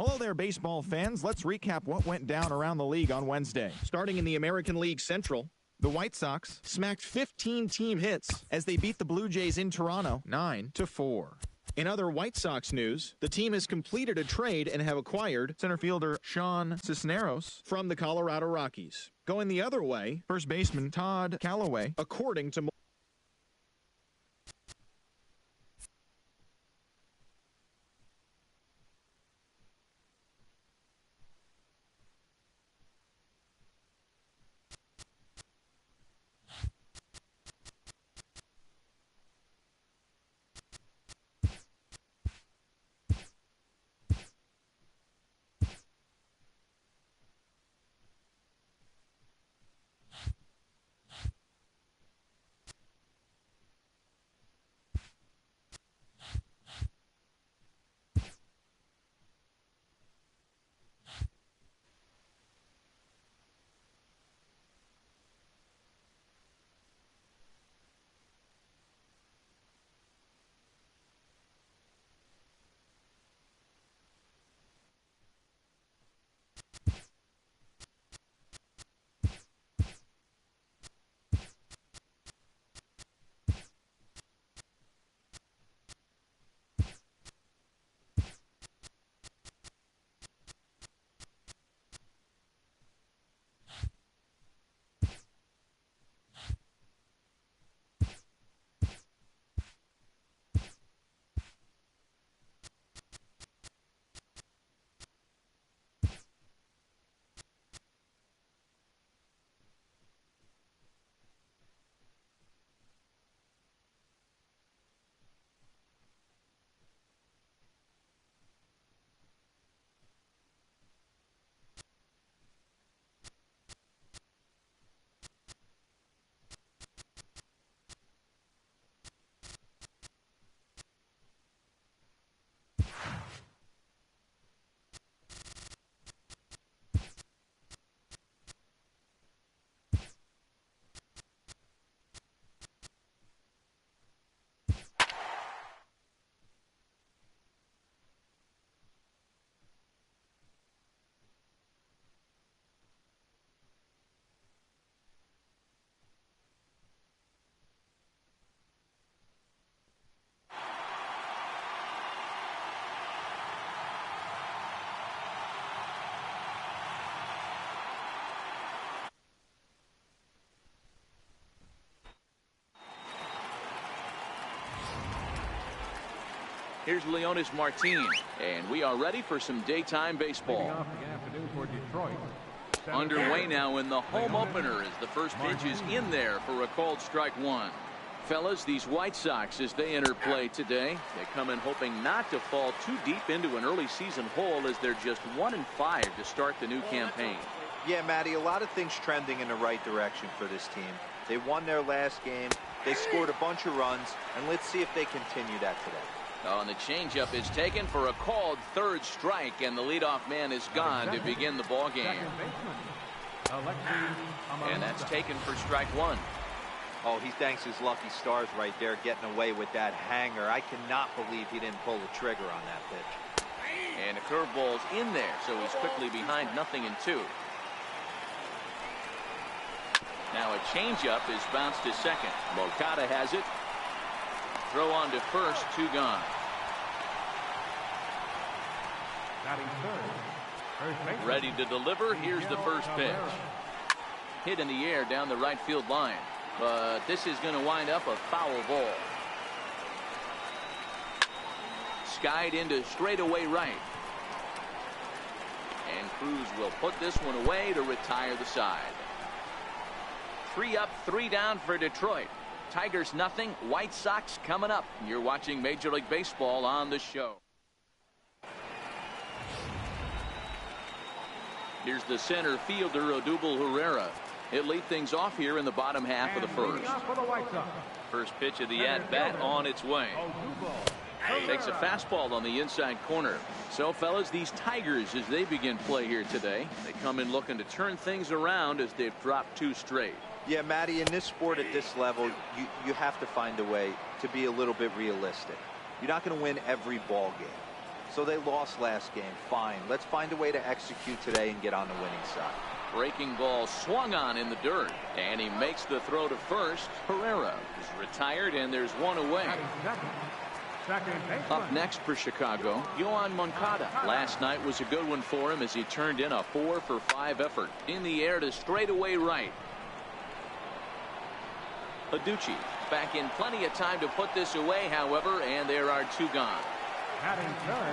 Hello there, baseball fans. Let's recap what went down around the league on Wednesday. Starting in the American League Central, the White Sox smacked 15 team hits as they beat the Blue Jays in Toronto 9-4. In other White Sox news, the team has completed a trade and have acquired center fielder Sean Cisneros from the Colorado Rockies. Going the other way, first baseman Todd Callaway, according to Here's Leonis Martin, and we are ready for some daytime baseball. Off the afternoon for Detroit. Underway now in the home opener as the first pitch is in there for a called strike one. Fellas, these White Sox, as they enter play today, they come in hoping not to fall too deep into an early season hole as they're just 1-5 to start the new campaign. Yeah, Matty, a lot of things trending in the right direction for this team. They won their last game. They scored a bunch of runs, and let's see if they continue that today. Oh, and the changeup is taken for a called third strike, and the leadoff man is gone to begin the ball game. And that's taken for strike one. Oh, he thanks his lucky stars right there, getting away with that hanger. I cannot believe he didn't pull the trigger on that pitch. And the curveball's in there, so he's quickly behind 0-2. Now a changeup is bounced to second. Moncada has it. Throw on to first, 2 gone. Ready to deliver. Here's the first pitch. Hit in the air down the right field line. But this is going to wind up a foul ball. Skied into straightaway right. And Cruz will put this one away to retire the side. 3 up, 3 down for Detroit. Tigers nothing. White Sox coming up. You're watching Major League Baseball on the show. Here's the center fielder, Odubel Herrera. He'll lead things off here in the bottom half of the first. First pitch of the at-bat on its way. Takes a fastball on the inside corner. So, fellas, these Tigers, as they begin play here today, they come in looking to turn things around as they've dropped 2 straight. Yeah, Matty, in this sport at this level, you have to find a way to be a little bit realistic. You're not going to win every ball game. So they lost last game. Fine. Let's find a way to execute today and get on the winning side. Breaking ball swung on in the dirt. And he makes the throw to first. Herrera is retired, and there's one away. Up next for Chicago, Yoan Moncada. Last night was a good one for him as he turned in a 4-for-5 effort. In the air to straightaway right. Aducci back in plenty of time to put this away, however, and there are 2 gone.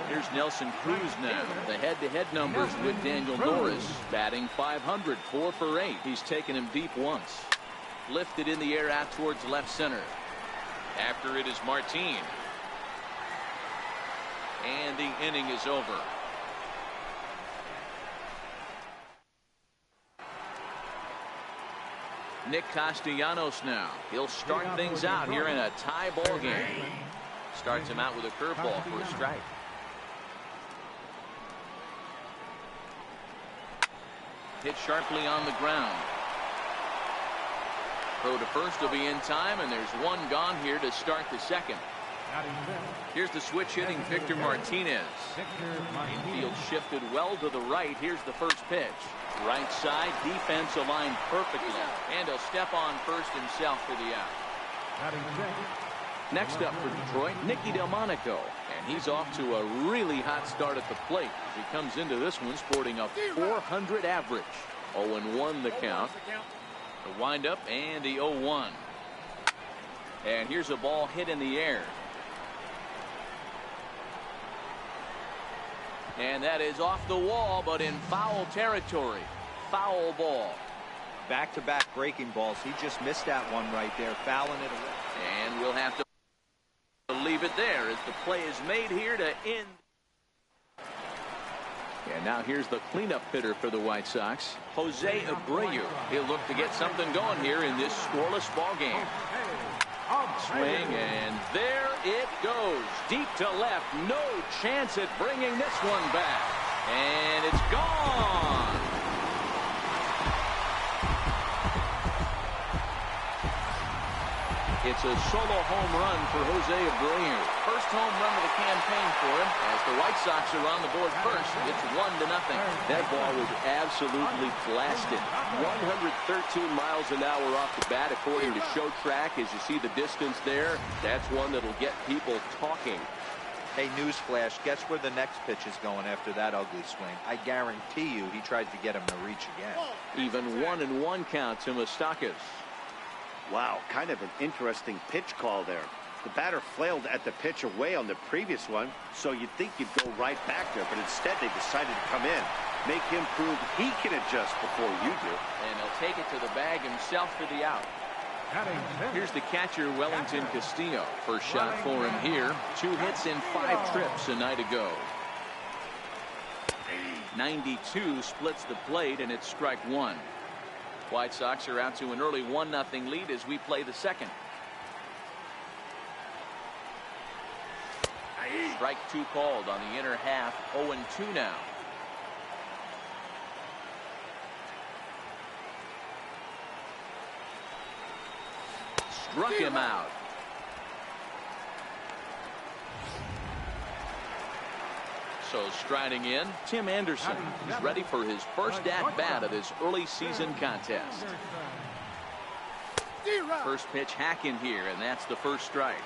Here's Nelson Cruz now. The head-to-head numbers with Daniel Norris. Batting .500, 4 for 8. He's taken him deep once. Lifted in the air out towards left center. After it is Martin. And the inning is over. Nick Castellanos now. He'll start things out here in a tie ball game. Starts him out with a curveball for a strike. Hit sharply on the ground. Throw to first will be in time, and there's 1 gone here to start the second. Here's the switch hitting Victor Martinez. Infield shifted well to the right. Here's the first pitch. Right side, defense aligned perfectly. And he'll step on first himself for the out. Next up for Detroit, Nicky Delmonico. And he's off to a really hot start at the plate as he comes into this one sporting a .400 average. 0-1 the count. The windup and the 0-1. And here's a ball hit in the air. And that is off the wall, but in foul territory. Foul ball. Back-to-back breaking balls. He just missed that one right there, fouling it away. And we'll have to leave it there as the play is made here to end. And now here's the cleanup hitter for the White Sox, Jose Abreu. He'll look to get something going here in this scoreless ball game. Swing, and there it goes. Deep to left. No chance at bringing this one back. And it's gone. It's a solo home run for Jose Abreu. First home run of the campaign for him as the White Sox are on the board first. It's 1-0. That ball was absolutely blasted. 113 miles an hour off the bat according to Show Track. As you see the distance there, that's one that'll get people talking. Hey, newsflash, guess where the next pitch is going after that ugly swing? I guarantee you he tried to get him to reach again. Even 1-1 count to Moustakas. Wow, kind of an interesting pitch call there. The batter flailed at the pitch away on the previous one, so you'd think you'd go right back there, but instead they decided to come in. Make him prove he can adjust before you do. And he'll take it to the bag himself for the out. Here's the catcher, Wellington Castillo. First shot for him here. 2 hits in 5 trips a night ago. 92 splits the plate, and it's strike 1. White Sox are out to an early 1-0 lead as we play the second. Strike 2 called on the inner half. 0-2 now. Struck him out. So striding in, Tim Anderson. He's ready for his first at-bat of this early season contest. First pitch hack in here, and that's the first strike.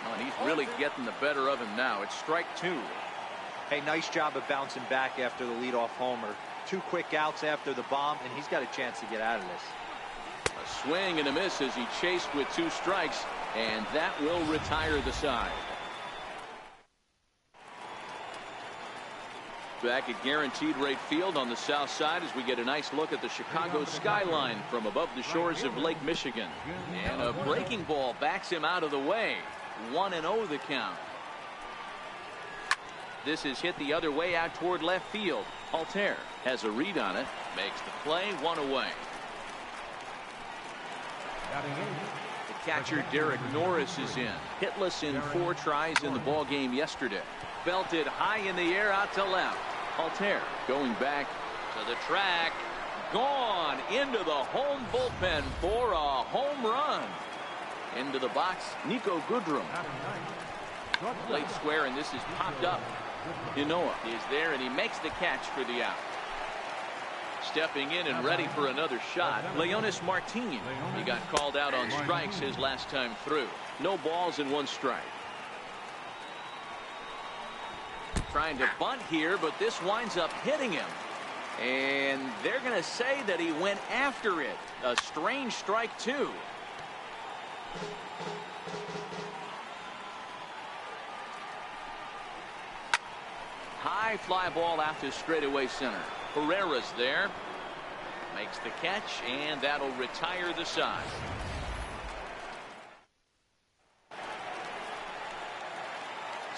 Oh, and he's really getting the better of him now. It's strike 2. Hey, nice job of bouncing back after the leadoff homer. 2 quick outs after the bomb, and he's got a chance to get out of this. A swing and a miss as he chased with 2 strikes, and that will retire the side. Back at Guaranteed Rate Field on the south side as we get a nice look at the Chicago skyline from above the shores of Lake Michigan. And a breaking ball backs him out of the way. 1-0 the count. This is hit the other way out toward left field. Altair has a read on it, makes the play, 1 away. The catcher Derek Norris is in. Hitless in 4 tries in the ball game yesterday. Belted high in the air out to left. Altair going back to the track. Gone into the home bullpen for a home run. Into the box, Nico Goodrum. Late square, and this is popped up. Ynoa is there, and he makes the catch for the out. Stepping in and ready for another shot, Leonis Martin. He got called out on strikes his last time through. No balls and 1 strike. Trying to bunt here, but this winds up hitting him. And they're going to say that he went after it. A strange strike 2. High fly ball out to straightaway center. Herrera's there. Makes the catch, and that'll retire the side.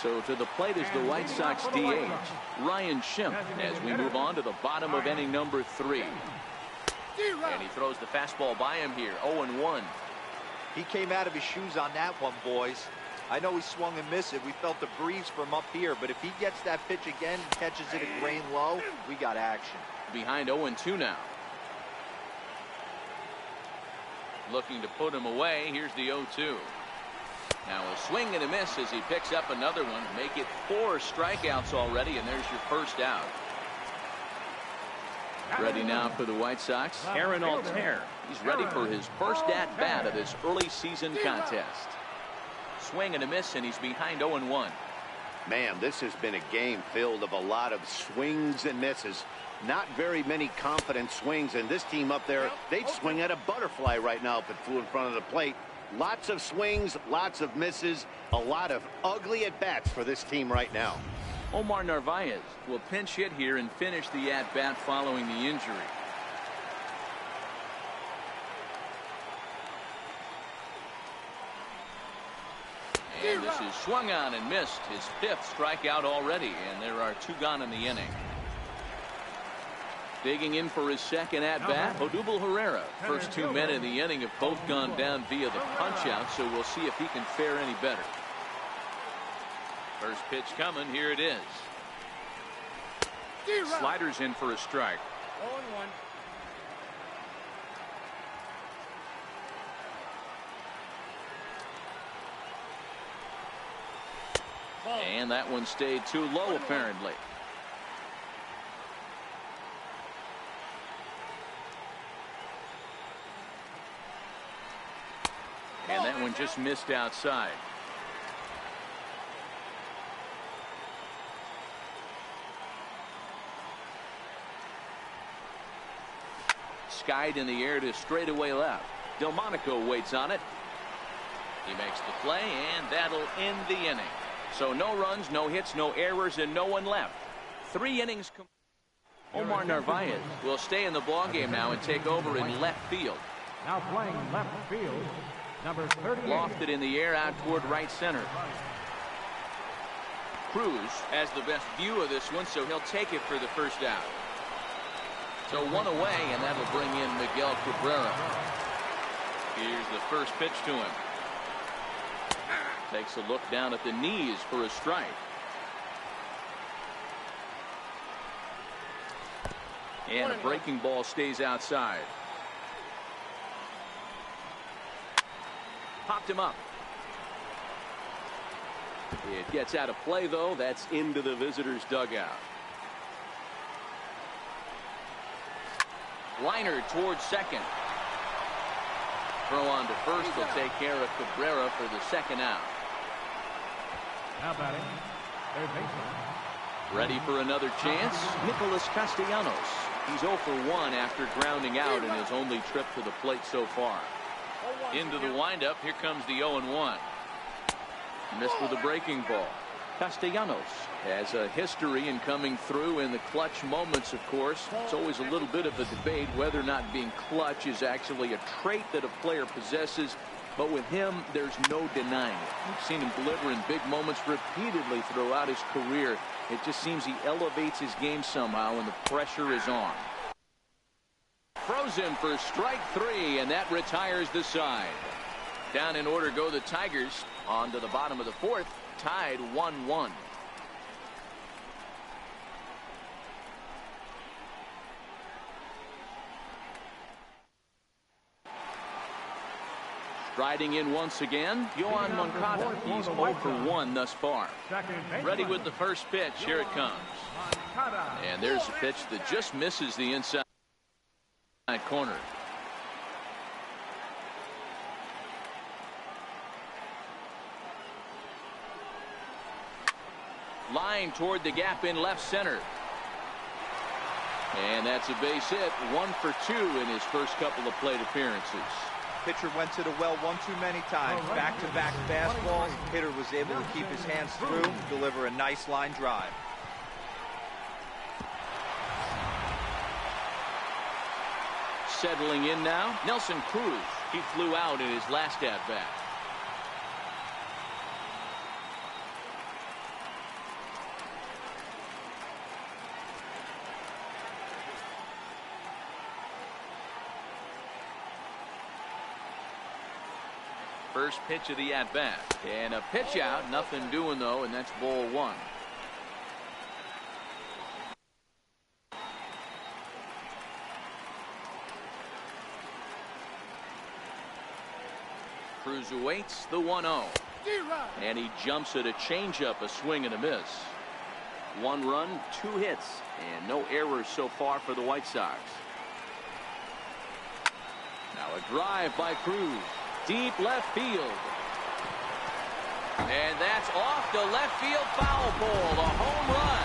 So to the plate is the White Sox DH, Ryan Schimpf, as we move on to the bottom of inning number 3. And he throws the fastball by him here, 0-1. He came out of his shoes on that one, boys. I know he swung and missed it. We felt the breeze from up here, but if he gets that pitch again and catches it at grain low, we got action. Behind 0-2 now. Looking to put him away. Here's the 0-2. Now a swing and a miss as he picks up another one. Make it 4 strikeouts already, and there's your first out. Ready now for the White Sox, Aaron Altair. He's ready for his first at-bat of this early season contest. Swing and a miss, and he's behind 0-1. Man, this has been a game filled of a lot of swings and misses. Not very many confident swings, and this team up there, they'd swing at a butterfly right now if it flew in front of the plate. Lots of swings, lots of misses, a lot of ugly at-bats for this team right now. Omar Narvaez will pinch hit here and finish the at-bat following the injury. And this is swung on and missed. His 5th strikeout already, and there are 2 gone in the inning. Digging in for his second at-bat, Odubel Herrera. First 2 men in the inning have both gone down via the punch-out, so we'll see if he can fare any better. First pitch coming. Here it is. Sliders in for a strike. 0-1. And that one stayed too low, apparently. And that one just missed outside. skied in the air to straightaway left. Delmonico waits on it. He makes the play, and that'll end the inning. So no runs, no hits, no errors, and no one left. 3 innings. Omar Narvaez will stay in the ballgame now and take over in left field. Now playing left field, number 38. Lofted in the air out toward right center. Cruz has the best view of this one, so he'll take it for the first out. So 1 away, and that'll bring in Miguel Cabrera. Here's the first pitch to him. Takes a look down at the knees for a strike. And a breaking ball stays outside. Popped him up. It gets out of play, though. That's into the visitors' dugout. Liner towards second. Throw on to first will take care of Cabrera for the second out. Now batting, third baseman. Ready for another chance? Nicholas Castellanos. He's 0 for 1 after grounding out in his only trip to the plate so far. Into the windup. Here comes the 0-1. Missed with a breaking ball. Castellanos has a history in coming through in the clutch moments, of course. It's always a little bit of a debate whether or not being clutch is actually a trait that a player possesses. But with him, there's no denying it. We've seen him deliver in big moments repeatedly throughout his career. It just seems he elevates his game somehow when the pressure is on. Throws him for strike 3, and that retires the side. Down in order go the Tigers. On to the bottom of the 4th, tied 1-1. Striding in once again, Yohan Moncada. He's 0 for 1 thus far. Ready with the first pitch. Here it comes. And there's a pitch that just misses the inside corner. Line toward the gap in left center. And that's a base hit. 1 for 2 in his first couple of plate appearances. Pitcher went to the well one too many times. Back-to-back fastballs. Hitter was able to keep his hands through, deliver a nice line drive. Settling in now, Nelson Cruz. He flew out in his last at-bat. First pitch of the at-bat. And a pitch out. Nothing doing, though, and that's ball 1. Cruz awaits the 1-0. And he jumps at a changeup, a swing and a miss. 1 run, 2 hits, and no errors so far for the White Sox. Now a drive by Cruz. Deep left field. And that's off the left field foul pole. A home run.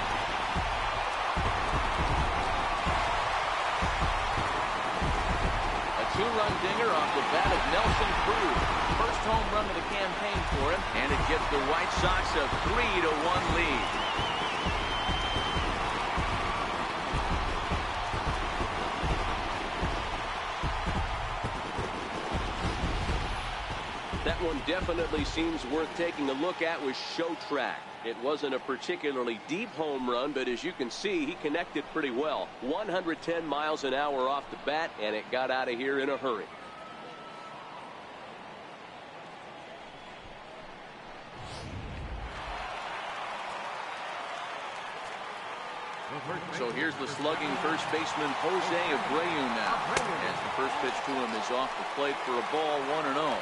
A 2-run dinger off the bat of Nelson Cruz. First home run of the campaign for him. And it gives the White Sox a 3-1 lead. That one definitely seems worth taking a look at with Show Track. It wasn't a particularly deep home run, but as you can see, he connected pretty well. 110 miles an hour off the bat, and it got out of here in a hurry. So here's the slugging first baseman Jose Abreu now. As the first pitch to him is off the plate for a ball, 1-0.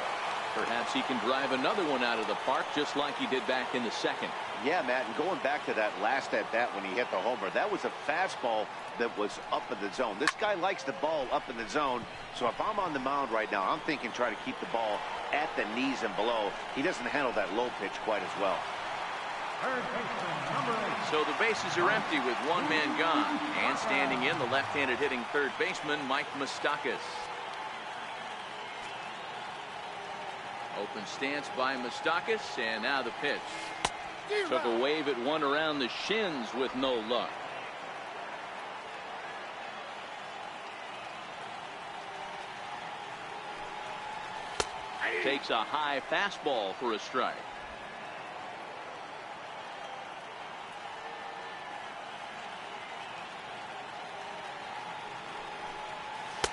Perhaps he can drive another one out of the park just like he did back in the second. Yeah, Matt, and going back to that last at-bat when he hit the homer, that was a fastball that was up in the zone. This guy likes the ball up in the zone, so if I'm on the mound right now, I'm thinking try to keep the ball at the knees and below. He doesn't handle that low pitch quite as well. Third baseman, number 8. So the bases are empty with one man gone. And standing in, the left-handed hitting third baseman, Mike Moustakas. Open stance by Moustakas, and now the pitch. Took a wave at one around the shins with no luck. Takes a high fastball for a strike.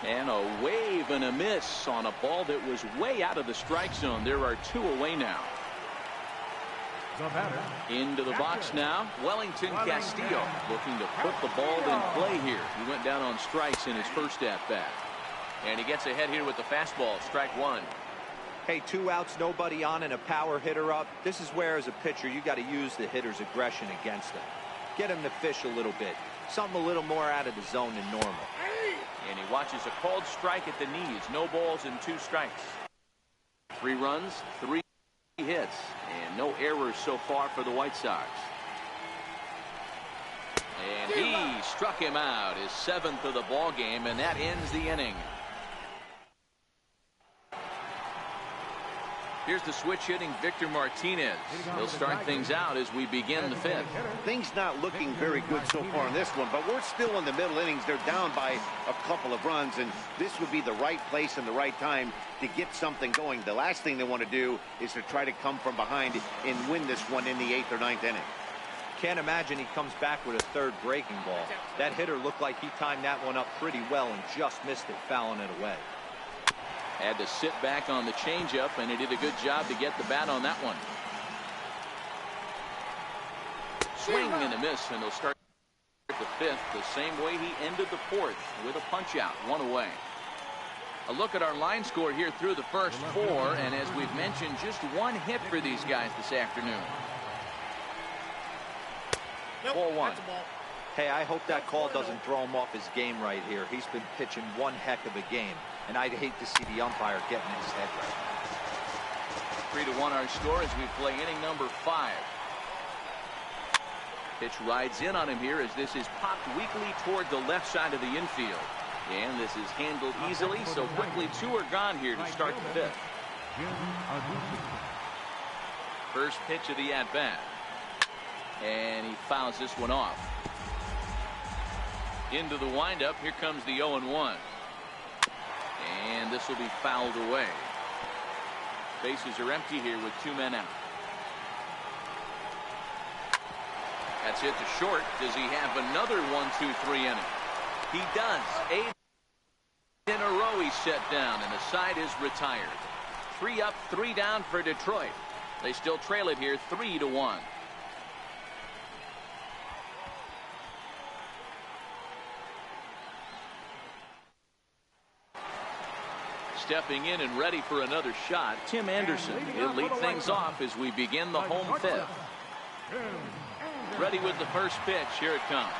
And a wave and a miss on a ball that was way out of the strike zone. There are two away now. Into the box now, Wellington Castillo looking to put the ball in play here. He went down on strikes in his first at-bat. And he gets ahead here with the fastball, strike one. Hey, 2 outs, nobody on, and a power hitter up. This is where, as a pitcher, you got to use the hitter's aggression against him. Get him to fish a little bit. Something a little more out of the zone than normal. And he watches a called strike at the knees. No balls and 2 strikes. 3 runs, 3 hits, and no errors so far for the White Sox. And he struck him out, his 7th of the ball game, and that ends the inning. Here's the switch hitting Victor Martinez. He'll start things out as we begin the 5th. Things not looking very good so far in this one, but we're still in the middle innings. They're down by a couple of runs, and this would be the right place and the right time to get something going. The last thing they want to do is to try to come from behind and win this one in the 8th or 9th inning. Can't imagine he comes back with a 3rd breaking ball. That hitter looked like he timed that one up pretty well and just missed it, fouling it away. Had to sit back on the changeup, and he did a good job to get the bat on that one. Swing and a miss, and he'll start the 5th the same way he ended the 4th with a punch-out, 1 away. A look at our line score here through the first 4, and as we've mentioned, just 1 hit for these guys this afternoon. 4-1. Hey, I hope that call doesn't throw him off his game right here. He's been pitching one heck of a game, and I'd hate to see the umpire getting in his head right now. 3-1 our score as we play inning number 5. Pitch rides in on him here as this is popped weakly toward the left side of the infield. And this is handled easily, so quickly 2 are gone here to start the 5th. First pitch of the at-bat. And he fouls this one off. Into the windup, here comes the 0-1. And this will be fouled away. Bases are empty here with 2 men out. That's hit to short. Does he have another 1-2-3 inning? He does. 8 in a row he's set down, and the side is retired. 3 up, 3 down for Detroit. They still trail it here 3-1. Stepping in and ready for another shot, Tim Anderson. He'll lead things off as we begin the home 5th. Ready with the first pitch. Here it comes.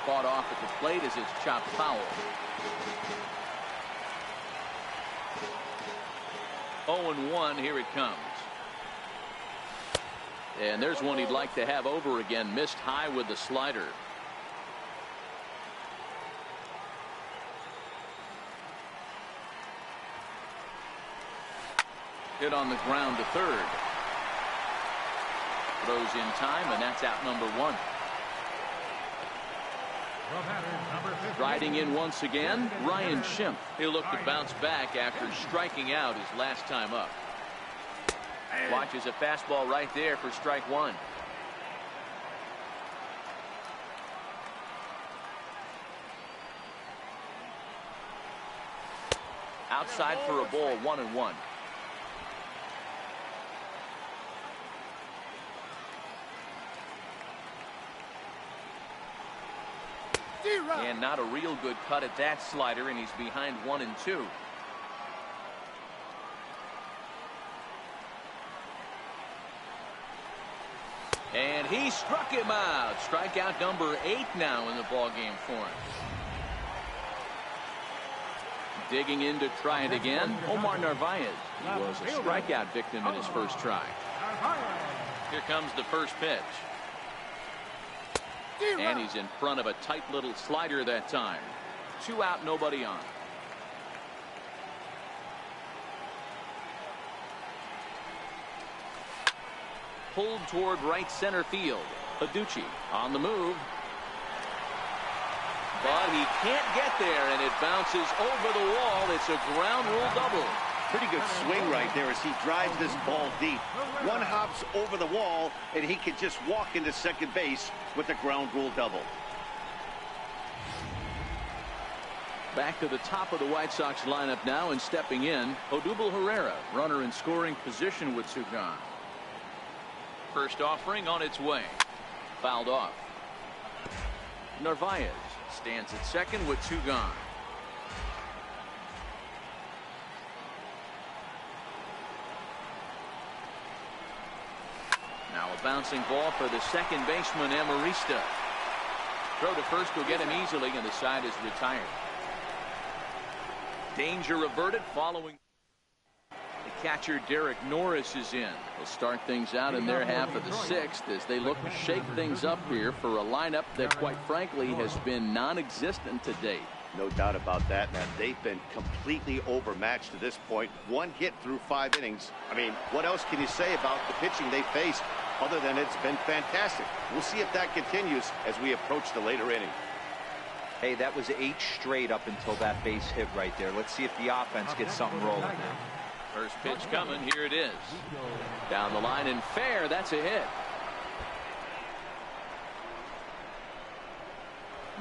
Fought off at the plate as it's chopped foul. 0-1. Here it comes. And there's one he'd like to have over again. Missed high with the slider. Hit on the ground to 3rd. Throws in time, and that's out number 1. Riding in once again, Ryan Schimpf. He'll look to bounce back after striking out his last time up. Watches a fastball right there for strike 1. Outside for a ball, 1-1. And not a real good cut at that slider, and he's behind 1-2. And he struck him out. Strikeout number 8 now in the ballgame for him. Digging in to try it again, Omar Narvaez. He was a strikeout victim in his first try. Here comes the first pitch. And he's in front of a tight little slider that time. 2 out, nobody on. Pulled toward right center field. Aducci on the move. But he can't get there, and it bounces over the wall. It's a ground rule double. Pretty good swing right there as he drives this ball deep. One hops over the wall, and he can just walk into second base with a ground rule double. Back to the top of the White Sox lineup now, and stepping in, Odubel Herrera, runner in scoring position with 2 gone. First offering on its way. Fouled off. Narvaez stands at second with 2 gone. Now a bouncing ball for the second baseman, Amarista. Throw to first will get him easily, and the side is retired. Danger averted following. The catcher Derek Norris is in. They'll start things out in their half of the 6th as they look to shake things up here for a lineup that quite frankly has been non-existent to date. No doubt about that, man. They've been completely overmatched to this point. 1 hit through 5 innings. I mean, what else can you say about the pitching they faced other than it's been fantastic? We'll see if that continues as we approach the later inning. Hey, that was 8 straight up until that base hit right there. Let's see if the offense gets something rolling now. First pitch coming. Here it is. Down the line and fair. That's a hit.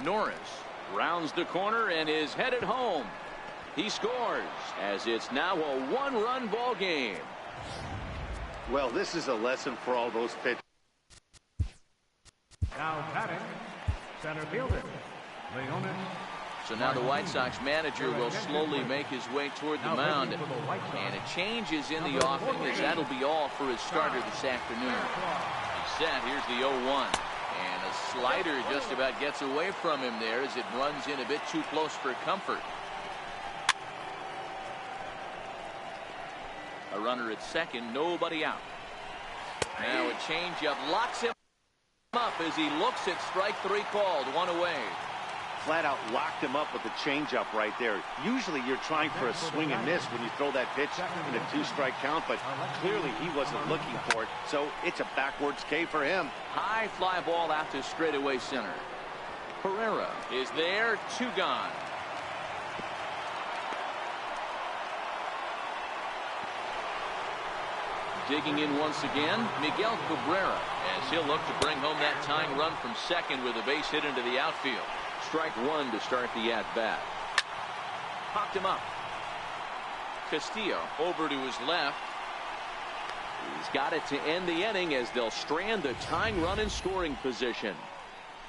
Norris rounds the corner and is headed home. He scores as it's now a 1-run ball game. Well, this is a lesson for all those pitchers. Now batting, center fielder, Leonis. So now the White Sox manager will slowly make his way toward the mound. And a change is in the offing as that'll be all for his starter this afternoon. He's set. Here's the 0-1. And a slider just about gets away from him there as it runs in a bit too close for comfort. A runner at second, nobody out. Now a changeup locks him up as he looks at strike 3 called. 1 away. Flat out locked him up with the changeup right there. Usually you're trying for a swing and miss when you throw that pitch in a 2-strike count, but clearly he wasn't looking for it, so it's a backwards K for him. High fly ball out to straightaway center. Herrera is there. 2 gone. Digging in once again, Miguel Cabrera, as he'll look to bring home that tying run from second with a base hit into the outfield. Strike 1 to start the at-bat. Popped him up. Castillo over to his left. He's got it to end the inning as they'll strand the tying run in scoring position.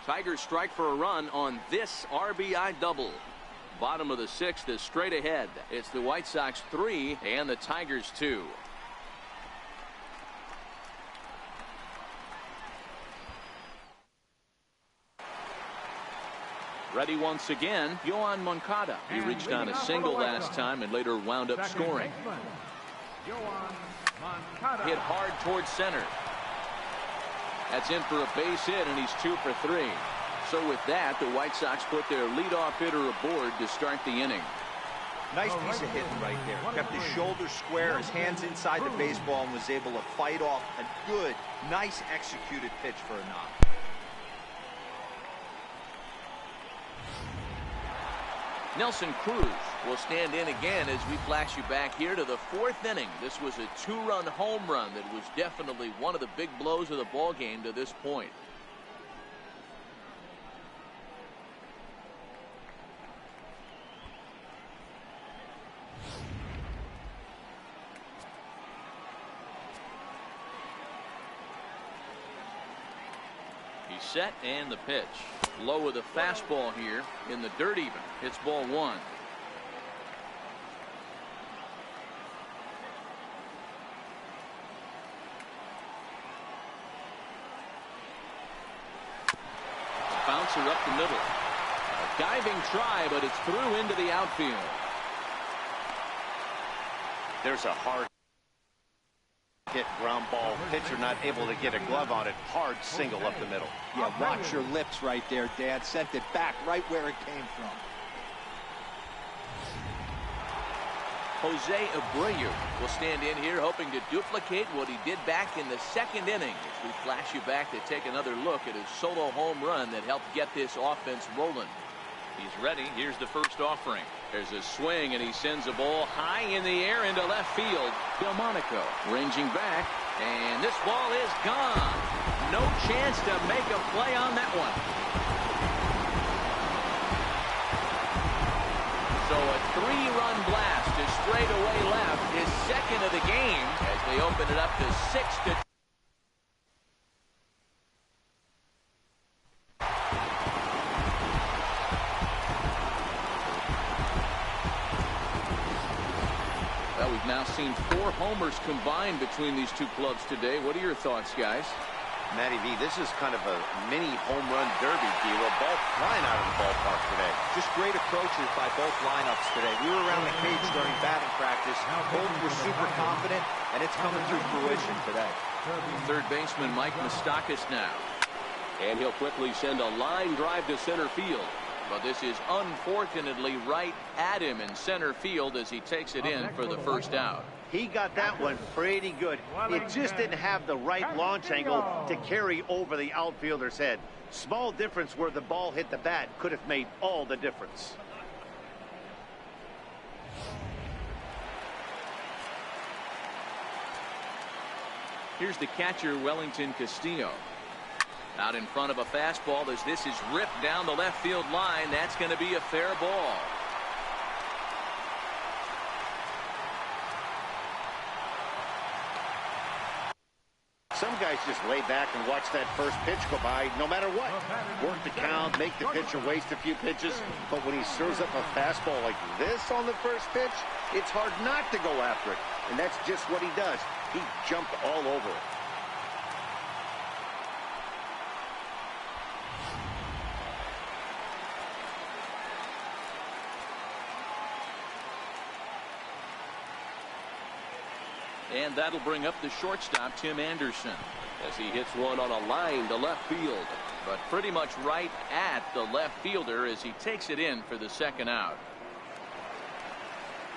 Tigers strike for a run on this RBI double. Bottom of the 6th is straight ahead. It's the White Sox 3 and the Tigers 2. Ready once again, Yohan Moncada. He reached on a single last time and later wound up scoring. Hit hard towards center. That's in for a base hit, and he's 2 for 3. So with that, the White Sox put their leadoff hitter aboard to start the inning. Nice piece of hitting right there. Kept his shoulders square, his hands inside the baseball, and was able to fight off a good, nice executed pitch for a knock. Nelson Cruz will stand in again as we flash you back here to the 4th inning. This was a 2-run home run that was definitely one of the big blows of the ball game to this point. He's set and the pitch. Low with a fastball here in the dirt even. It's ball 1. Bouncer up the middle. A diving try, but it's through into the outfield. There's a hard hit hit ground ball. Pitcher not able to get a glove on it. Hard single up the middle. Yeah, watch your lips right there, Dad. Sent it back right where it came from. Jose Abreu will stand in here hoping to duplicate what he did back in the second inning. As we flash you back to take another look at his solo home run that helped get this offense rolling. He's ready. Here's the first offering. There's a swing, and he sends a ball high in the air into left field. Delmonico ranging back, and this ball is gone. No chance to make a play on that one. So a 3-run blast to straightaway left, his second of the game, as they open it up to 6-2. Well, we've now seen 4 homers combined between these two clubs today. What are your thoughts, guys? Matty V, this is kind of a mini home run derby deal. A ball flying out of the ballpark today. Just great approaches by both lineups today. We were around the cage during batting practice. Both were super confident, and it's coming through fruition today. Third baseman Mike Moustakas now. And he'll quickly send a line drive to center field. But this is unfortunately right at him in center field as he takes it in for the first out. He got that one pretty good. It just didn't have the right launch angle to carry over the outfielder's head. Small difference where the ball hit the bat could have made all the difference. Here's the catcher, Wellington Castillo. Out in front of a fastball as this is ripped down the left field line. That's going to be a fair ball. Some guys just lay back and watch that first pitch go by no matter what. Work the count, make the pitcher waste a few pitches. But when he serves up a fastball like this on the first pitch, it's hard not to go after it. And that's just what he does. He jumped all over it. And that'll bring up the shortstop, Tim Anderson, as he hits one on a line to left field. But pretty much right at the left fielder as he takes it in for the second out.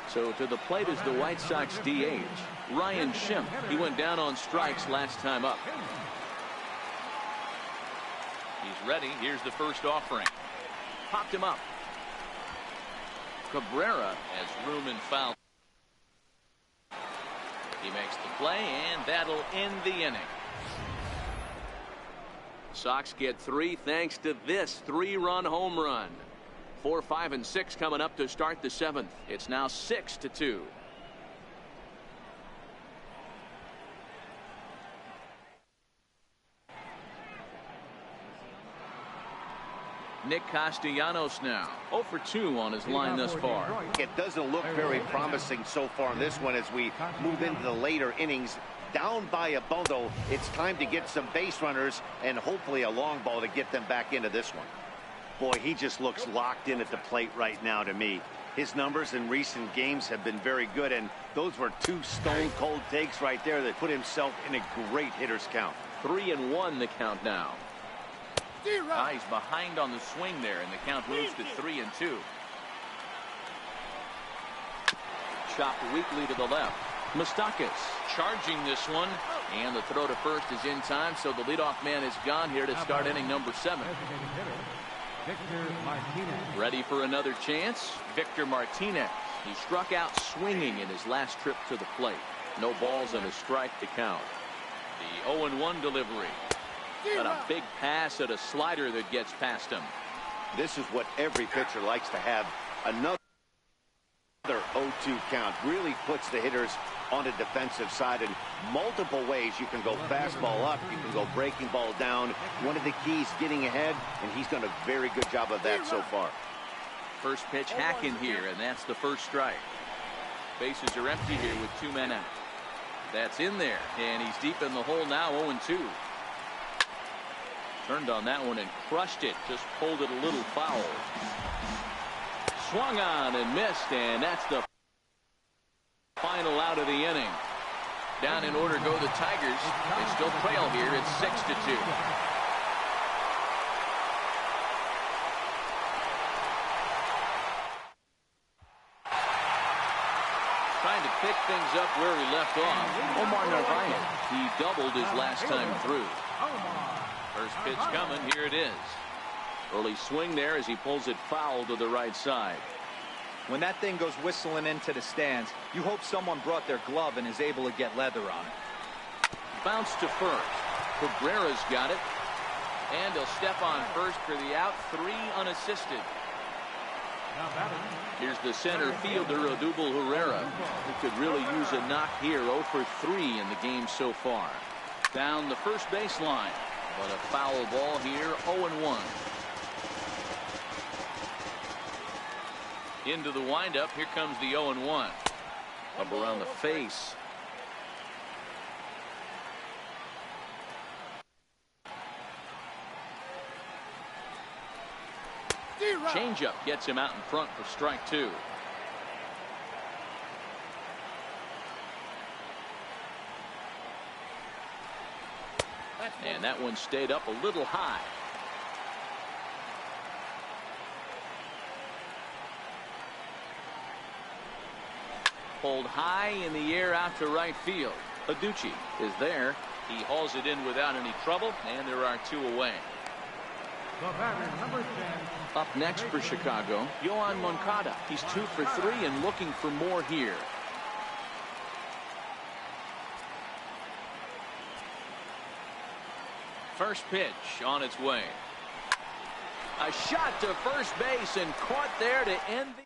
So to the plate is the White Sox DH, Ryan Schimpf. He went down on strikes last time up. He's ready. Here's the first offering. Popped him up. Cabrera has room and foul. He makes the play, and that'll end the inning. Sox get 3 thanks to this 3-run home run. 4, 5, and 6 coming up to start the 7th. It's now 6-2. Nick Castellanos now 0 for 2 on his line thus far. It doesn't look very promising so far in this one as we move into the later innings. Down by a bundle, it's time to get some base runners and hopefully a long ball to get them back into this one. Boy, he just looks locked in at the plate right now to me. His numbers in recent games have been very good, and those were 2 stone-cold takes right there that put himself in a great hitter's count. 3-1 the count now. He's behind on the swing there, and the count moves to 3-2. Chopped weakly to the left. Moustakas charging this one, and the throw to first is in time, so the leadoff man is gone here to start inning number 7. Ready for another chance? Victor Martinez. He struck out swinging in his last trip to the plate. No balls and a strike to count. The 0-1 delivery. And a big pass at a slider that gets past him. This is what every pitcher likes to have. Another 0-2 count really puts the hitters on the defensive side in multiple ways. You can go fastball up, you can go breaking ball down. One of the keys, getting ahead, and he's done a very good job of that so far. First pitch hack in here, and that's the first strike. Bases are empty here with 2 men out. That's in there, and he's deep in the hole now, 0-2. Turned on that one and crushed it. Just pulled it a little foul. Swung on and missed, and that's the final out of the inning. Down in order go the Tigers. They still trail here. It's 6-2. Trying to pick things up where he left off. Omar Narvaez. He doubled his last time through. First pitch coming. Here it is. Early swing there as he pulls it foul to the right side. When that thing goes whistling into the stands, you hope someone brought their glove and is able to get leather on it. Bounce to first. Cabrera's got it. And he'll step on first for the out. 3 unassisted. Here's the center fielder, Odubel Herrera, who could really use a knock here. 0 for 3 in the game so far. Down the first baseline. But a foul ball here. 0-1. Into the windup. Here comes the 0-1. Up around the face. Changeup gets him out in front for strike 2. And that one stayed up a little high. Pulled high in the air out to right field. Aducci is there. He hauls it in without any trouble, and there are 2 away. Up next for Chicago, Yohan Moncada. He's 2 for 3 and looking for more here. First pitch on its way. A shot to first base and caught there to end the...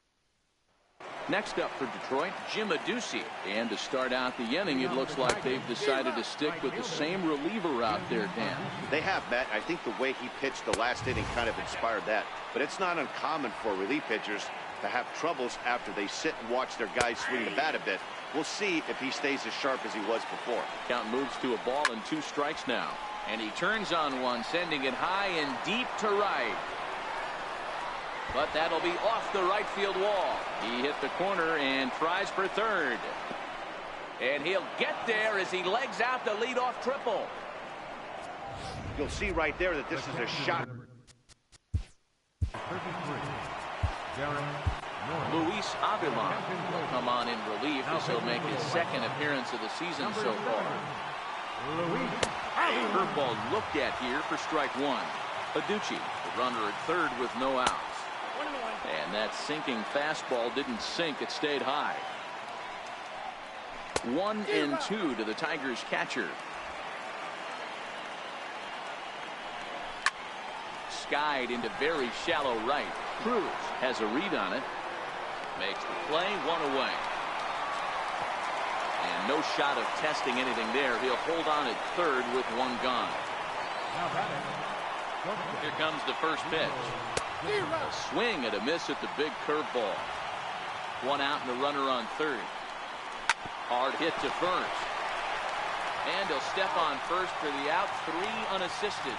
Next up for Detroit, Jim Aducci. And to start out the inning, it looks like they've decided to stick with the same reliever out there, Dan. They have, Matt. I think the way he pitched the last inning kind of inspired that. But it's not uncommon for relief pitchers to have troubles after they sit and watch their guys swing the bat a bit. We'll see if he stays as sharp as he was before. Count moves to a ball and 2 strikes now. And he turns on one, sending it high and deep to right. But that'll be off the right field wall. He hit the corner and tries for third. And he'll get there as he legs out the leadoff triple. You'll see right there that this is a shot. Luis Avilan will come on in relief as he'll make his 2nd appearance of the season so far. Curveball looked at here for strike 1. Aducci, the runner at third with no outs. And that sinking fastball didn't sink. It stayed high. 1-2 to the Tigers catcher. Skied into very shallow right. Cruz has a read on it. Makes the play. 1 away. And no shot of testing anything there. He'll hold on at third with 1 gone. Here comes the first pitch. A swing and a miss at the big curveball. 1 out and a runner on third. Hard hit to first. And he'll step on first for the out. 3 unassisted.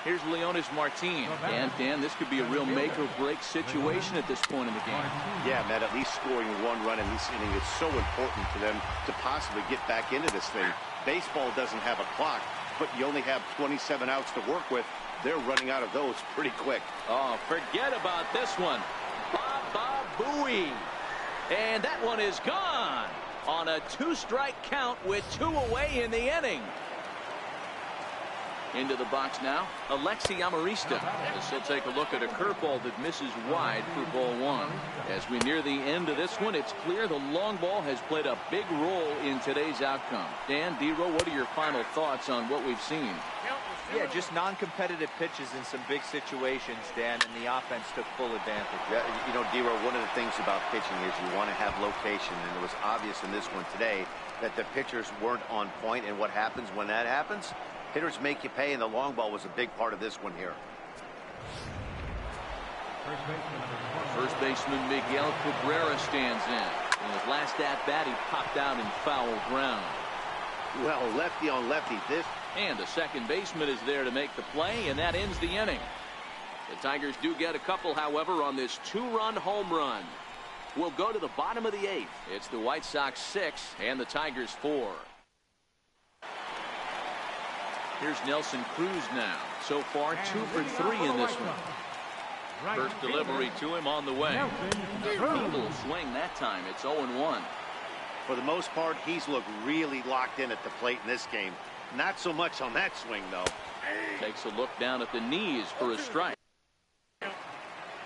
Here's Leonis Martin. And Dan, this could be a real make or break situation at this point in the game. Yeah, Matt, at least scoring 1 run in this inning is so important to them to possibly get back into this thing. Baseball doesn't have a clock, but you only have 27 outs to work with. They're running out of those pretty quick. Oh, forget about this one. Baba Booey. And that one is gone on a 2-strike count with 2 away in the inning. Into the box now, Alexi Amarista. As he'll take a look at a curveball that misses wide for ball 1. As we near the end of this one, it's clear the long ball has played a big role in today's outcome. Dan, D-Row, what are your final thoughts on what we've seen? Yeah, just non-competitive pitches in some big situations, Dan, and the offense took full advantage. Yeah, you know, D-Row, one of the things about pitching is you want to have location, and it was obvious in this one today that the pitchers weren't on point, and what happens when that happens? Hitters make you pay, and the long ball was a big part of this one here. First baseman Miguel Cabrera stands in. In his last at-bat, he popped out in foul ground. Well, lefty on lefty. This. And the second baseman is there to make the play, and that ends the inning. The Tigers do get a couple, however, on this 2-run home run. We'll go to the bottom of the 8th. It's the White Sox 6 and the Tigers 4. Here's Nelson Cruz now. So far, 2 for 3 in this one. First delivery to him on the way. Cruz. Swing that time. It's 0-1. For the most part, he's looked really locked in at the plate in this game. Not so much on that swing, though. Takes a look down at the knees for a strike.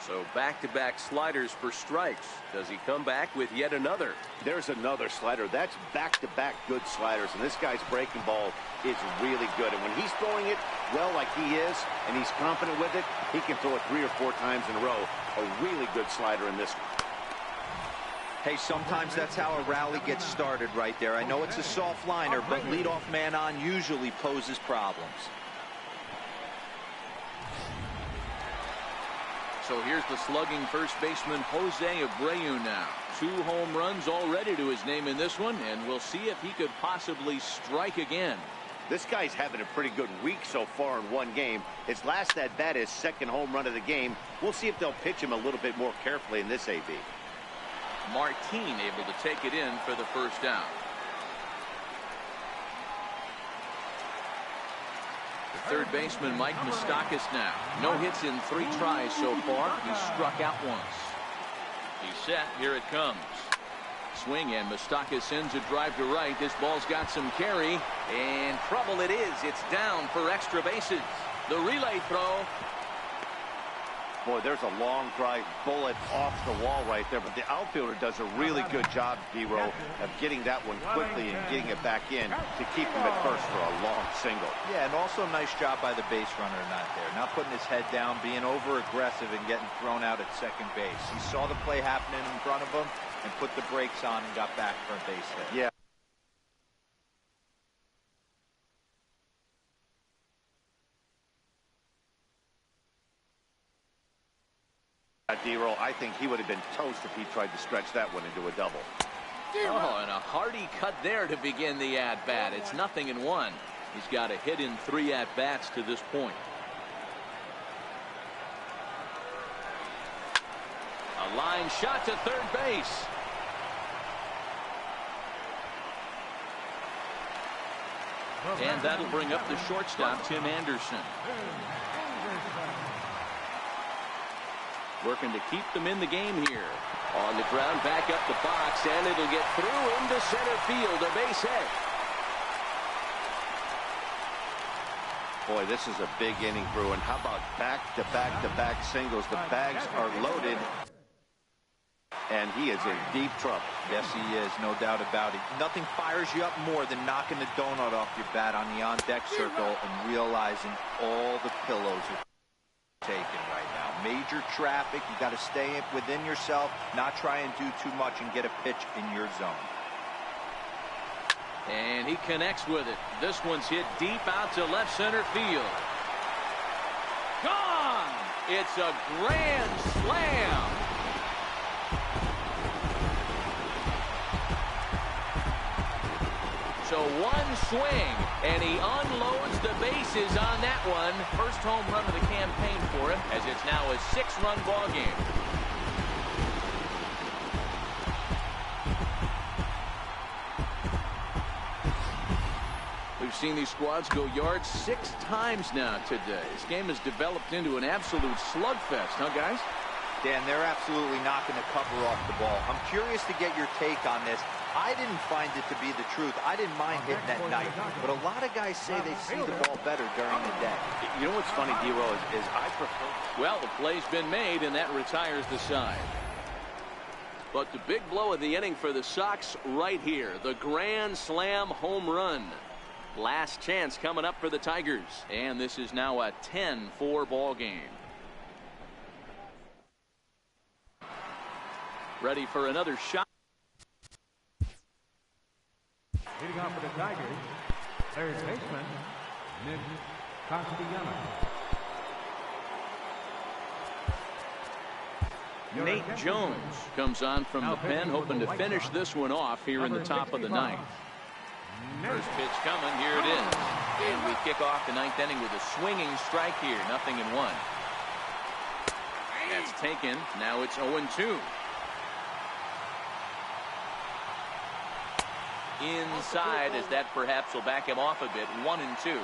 So back-to-back sliders for strikes. Does he come back with yet another? There's another slider. That's back-to-back good sliders, and this guy's breaking ball is really good. And when he's throwing it well like he is, and he's confident with it, he can throw it 3 or 4 times in a row. A really good slider in this one. Hey, sometimes that's how a rally gets started right there. I know it's a soft liner, but leadoff man on usually poses problems. So here's the slugging first baseman Jose Abreu now. 2 home runs already to his name in this one, and we'll see if he could possibly strike again. This guy's having a pretty good week so far in one game. His last at-bat is 2nd home run of the game. We'll see if they'll pitch him a little bit more carefully in this AB. Martin able to take it in for the first out. The third baseman Mike Moustakas now. No hits in 3 tries so far. He's struck out once. He's set. Here it comes. Swing, and Moustakas sends a drive to right. This ball's got some carry, and trouble it is. It's down for extra bases. The relay throw. Boy, there's a long drive bullet off the wall right there, but the outfielder does a really good job, D-Row, of getting that one quickly and getting it back in to keep him at first for a long single. Yeah, and also a nice job by the base runner not there. Not putting his head down, being over-aggressive and getting thrown out at second base. He saw the play happening in front of him and put the brakes on and got back for a base hit. Yeah. D-Roll, I think he would have been toast if he tried to stretch that one into a double. Oh, and a hearty cut there to begin the at-bat. It's 0-1. He's got a hit in 3 at-bats to this point. A line shot to third base. And that'll bring up the shortstop, Tim Anderson. Working to keep them in the game here. On the ground, back up the box, and it'll get through into center field. A base hit. Boy, this is a big inning, Bruin. How about back-to-back-to-back singles? The bags are loaded, and he is in deep trouble. Yes, he is, no doubt about it. Nothing fires you up more than knocking the donut off your bat on the on-deck circle and realizing all the pillows are taken right now. Major traffic. You got to stay within yourself, not try and do too much and get a pitch in your zone. And he connects with it. This one's hit deep out to left center field. Gone! It's a grand slam. So one swing, and he unloads the bases on that one. First home run of the campaign for him, as it's now a 6-run ball game. We've seen these squads go yards 6 times now today. This game has developed into an absolute slugfest, huh, guys? Dan, they're absolutely not going to cover off the ball. I'm curious to get your take on this. I didn't find it to be the truth. I didn't mind hitting at night, but a lot of guys say they see the ball better during the day. You know what's funny, D-Row, is I prefer... Well, the play's been made, and that retires the side. But the big blow of the inning for the Sox right here. The grand slam home run. Last chance coming up for the Tigers. And this is now a 10-4 ball game. Ready for another shot. Leading off for the Tigers, third baseman, Nick Castellanos. Nate Jones comes on from the pen, hoping to finish this one off here in the top of the 9th. First pitch coming, here it is. And we kick off the 9th inning with a swinging strike here, 0-1. That's taken, now it's 0-2. inside, as that perhaps will back him off a bit. 1-2.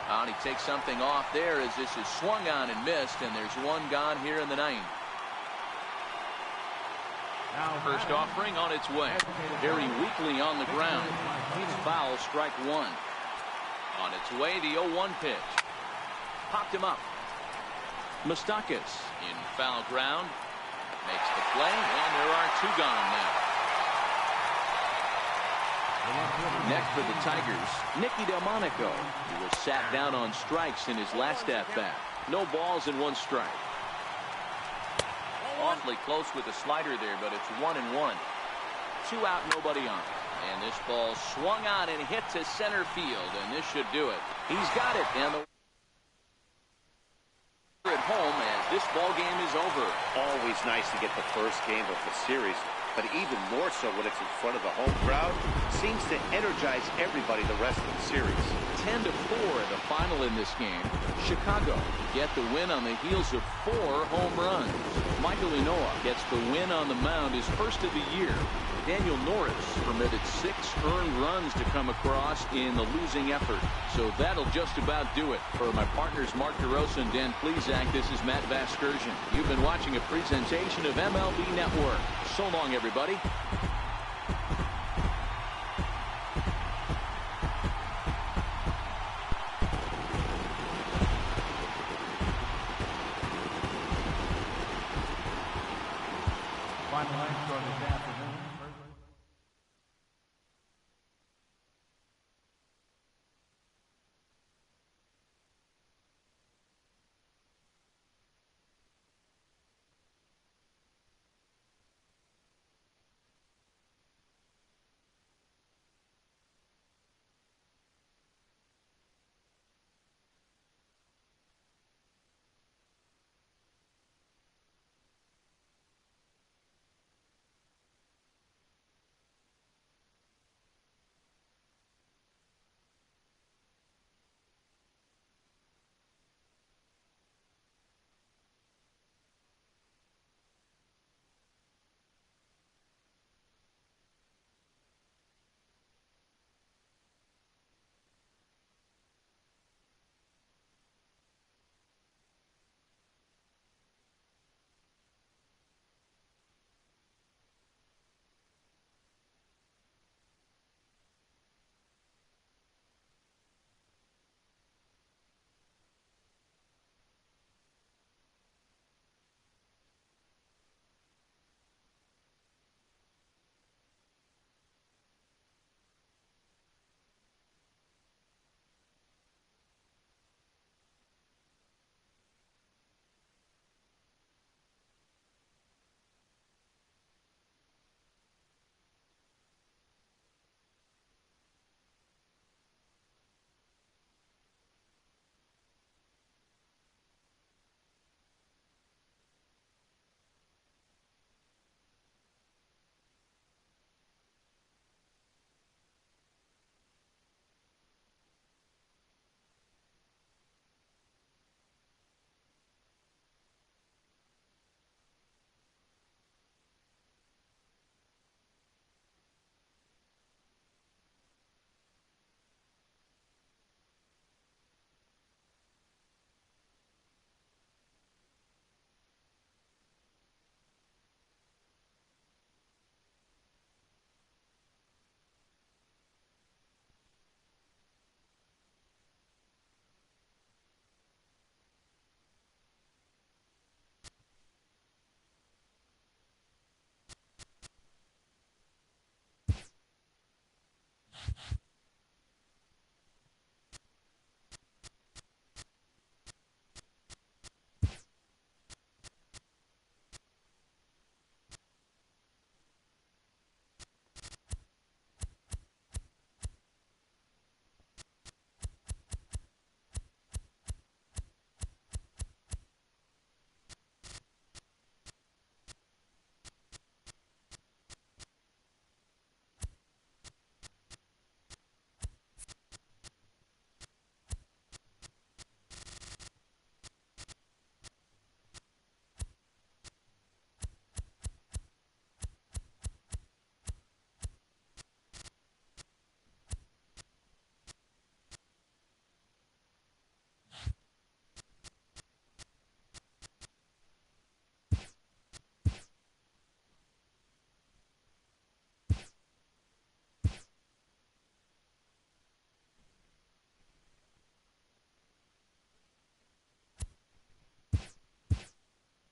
And he takes something off there as this is swung on and missed, and there's one gone here in the ninth. First offering on its way. Very weakly on the ground. It's foul, strike one. On its way, the 0-1 pitch. Popped him up. Moustakas in foul ground. Makes the play, and there are two gone now. Next for the Tigers, Nicky Delmonico, who was sat down on strikes in his last at-bat. No balls and one strike. Awfully close with the slider there, but it's 1-1. 2 out, nobody on. And this ball swung on and hit to center field, and this should do it. He's got it, and the at home as this ball game is over. Always nice to get the first game of the series, but even more so when it's in front of the home crowd. Seems to energize everybody the rest of the series. 10-4 the final in this game. Chicago get the win on the heels of 4 home runs. Michael Inoa gets the win on the mound, his first of the year. Daniel Norris permitted 6 earned runs to come across in the losing effort. So that'll just about do it. For my partners Mark DeRosa and Dan Plesac, this is Matt Vasgersian. You've been watching a presentation of MLB Network. So long, everybody. Final line score this afternoon.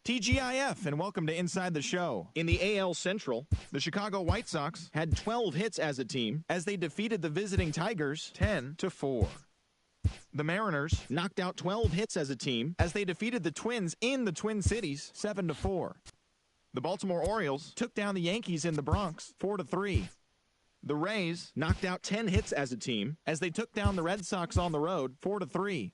TGIF, and welcome to Inside the Show. In the AL Central, the Chicago White Sox had 12 hits as a team as they defeated the visiting Tigers 10-4. The Mariners knocked out 12 hits as a team as they defeated the Twins in the Twin Cities 7-4. The Baltimore Orioles took down the Yankees in the Bronx 4-3. The Rays knocked out 10 hits as a team as they took down the Red Sox on the road 4-3.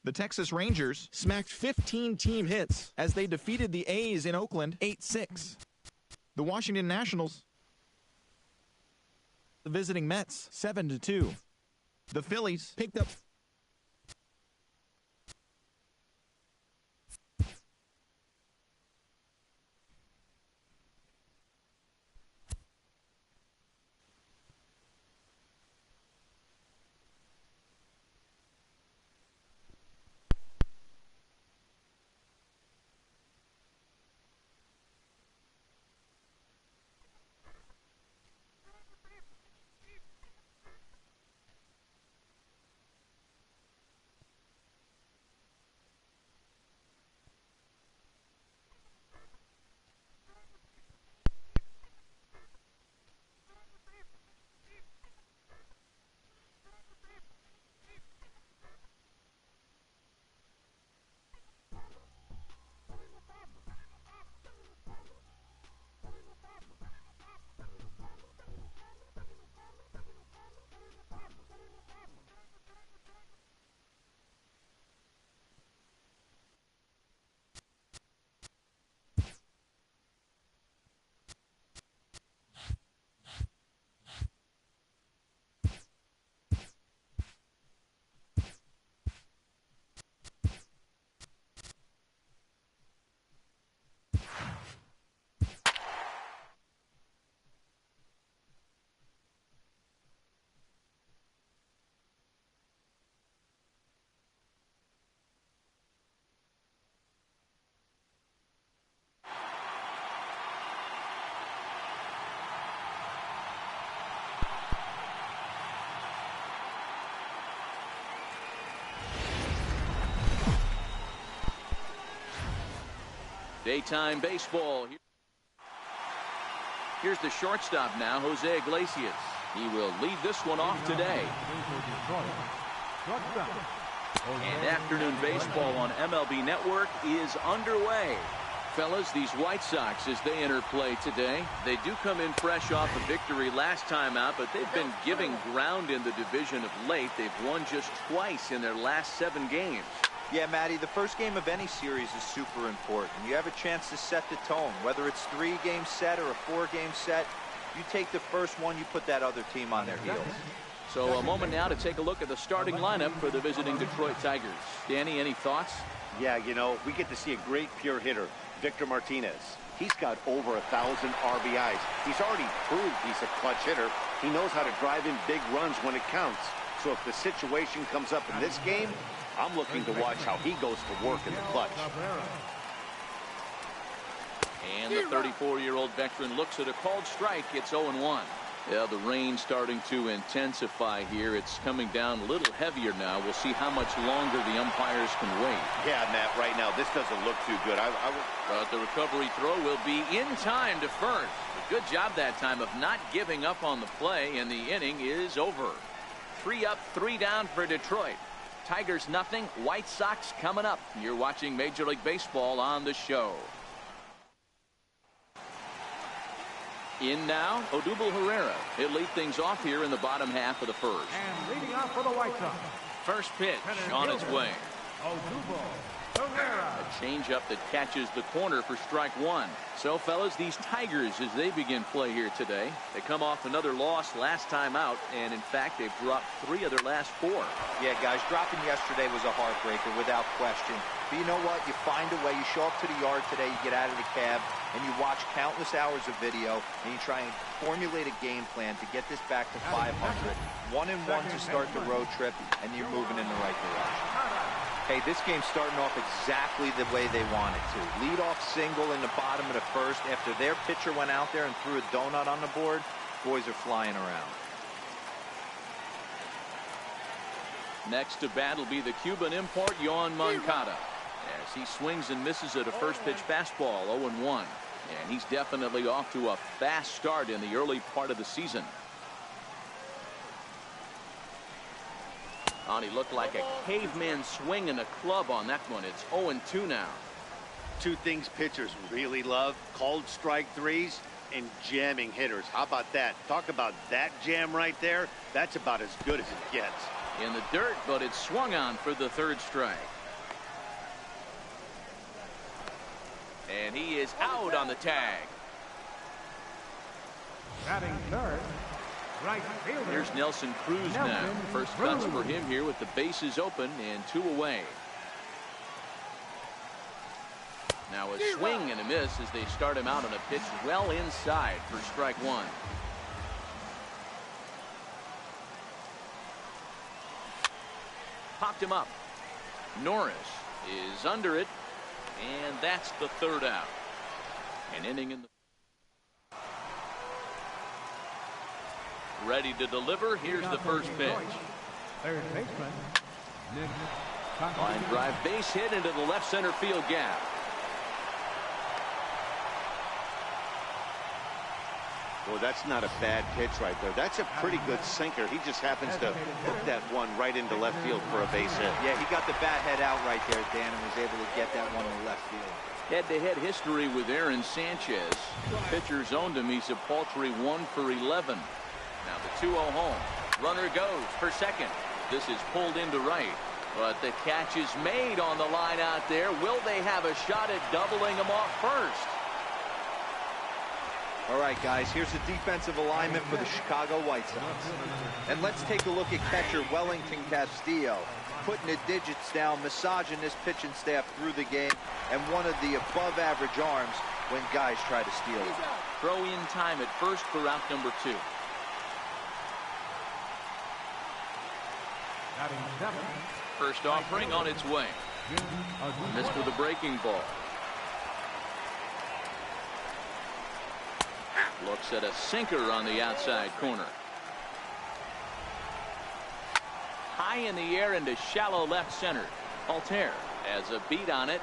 The Texas Rangers smacked 15 team hits as they defeated the A's in Oakland 8-6. The Washington Nationals the visiting Mets 7-2. The Phillies picked up daytime baseball. Here's the shortstop now, Jose Iglesias. He will lead this one off today. And afternoon baseball on MLB Network is underway. Fellas, these White Sox, as they enter play today, they do come in fresh off a victory last time out, but they've been giving ground in the division of late. They've won just twice in their last 7 games. Yeah, Matty, the first game of any series is super important. You have a chance to set the tone. Whether it's 3-game set or a 4-game set, you take the first one, you put that other team on their heels. So a moment now to take a look at the starting lineup for the visiting Detroit Tigers. Danny, any thoughts? Yeah, you know, we get to see a great pure hitter, Victor Martinez. He's got over 1,000 RBIs. He's already proved he's a clutch hitter. He knows how to drive in big runs when it counts. So if the situation comes up in this game, I'm looking to watch how he goes to work in the clutch. And the 34-year-old veteran looks at a called strike. It's 0-1. Yeah, the rain starting to intensify here. It's coming down a little heavier now. We'll see how much longer the umpires can wait. Yeah, Matt, right now, this doesn't look too good. But the recovery throw will be in time to first. A good job that time of not giving up on the play, and the inning is over. 3 up, 3 down for Detroit. Tigers nothing, White Sox coming up. You're watching Major League Baseball on the show. In now, Odubel Herrera. He'll lead things off here in the bottom half of the first. And leading off for the White Sox. First pitch on its way. Odubel Herrera. A changeup that catches the corner for strike 1. So, fellas, these Tigers, as they begin play here today, they come off another loss last time out, and in fact, they've dropped 3 of their last 4. Yeah, guys, dropping yesterday was a heartbreaker without question. But you know what? You find a way. You show up to the yard today, you get out of the cab, and you watch countless hours of video, and you try and formulate a game plan to get this back to 500. 1-1 to start the road trip, and you're moving in the right direction. Hey, this game's starting off exactly the way they want it to. Lead-off single in the bottom of the first. After their pitcher went out there and threw a donut on the board, boys are flying around. Next to bat will be the Cuban import, Yoan Moncada. as he swings and misses at a first pitch fastball. 0-1. And he's definitely off to a fast start in the early part of the season. Oh, he looked like a caveman swinging a club on that one. It's 0-2 now. Two things pitchers really love: called strike threes and jamming hitters. How about that? Talk about that jam right there. That's about as good as it gets. In the dirt, but it's swung on for the third strike. And he is out on the tag. Batting third, right fielder. Here's Nelson Cruz now. First cuts for him here with the bases open and 2 away. Now a swing and a miss as they start him out on a pitch well inside for strike 1. Popped him up. Norris is under it, and that's the third out. An inning in the ready to deliver. Here's the first pitch. Third baseman, Nick. Line drive base hit into the left center field gap. Well, that's not a bad pitch right there. That's a pretty good sinker. He just happens to hook that one right into left field for a base hit. Yeah, he got the bat head out right there, Dan, and was able to get that one to left field. Head-to-head history with Aaron Sanchez. The pitcher's owned him. He's a paltry 1 for 11. Now the 2-0 home. Runner goes for second. This is pulled into right. But the catch is made on the line out there. Will they have a shot at doubling him off first? All right, guys, here's the defensive alignment for the Chicago White Sox. And let's take a look at catcher Wellington Castillo, putting the digits down, massaging this pitching staff through the game, and one of the above-average arms when guys try to steal it. Throw in time at first for out number 2. Batting seventh, First offering on its way. Missed with a breaking ball. Looks at a sinker on the outside corner. High in the air into shallow left center. Altair has a beat on it.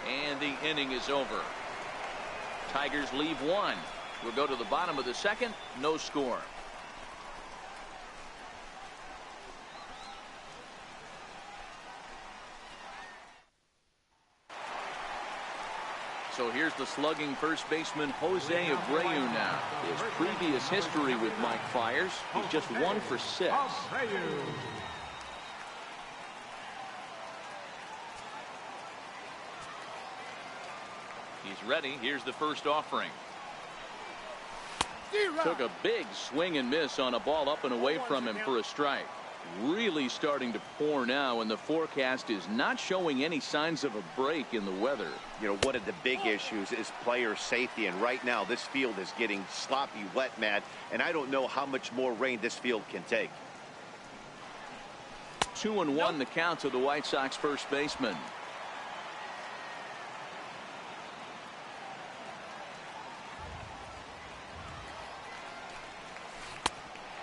And the inning is over. Tigers leave 1. We'll go to the bottom of the second. No score. So here's the slugging first baseman Jose Abreu now. His previous history with Mike Fiers, he's just 1 for 6. He's ready. Here's the first offering. Took a big swing and miss on a ball up and away from him for a strike. Really starting to pour now, and the forecast is not showing any signs of a break in the weather. You know, one of the big issues is player safety, and right now this field is getting sloppy wet, Matt, and I don't know how much more rain this field can take. 2-1 the count to the White Sox first baseman.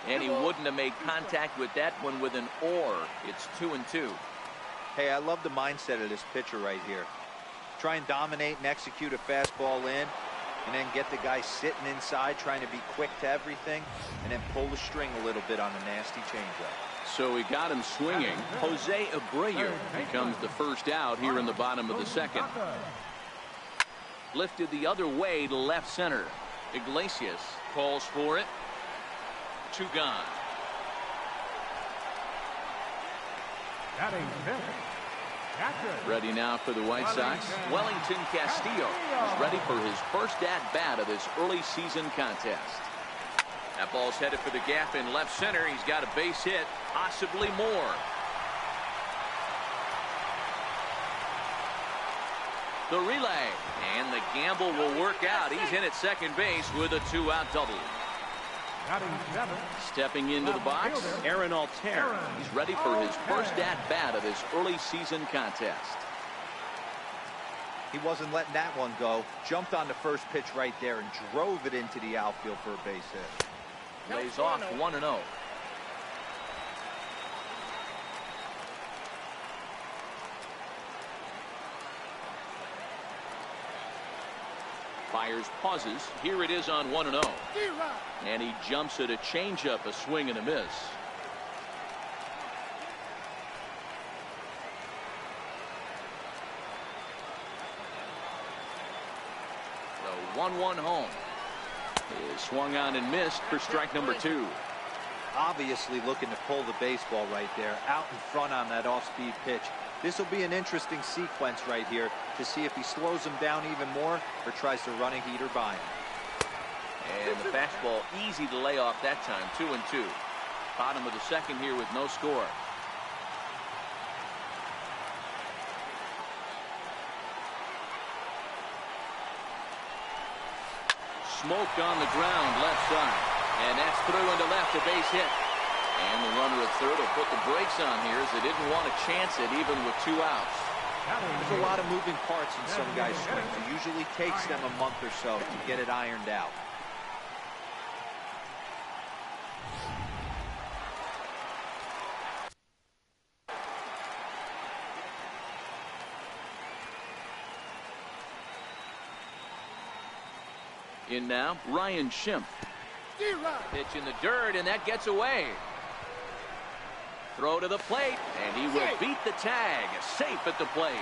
And he wouldn't have made contact with that one with an or. It's 2-2. Hey, I love the mindset of this pitcher right here. Try and dominate and execute a fastball in, and then get the guy sitting inside trying to be quick to everything, and then pull the string a little bit on a nasty changeup. So he got him swinging. Jose Abreu becomes the first out here in the bottom of the second. Lifted the other way to left center. Iglesias calls for it. 2 gone. batting fifth, catcher. Ready now for the White Sox. Wellington Castillo is ready for his first at-bat of this early season contest. That ball's headed for the gap in left center. He's got a base hit, possibly more. The relay, and the gamble will work out. He's in at second base with a 2-out double. Stepping into the box, Aaron Altair. He's ready for his first at-bat of this early season contest. He wasn't letting that one go. Jumped on the first pitch right there and drove it into the outfield for a base hit. Lays off 1-0. Fires, pauses. Here it is on 1-0. And he jumps at a changeup, a swing and a miss. The 1-1 home is swung on and missed for strike number 2. Obviously looking to pull the baseball right there, out in front on that off-speed pitch. This will be an interesting sequence right here to see if he slows him down even more or tries to run a heater by him. And the fastball easy to lay off that time. 2-2. Bottom of the second here with no score. Smoked on the ground left side. And that's through into left, a base hit. And the runner at third will put the brakes on here as they didn't want to chance it even with 2 outs. There's a lot of moving parts in some guys' swings. It usually takes them a month or so to get it ironed out. In now, Ryan Schimpf. Pitch in the dirt, and that gets away. Throw to the plate, and he will beat the tag. Safe at the plate.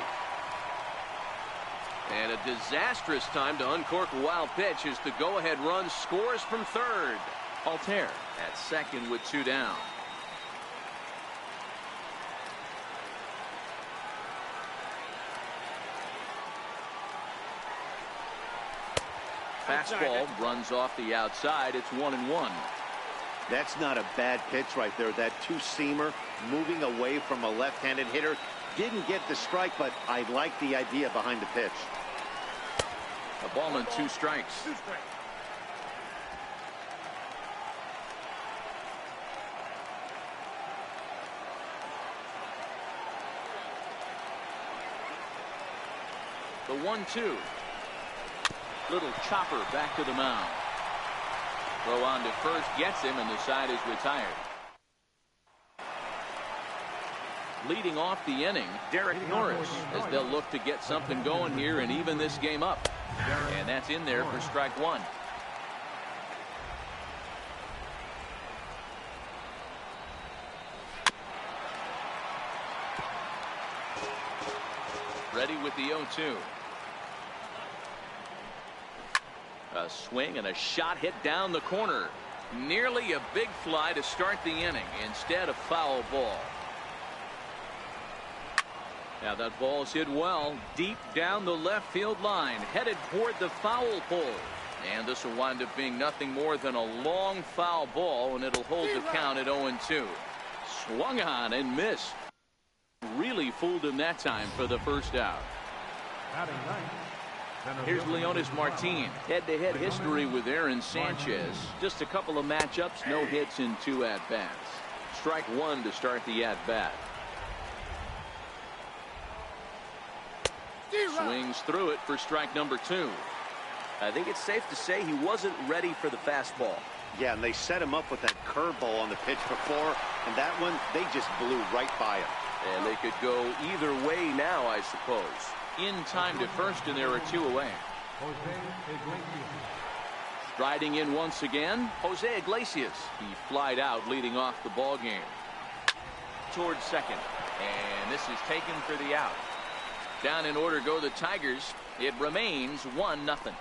And a disastrous time to uncork a wild pitch as the go-ahead run scores from third. Altair at second with 2 down. Fastball runs off the outside. It's 1-1. That's not a bad pitch right there. That two-seamer moving away from a left-handed hitter. Didn't get the strike, but I like the idea behind the pitch. A ball and 2 strikes. The 1-2. Little chopper back to the mound. Throw on to first gets him, and the side is retired. Leading off the inning, Derek Norris, as they'll look to get something going here and even this game up. And that's in there for strike 1. Ready with the 0-2. A swing and a shot hit down the corner. Nearly a big fly to start the inning. Instead, a foul ball. Now that ball's hit well, deep down the left field line, headed toward the foul pole. And this will wind up being nothing more than a long foul ball, and it'll hold the count at 0-2. Swung on and missed. Really fooled him that time for the first out. Here's Leonis Martin. Head-to-head history with Aaron Sanchez. Just a couple of matchups, no hits in 2 at-bats. Strike 1 to start the at-bat. Swings through it for strike number 2. I think it's safe to say he wasn't ready for the fastball. Yeah, and they set him up with that curveball on the pitch before, and that one, they just blew right by him. And they could go either way now, I suppose. In time to first, and there are 2 away. Striding in once again, Jose Iglesias. He flied out, leading off the ball game. Towards second, and this is taken for the out. Down in order go the Tigers. It remains 1-0.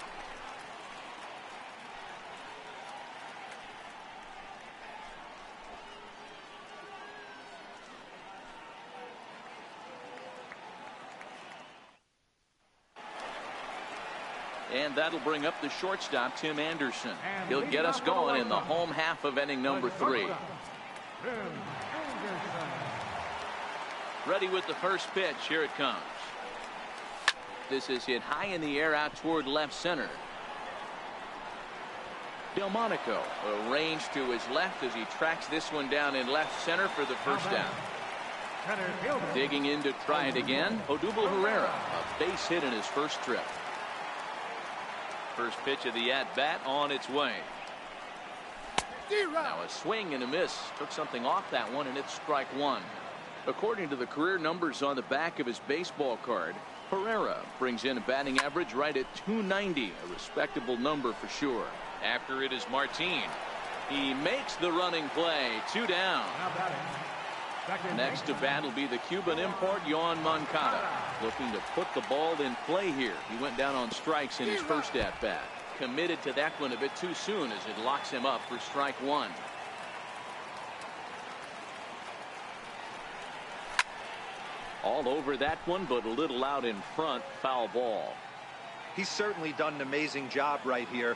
And that'll bring up the shortstop, Tim Anderson. He'll get us going in the home half of inning number 3. Ready with the first pitch. Here it comes. This is hit high in the air out toward left center. Delmonico arranged to his left as he tracks this one down in left center for the first down. Digging in to try it again, Odubel Herrera, a base hit in his first trip. First pitch of the at-bat on its way. Now a swing and a miss. Took something off that one, and it's strike 1. According to the career numbers on the back of his baseball card, Pereira brings in a batting average right at .290, a respectable number for sure. After it is Martin. He makes the running play. 2 down. Next to bat will be the Cuban import, Yoan Moncada. Looking to put the ball in play here. He went down on strikes in his first at-bat. Committed to that one a bit too soon as it locks him up for strike 1. All over that one, but a little out in front. Foul ball. He's certainly done an amazing job right here,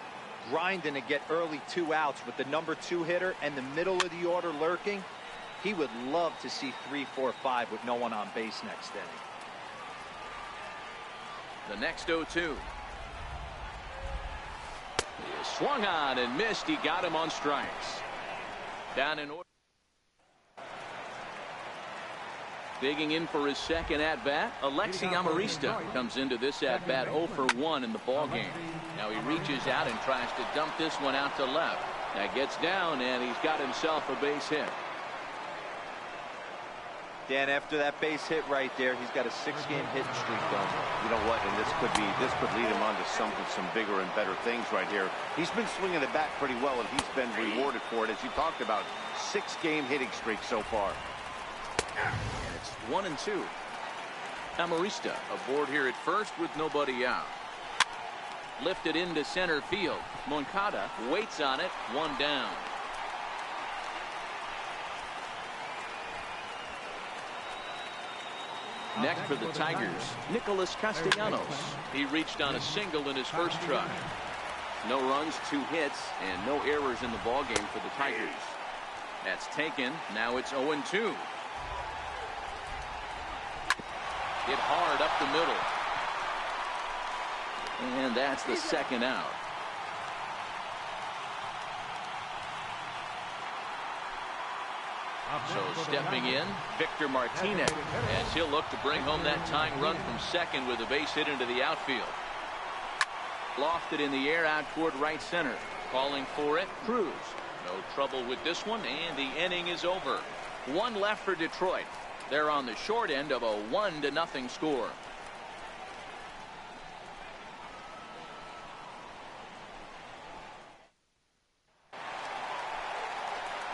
grinding to get early 2 outs with the number 2 hitter and the middle of the order lurking. He would love to see 3, 4, 5 with no one on base next inning. The next 0-2. He swung on and missed. He got him on strikes. Down in order. Digging in for his second at-bat, Alexi Amarista comes into this at-bat 0 for 1 in the ballgame. Now he reaches out and tries to dump this one out to left. That gets down, and he's got himself a base hit. Dan, after that base hit right there, he's got a 6-game hitting streak going. You know what? And this could lead him on to some bigger and better things right here. He's been swinging the bat pretty well, and he's been rewarded for it, as you talked about. 6-game hitting streak so far. And it's 1-2. Amarista aboard here at first with nobody out. Lifted into center field. Moncada waits on it. 1 down. Next for the Tigers, Nicholas Castellanos. He reached on a single in his first try. No runs, 2 hits, and no errors in the ballgame for the Tigers. That's taken. Now it's 0-2. Hit hard up the middle. And that's the second out. So stepping in, Victor Martinez, as he'll look to bring home that tying run from second with a base hit into the outfield. Lofted in the air out toward right center. Calling for it, Cruz. No trouble with this one, and the inning is over. 1 left for Detroit. They're on the short end of a 1-0 score.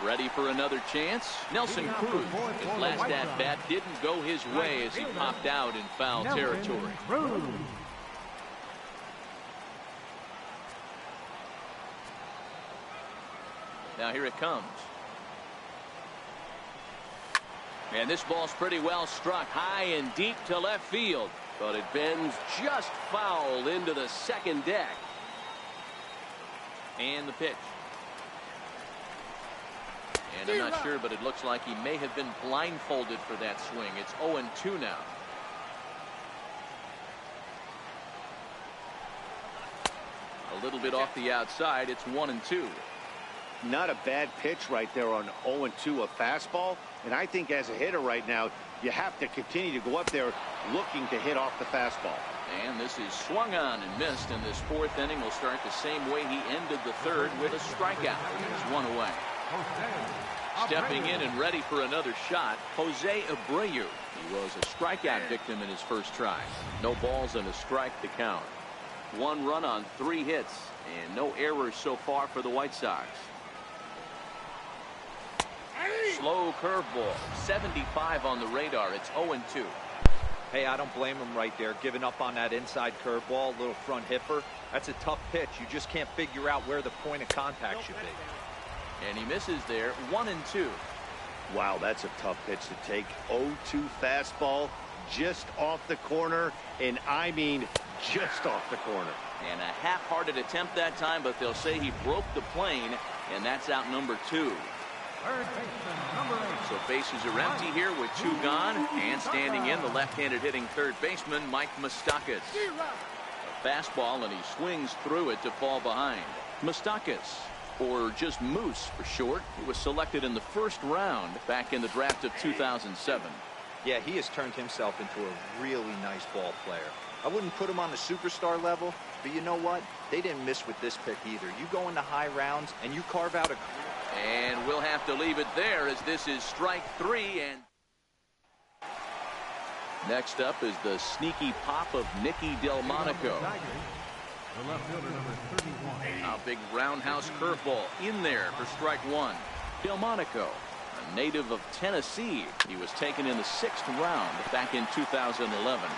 Ready for another chance. Nelson Cruz. His last at-bat didn't go his way as he popped out in foul territory. Now here it comes. And this ball's pretty well struck high and deep to left field. But it bends just foul into the second deck. And the pitch. And I'm not sure, but it looks like he may have been blindfolded for that swing. It's 0-2 now. A little bit off the outside. It's 1-2. Not a bad pitch right there on 0-2, a fastball. And I think as a hitter right now, you have to continue to go up there looking to hit off the fastball. And this is swung on and missed, and this 4th inning will start the same way he ended the 3rd with a strikeout. There's 1 away. Stepping in and ready for another shot, Jose Abreu. He was a strikeout victim in his first try. No balls and a strike to count. 1 run on 3 hits, and no errors so far for the White Sox. Slow curveball, 75 on the radar. It's 0-2. Hey, I don't blame him right there, giving up on that inside curveball, little front hipper. That's a tough pitch. You just can't figure out where the point of contact should be. And he misses there. 1-2. Wow, that's a tough pitch to take. 0-2 fastball just off the corner, and I mean just off the corner. And a half-hearted attempt that time, but they'll say he broke the plane, and that's out number 2. Third baseman, number 8. So bases are empty here with 2 gone, and standing in the left-handed hitting third baseman Mike Moustakas. A fastball, and he swings through it to fall behind. Moustakas, or just Moose for short, he was selected in the 1st round back in the draft of 2007. Yeah, he has turned himself into a really nice ball player. I wouldn't put him on the superstar level, but you know what? They didn't miss with this pick either. You go into high rounds and you carve out a... And we'll have to leave it there as this is strike 3. And Next up is the sneaky pop of Nicky Delmonico. The left fielder, number 31. A big roundhouse curveball in there for strike one. Delmonico, a native of Tennessee. He was taken in the 6th round back in 2011.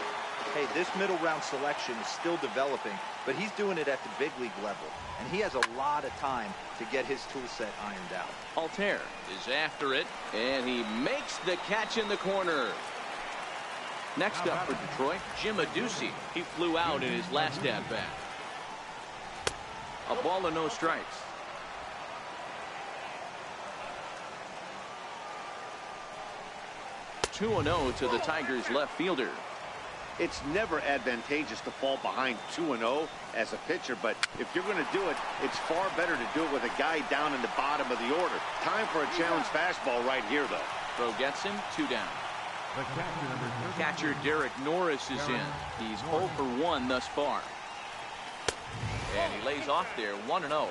Hey, this middle round selection is still developing, but he's doing it at the big league level, and he has a lot of time to get his tool set ironed out. Altair is after it, and he makes the catch in the corner. Next up for Detroit, Jim Adduci. He flew out in his last at-bat. A ball and no strikes. Two 2-0 to the Tigers left fielder. It's never advantageous to fall behind 2-0 as a pitcher, but if you're going to do it, it's far better to do it with a guy down in the bottom of the order. Time for a challenge fastball right here, though. Throw gets him, 2 down. The catcher, number 30. Catcher Derek Norris is in. He's 0 for 1 thus far. And he lays off there, 1-0.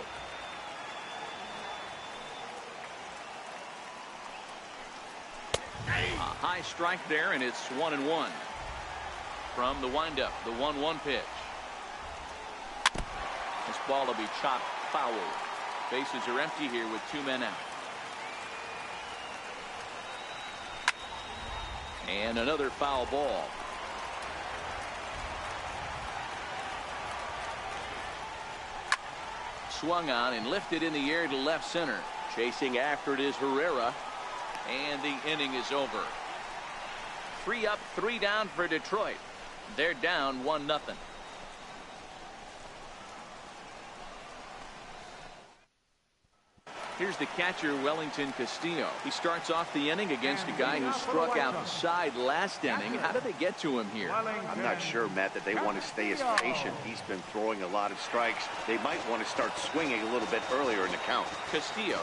A high strike there, and it's 1-1. From the windup, the 1-1 pitch. This ball will be chopped foul. Bases are empty here with 2 men out. And another foul ball. Swung on and lifted in the air to left center. Chasing after it is Herrera. And the inning is over. 3 up, 3 down for Detroit. They're down 1-0. Here's the catcher, Wellington Castillo. He starts off the inning against a guy who struck outside last inning. How did they get to him here? I'm not sure, Matt, that they want to stay as patient. He's been throwing a lot of strikes. They might want to start swinging a little bit earlier in the count. Castillo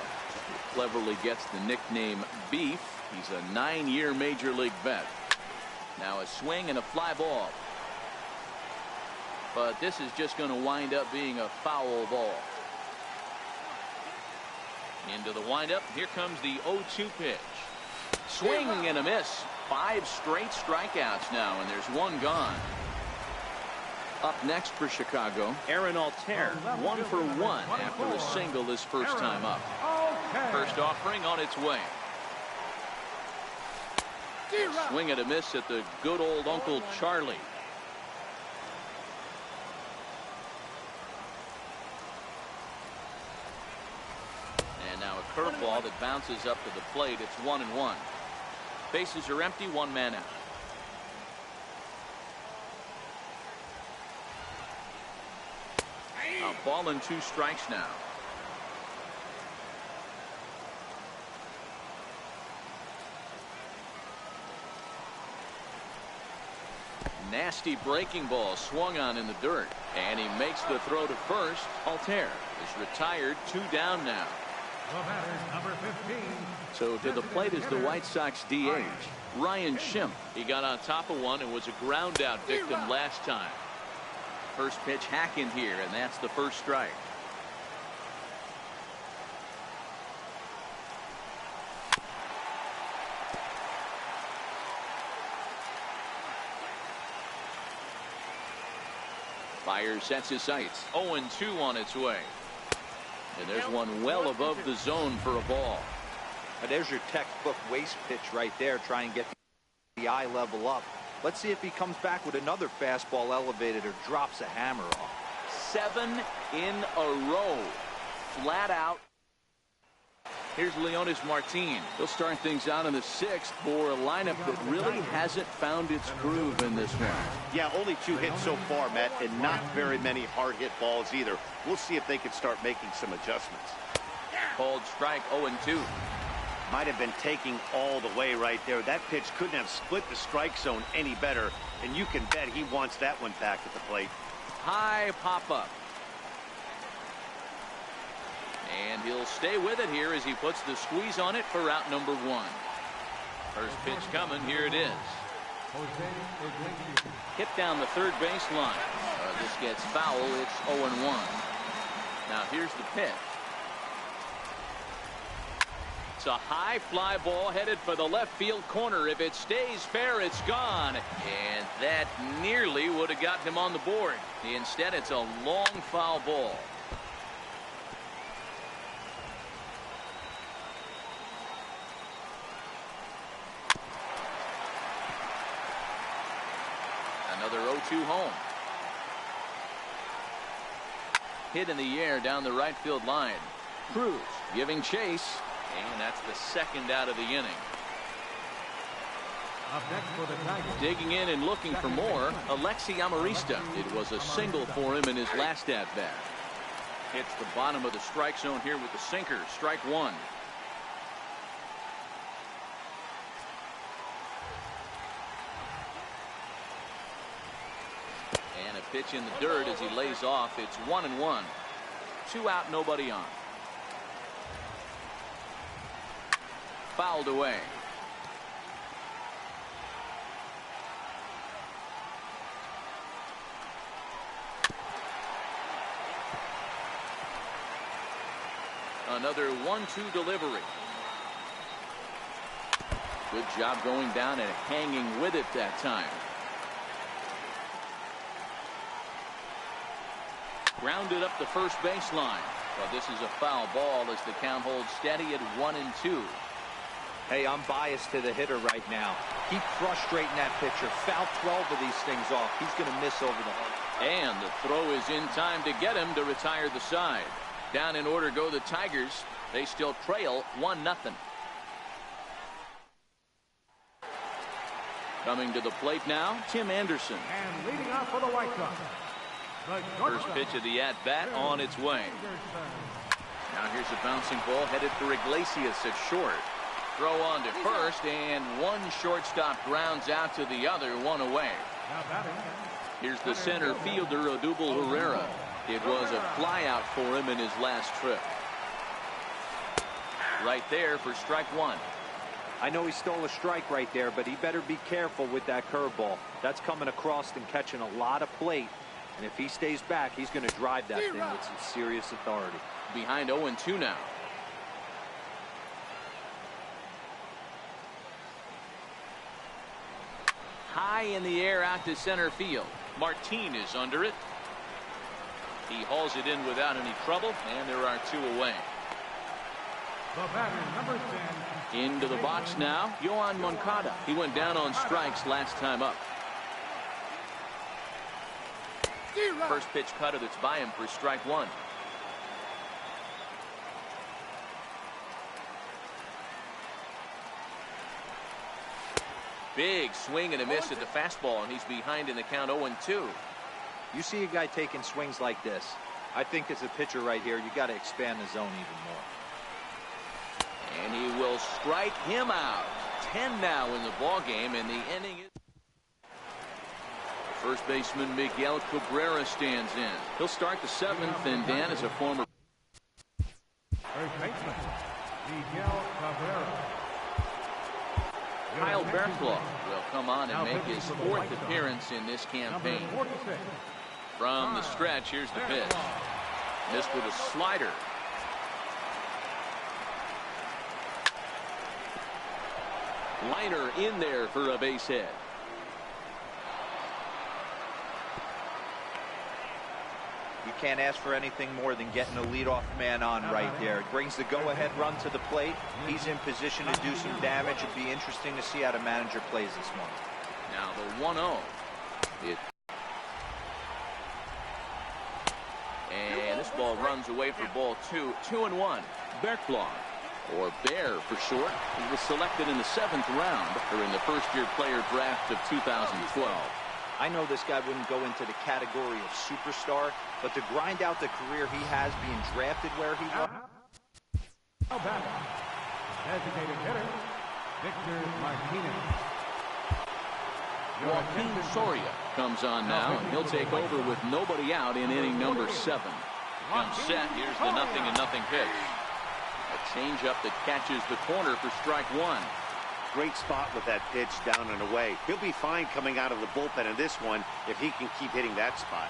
cleverly gets the nickname Beef. He's a 9-year major league vet. Now a swing and a fly ball. But this is just going to wind up being a foul ball. Into the windup. Here comes the 0-2 pitch. Swing and a miss. 5 straight strikeouts now, and there's 1 gone. Up next for Chicago, Aaron Altair, 1 for 1 after a single his first time up. First offering on its way. Swing and a miss at the good old Uncle Charlie. And now a curveball that bounces up to the plate. It's 1-1. Bases are empty, 1 man out. A ball and 2 strikes now. Nasty breaking ball swung on in the dirt, and he makes the throw to first. Altair is retired, 2 down now. The batter, number 15. So to the plate is the White Sox DH, Ryan Schimpf. He got on top of one and was a ground out victim last time. First pitch hack in here, and that's the first strike. Fire sets his sights. 0-2 on its way. And there's one well above the zone for a ball. Now there's your textbook waste pitch right there. Try and get the eye level up. Let's see if he comes back with another fastball elevated or drops a hammer off. 7 in a row. Flat out. Here's Leonis Martin. He'll start things out in the 6th for a lineup that really hasn't found its groove in this one. Yeah, only 2 hits so far, Matt, and not very many hard hit balls either. We'll see if they can start making some adjustments. Called strike, 0-2. Might have been taking all the way right there. That pitch couldn't have split the strike zone any better, and you can bet he wants that one back at the plate. High pop-up. And he'll stay with it here as he puts the squeeze on it for out number 1. First pitch coming. Here it is. Hit down the third baseline. This gets foul. It's 0-1. Now here's the pitch. It's a high fly ball headed for the left field corner. If it stays fair, it's gone. And that nearly would have gotten him on the board. Instead, it's a long foul ball. Another 0-2 home. Hit in the air down the right field line. Cruz giving chase, and that's the second out of the inning. Up next for the Tigers. Digging in and looking for more, Alexi Amarista. It was a single for him in his last at-bat. Hits the bottom of the strike zone here with the sinker. Strike one. And a pitch in the dirt as he lays off. It's 1-1. 2 out, nobody on. Fouled away. Another 1-2 delivery. Good job going down and hanging with it that time. Grounded up the first baseline. But this is a foul ball as the count holds steady at 1-2. Hey, I'm biased to the hitter right now. Keep frustrating that pitcher. Foul 12 of these things off. He's going to miss over the heart. And the throw is in time to get him to retire the side. Down in order go the Tigers. They still trail 1-0. Coming to the plate now, Tim Anderson. And leading off for the White Sox. First pitch of the at-bat on its way. Now here's a bouncing ball headed for Iglesias at short. Throw on to first, and one shortstop grounds out to the other, one away. Here's the center fielder, Odubel Herrera. It was a flyout for him in his last trip. Right there for strike one. I know he stole a strike right there, but he better be careful with that curveball. That's coming across and catching a lot of plate. And if he stays back, he's going to drive that thing with some serious authority. Behind 0-2 now. High in the air out to center field. Martin is under it. He hauls it in without any trouble, and there are 2 away. The batter, number 10. Into the box now, Yohan Moncada. He went down on strikes last time up. First pitch cutter that's by him for strike one. Big swing and a miss at the fastball, and he's behind in the count 0-2. You see a guy taking swings like this. I think as a pitcher right here, you got to expand the zone even more. And he will strike him out. 10 now in the ball game, and the inning is. First baseman Miguel Cabrera stands in. He'll start the 7th, and Dan is a former. First baseman, Miguel Cabrera. Kyle Berklaw will come on and make his 4th appearance in this campaign. From the stretch, here's the pitch. Missed with a slider. Liner in there for a base hit. You can't ask for anything more than getting a leadoff man on right there. It brings the go-ahead run to the plate. He's in position to do some damage. It'd be interesting to see how the manager plays this one. Now the 1-0. And this ball runs away for ball 2. 2-1. Berklaw, or Bear for short. He was selected in the 7th round during the first-year player draft of 2012. I know this guy wouldn't go into the category of superstar, but to grind out the career he has being drafted where he was. Designated hitter, Victor Martinez. Joaquin Soria comes on now, and he'll take over with nobody out in inning number 7. Comes set. Here's the 0-0 pitch. A changeup that catches the corner for strike one. Great spot with that pitch down and away. He'll be fine coming out of the bullpen in this one if he can keep hitting that spot.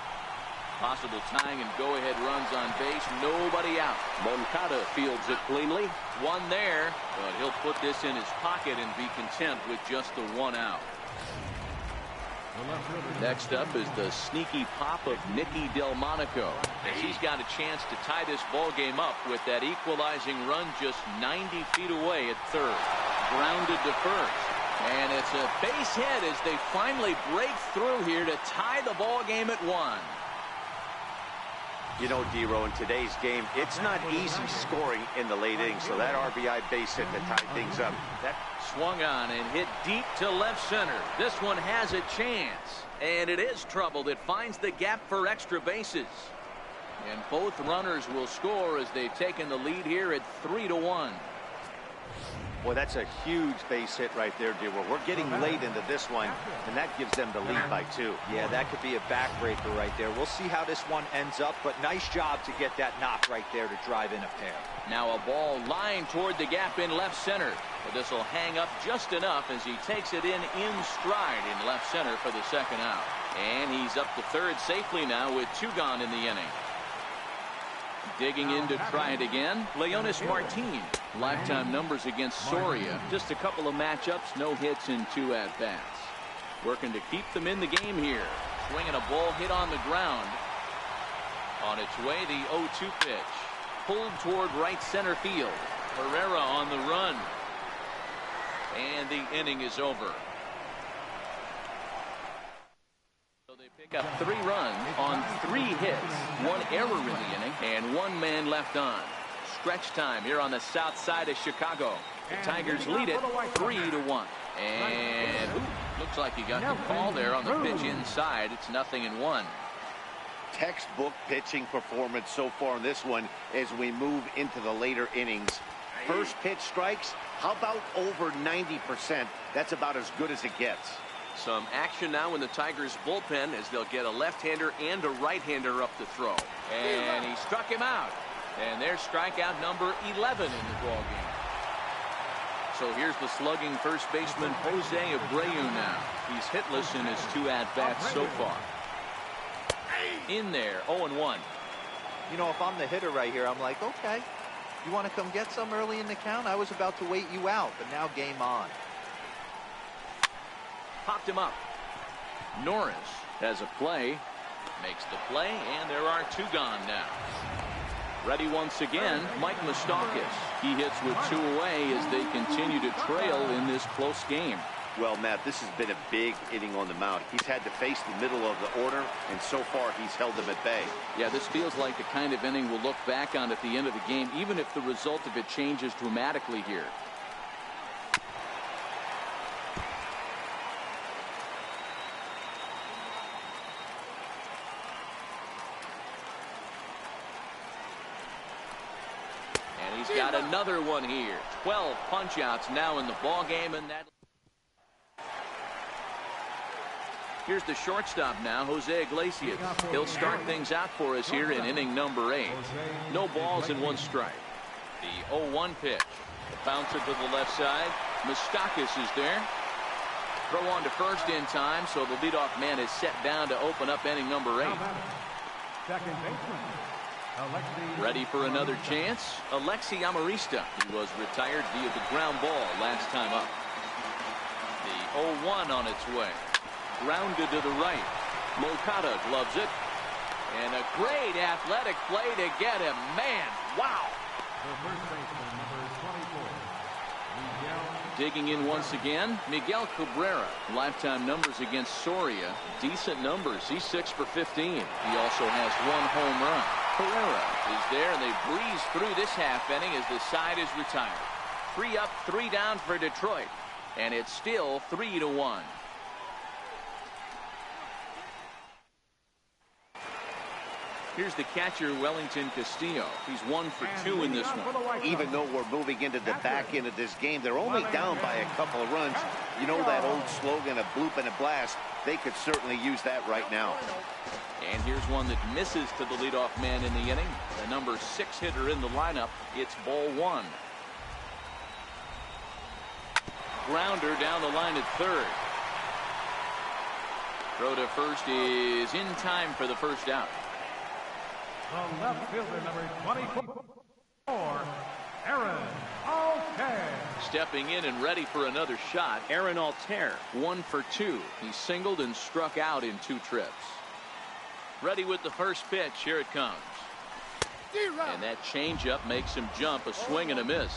Possible tying and go-ahead runs on base. Nobody out. Moncada fields it cleanly. One there, but he'll put this in his pocket and be content with just the one out. Next up is the sneaky pop of Nicky Delmonico, as he's got a chance to tie this ball game up with that equalizing run just 90 feet away at third. Grounded to first. And it's a base hit as they finally break through here to tie the ball game at 1. You know, Dero, in today's game, it's not easy scoring in the late innings, so that RBI base hit to tie things up. That swung on and hit deep to left center. This one has a chance, and it is trouble that finds the gap for extra bases. And both runners will score as they've taken the lead here at 3-1. Well, that's a huge base hit right there, Dero. We're getting late into this one, and that gives them the lead by 2. Yeah, that could be a backbreaker right there. We'll see how this one ends up, but nice job to get that knock right there to drive in a pair. Now a ball lined toward the gap in left center. But this will hang up just enough as he takes it in stride in left center for the second out. And he's up to third safely now with 2 gone in the inning. Digging in to try it again, Leonis Martin. Lifetime numbers against Soria. Just a couple of matchups, no hits and 2 at-bats. Working to keep them in the game here. Swinging a ball hit on the ground. On its way, the 0-2 pitch. Pulled toward right center field. Herrera on the run. And the inning is over. Pick up 3 runs on 3 hits, 1 error in the inning, and 1 man left on. Stretch time here on the south side of Chicago. The Tigers lead it 3-1. And looks like he got the call there on the pitch inside. It's 0-1. Textbook pitching performance so far in this one as we move into the later innings. First pitch strikes, how about over 90%? That's about as good as it gets. Some action now in the Tigers bullpen as they'll get a left-hander and a right-hander up to throw. And he struck him out. And there's strikeout number 11 in the ball game. So here's the slugging first baseman Jose Abreu now. He's hitless in his 2 at-bats so far. In there, 0-1. You know, if I'm the hitter right here, I'm like, okay, you want to come get some early in the count? I was about to wait you out, but now game on. Popped him up. Norris has a play, makes the play, and there are 2 gone now. Ready once again, Mike Moustakas. He hits with 2 away as they continue to trail in this close game. Well, Matt, this has been a big inning on the mound. He's had to face the middle of the order, and so far he's held them at bay. Yeah, this feels like the kind of inning we'll look back on at the end of the game, even if the result of it changes dramatically here. He's got another one here. 12 punch-outs now in the ball game, and that. Here's the shortstop now, Jose Iglesias. He'll start things out for us here in inning number 8. No balls and 1 strike. The 0-1 pitch. A bouncer to the left side. Moustakas is there. Throw on to first in time, so the leadoff man is set down to open up inning number 8. Second baseman. Ready for another chance? Alexi Amarista. He was retired via the ground ball last time up. The 0-1 on its way. Grounded to the right. Moncada gloves it. And a great athletic play to get him. Man, wow. The first baseman, number 24. Digging in once again, Miguel Cabrera. Lifetime numbers against Soria. Decent numbers. He's 6 for 15. He also has 1 home run. Pereira is there, and they breeze through this half inning as the side is retired. 3 up, 3 down for Detroit, and it's still 3-1. Here's the catcher, Wellington Castillo. He's 1 for 2 in this one. Even though we're moving into the back end of this game, they're only down by a couple of runs. You know that old slogan, a bloop and a blast? They could certainly use that right now. And here's one that misses to the leadoff man in the inning. The number 6 hitter in the lineup. It's ball 1. Grounder down the line at third. Throw to first is in time for the first out. The left fielder, number 24, Aaron Altair. Stepping in and ready for another shot, Aaron Altair, 1 for 2. He singled and struck out in 2 trips. Ready with the first pitch. Here it comes. And that changeup makes him jump. A swing and a miss.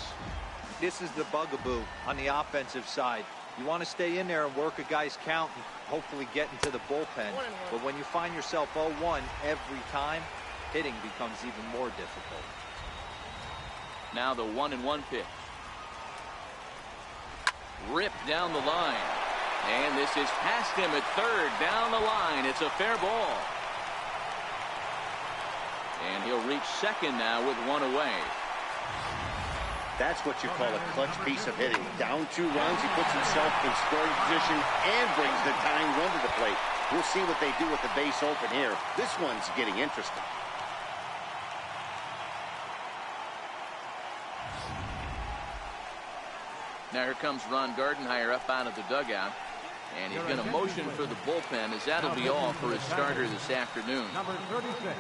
This is the bugaboo on the offensive side. You want to stay in there and work a guy's count and hopefully get into the bullpen. But when you find yourself 0-1 every time, hitting becomes even more difficult. Now the 1-1 pitch. Ripped down the line. And this is past him at third. Down the line. It's a fair ball. And he'll reach second now with 1 away. That's what you call a clutch piece of hitting. Down 2 runs, he puts himself in scoring position and brings the tying run to the plate. We'll see what they do with the base open here. This one's getting interesting. Now here comes Ron Gardenhire up out of the dugout. And he's going to motion for the bullpen, as that'll be all for his starter this afternoon. Number 36.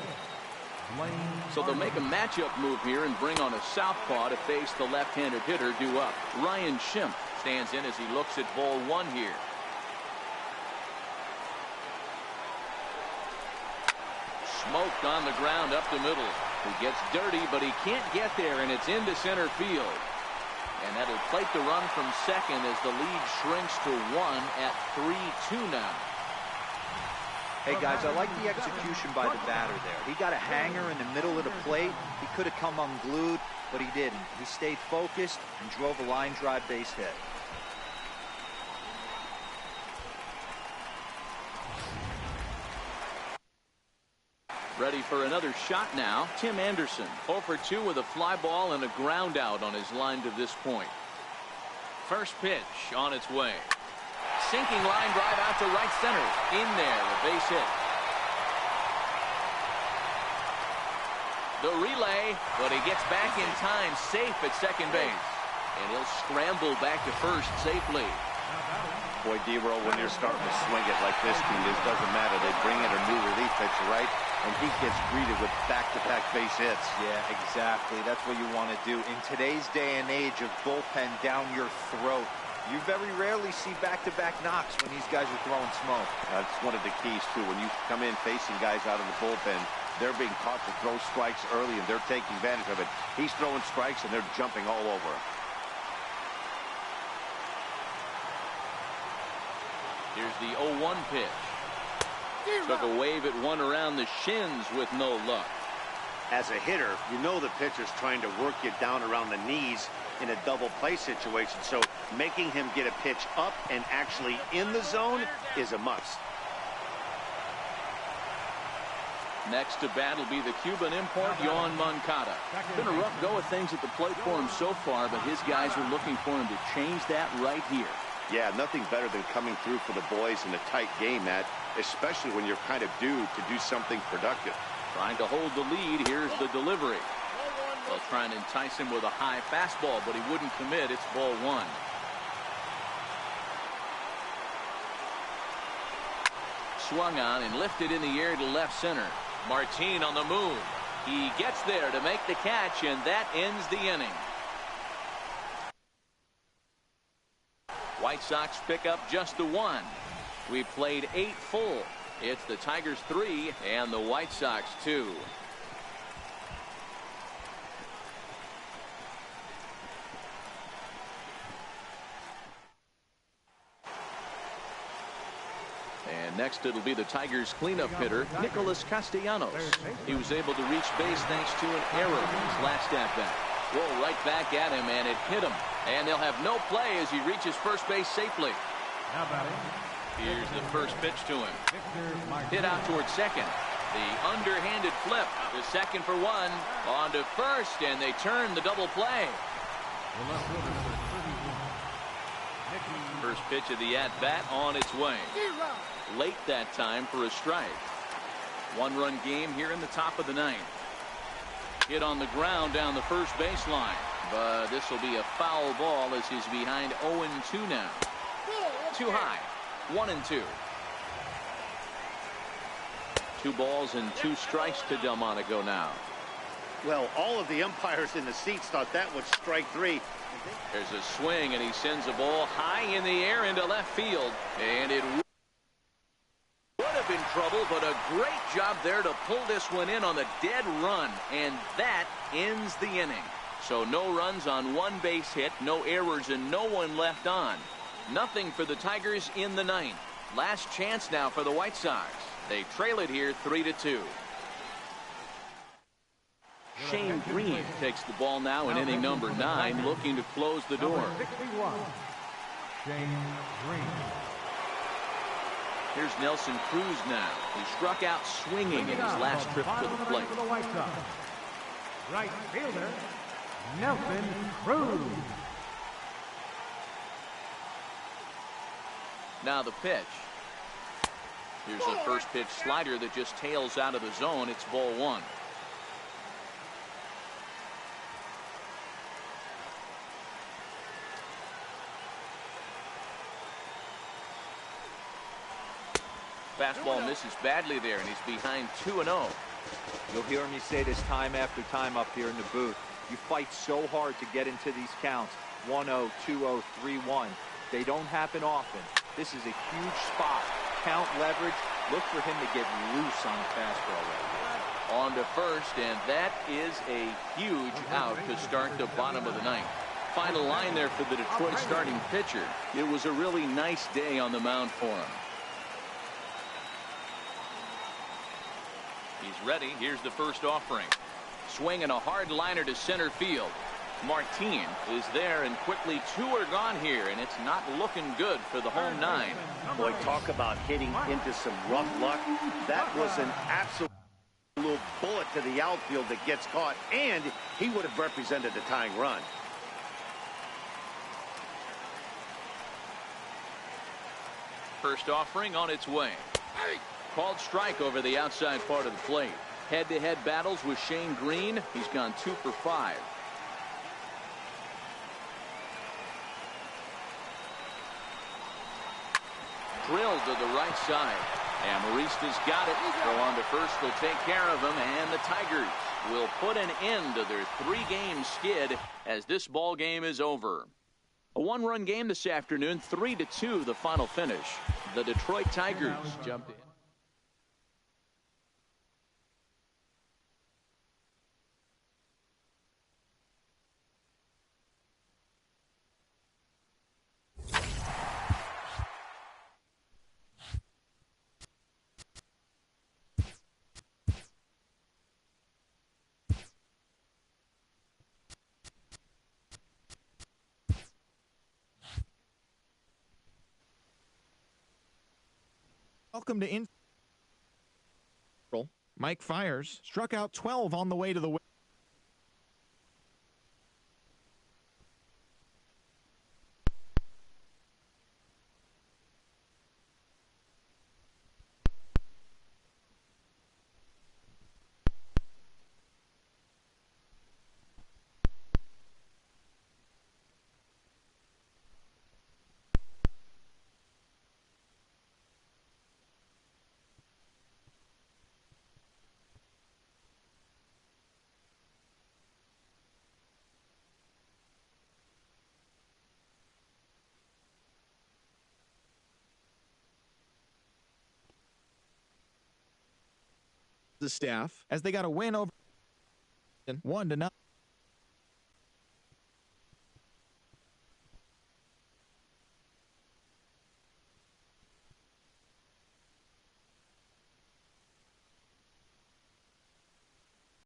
So they'll make a matchup move here and bring on a southpaw to face the left-handed hitter due up. Ryan Schimpf stands in as he looks at ball 1 here. Smoked on the ground up the middle. He gets dirty, but he can't get there, and it's into center field. And that'll plate the run from second as the lead shrinks to 1 at 3-2 now. Hey guys, I like the execution by the batter there. He got a hanger in the middle of the plate. He could have come unglued, but he didn't. He stayed focused and drove a line drive base hit. Ready for another shot now. Tim Anderson, 0 for 2 with a fly ball and a ground out on his line to this point. First pitch on its way. Sinking line drive out to right center. In there, a base hit. The relay, but he gets back in time, safe at second base. And he'll scramble back to first safely. Boy, D-Roll, when you're starting to swing it like this team, it doesn't matter. They bring in a new relief pitcher, right? And he gets greeted with back-to-back base hits. Yeah, exactly. That's what you want to do. In today's day and age of bullpen down your throat, you very rarely see back-to-back knocks when these guys are throwing smoke. That's one of the keys, too. When you come in facing guys out of the bullpen, they're being taught to throw strikes early, and they're taking advantage of it. He's throwing strikes, and they're jumping all over him. Here's the 0-1 pitch. Took a wave at one around the shins with no luck. As a hitter, you know the pitcher's trying to work you down around the knees in a double play situation, so making him get a pitch up and actually in the zone is a must. Next to bat will be the Cuban import, Yohan Moncada. Been a rough go of things at the plate for him so far, but his guys are looking for him to change that right here. Yeah, nothing better than coming through for the boys in a tight game, Matt, especially when you're kind of due to do something productive. Trying to hold the lead. Here's the delivery. They'll try and entice him with a high fastball, but he wouldn't commit. It's ball 1. Swung on and lifted in the air to left center. Martin on the move. He gets there to make the catch, and that ends the inning. White Sox pick up just the 1. We played 8 full. It's the Tigers 3 and the White Sox 2. And next it'll be the Tigers cleanup hitter, Nicholas Castellanos. He was able to reach base thanks to an error in his last at-bat. Roll right back at him, and it hit him. And they'll have no play as he reaches first base safely. Here's the first pitch to him. Hit out towards second. The underhanded flip to second for 1. On to first, and they turn the double play. First pitch of the at-bat on its way. Late that time for a strike. 1-run game here in the top of the 9th. Hit on the ground down the first baseline, but this will be a foul ball as he's behind 0-2 now. Too high. 1-2. 2 balls and 2 strikes to Delmonico now. Well, all of the umpires in the seats thought that was strike 3. There's a swing, and he sends a ball high in the air into left field. And it would have been trouble, but a great job there to pull this one in on the dead run. And that ends the inning. So no runs on 1 base hit, no errors, and no one left on. Nothing for the Tigers in the 9th. Last chance now for the White Sox. They trail it here 3-2. Shane Green takes the ball now in inning number 9, looking to close the door. 61, Shane Green. Here's Nelson Cruz now. He struck out swinging in his last trip to the plate. For the White Sox, right fielder, Nelson Cruz. Now the pitch. Here's a first pitch slider that just tails out of the zone. It's ball 1. Fastball misses badly there, and he's behind 2-0. You'll hear me say this time after time up here in the booth. You fight so hard to get into these counts. 1-0, 2-0, 3-1. They don't happen often. This is a huge spot. Count leverage. Look for him to get loose on a fastball right here. On to first, and that is a huge out to start the bottom of the 9th. Final line there for the Detroit starting pitcher. It was a really nice day on the mound for him. He's ready. Here's the first offering. Swinging a hard liner to center field. Martin is there, and quickly 2 are gone here, and it's not looking good for the home 9. Boy, talk about hitting into some rough luck. That was an absolute bullet to the outfield that gets caught, and he would have represented the tying run. First offering on its way. Called strike over the outside part of the plate. Head-to-head battles with Shane Green. He's gone 2 for 5. Drilled to the right side. Amarista's got it. Go on to first. Will take care of him, and the Tigers will put an end to their 3-game skid as this ball game is over. A 1-run game this afternoon, 3-2 the final finish. The Detroit Tigers jumped in. Welcome to Mike Fiers struck out 12 on the way to the win. The staff as they got a win over 1-0.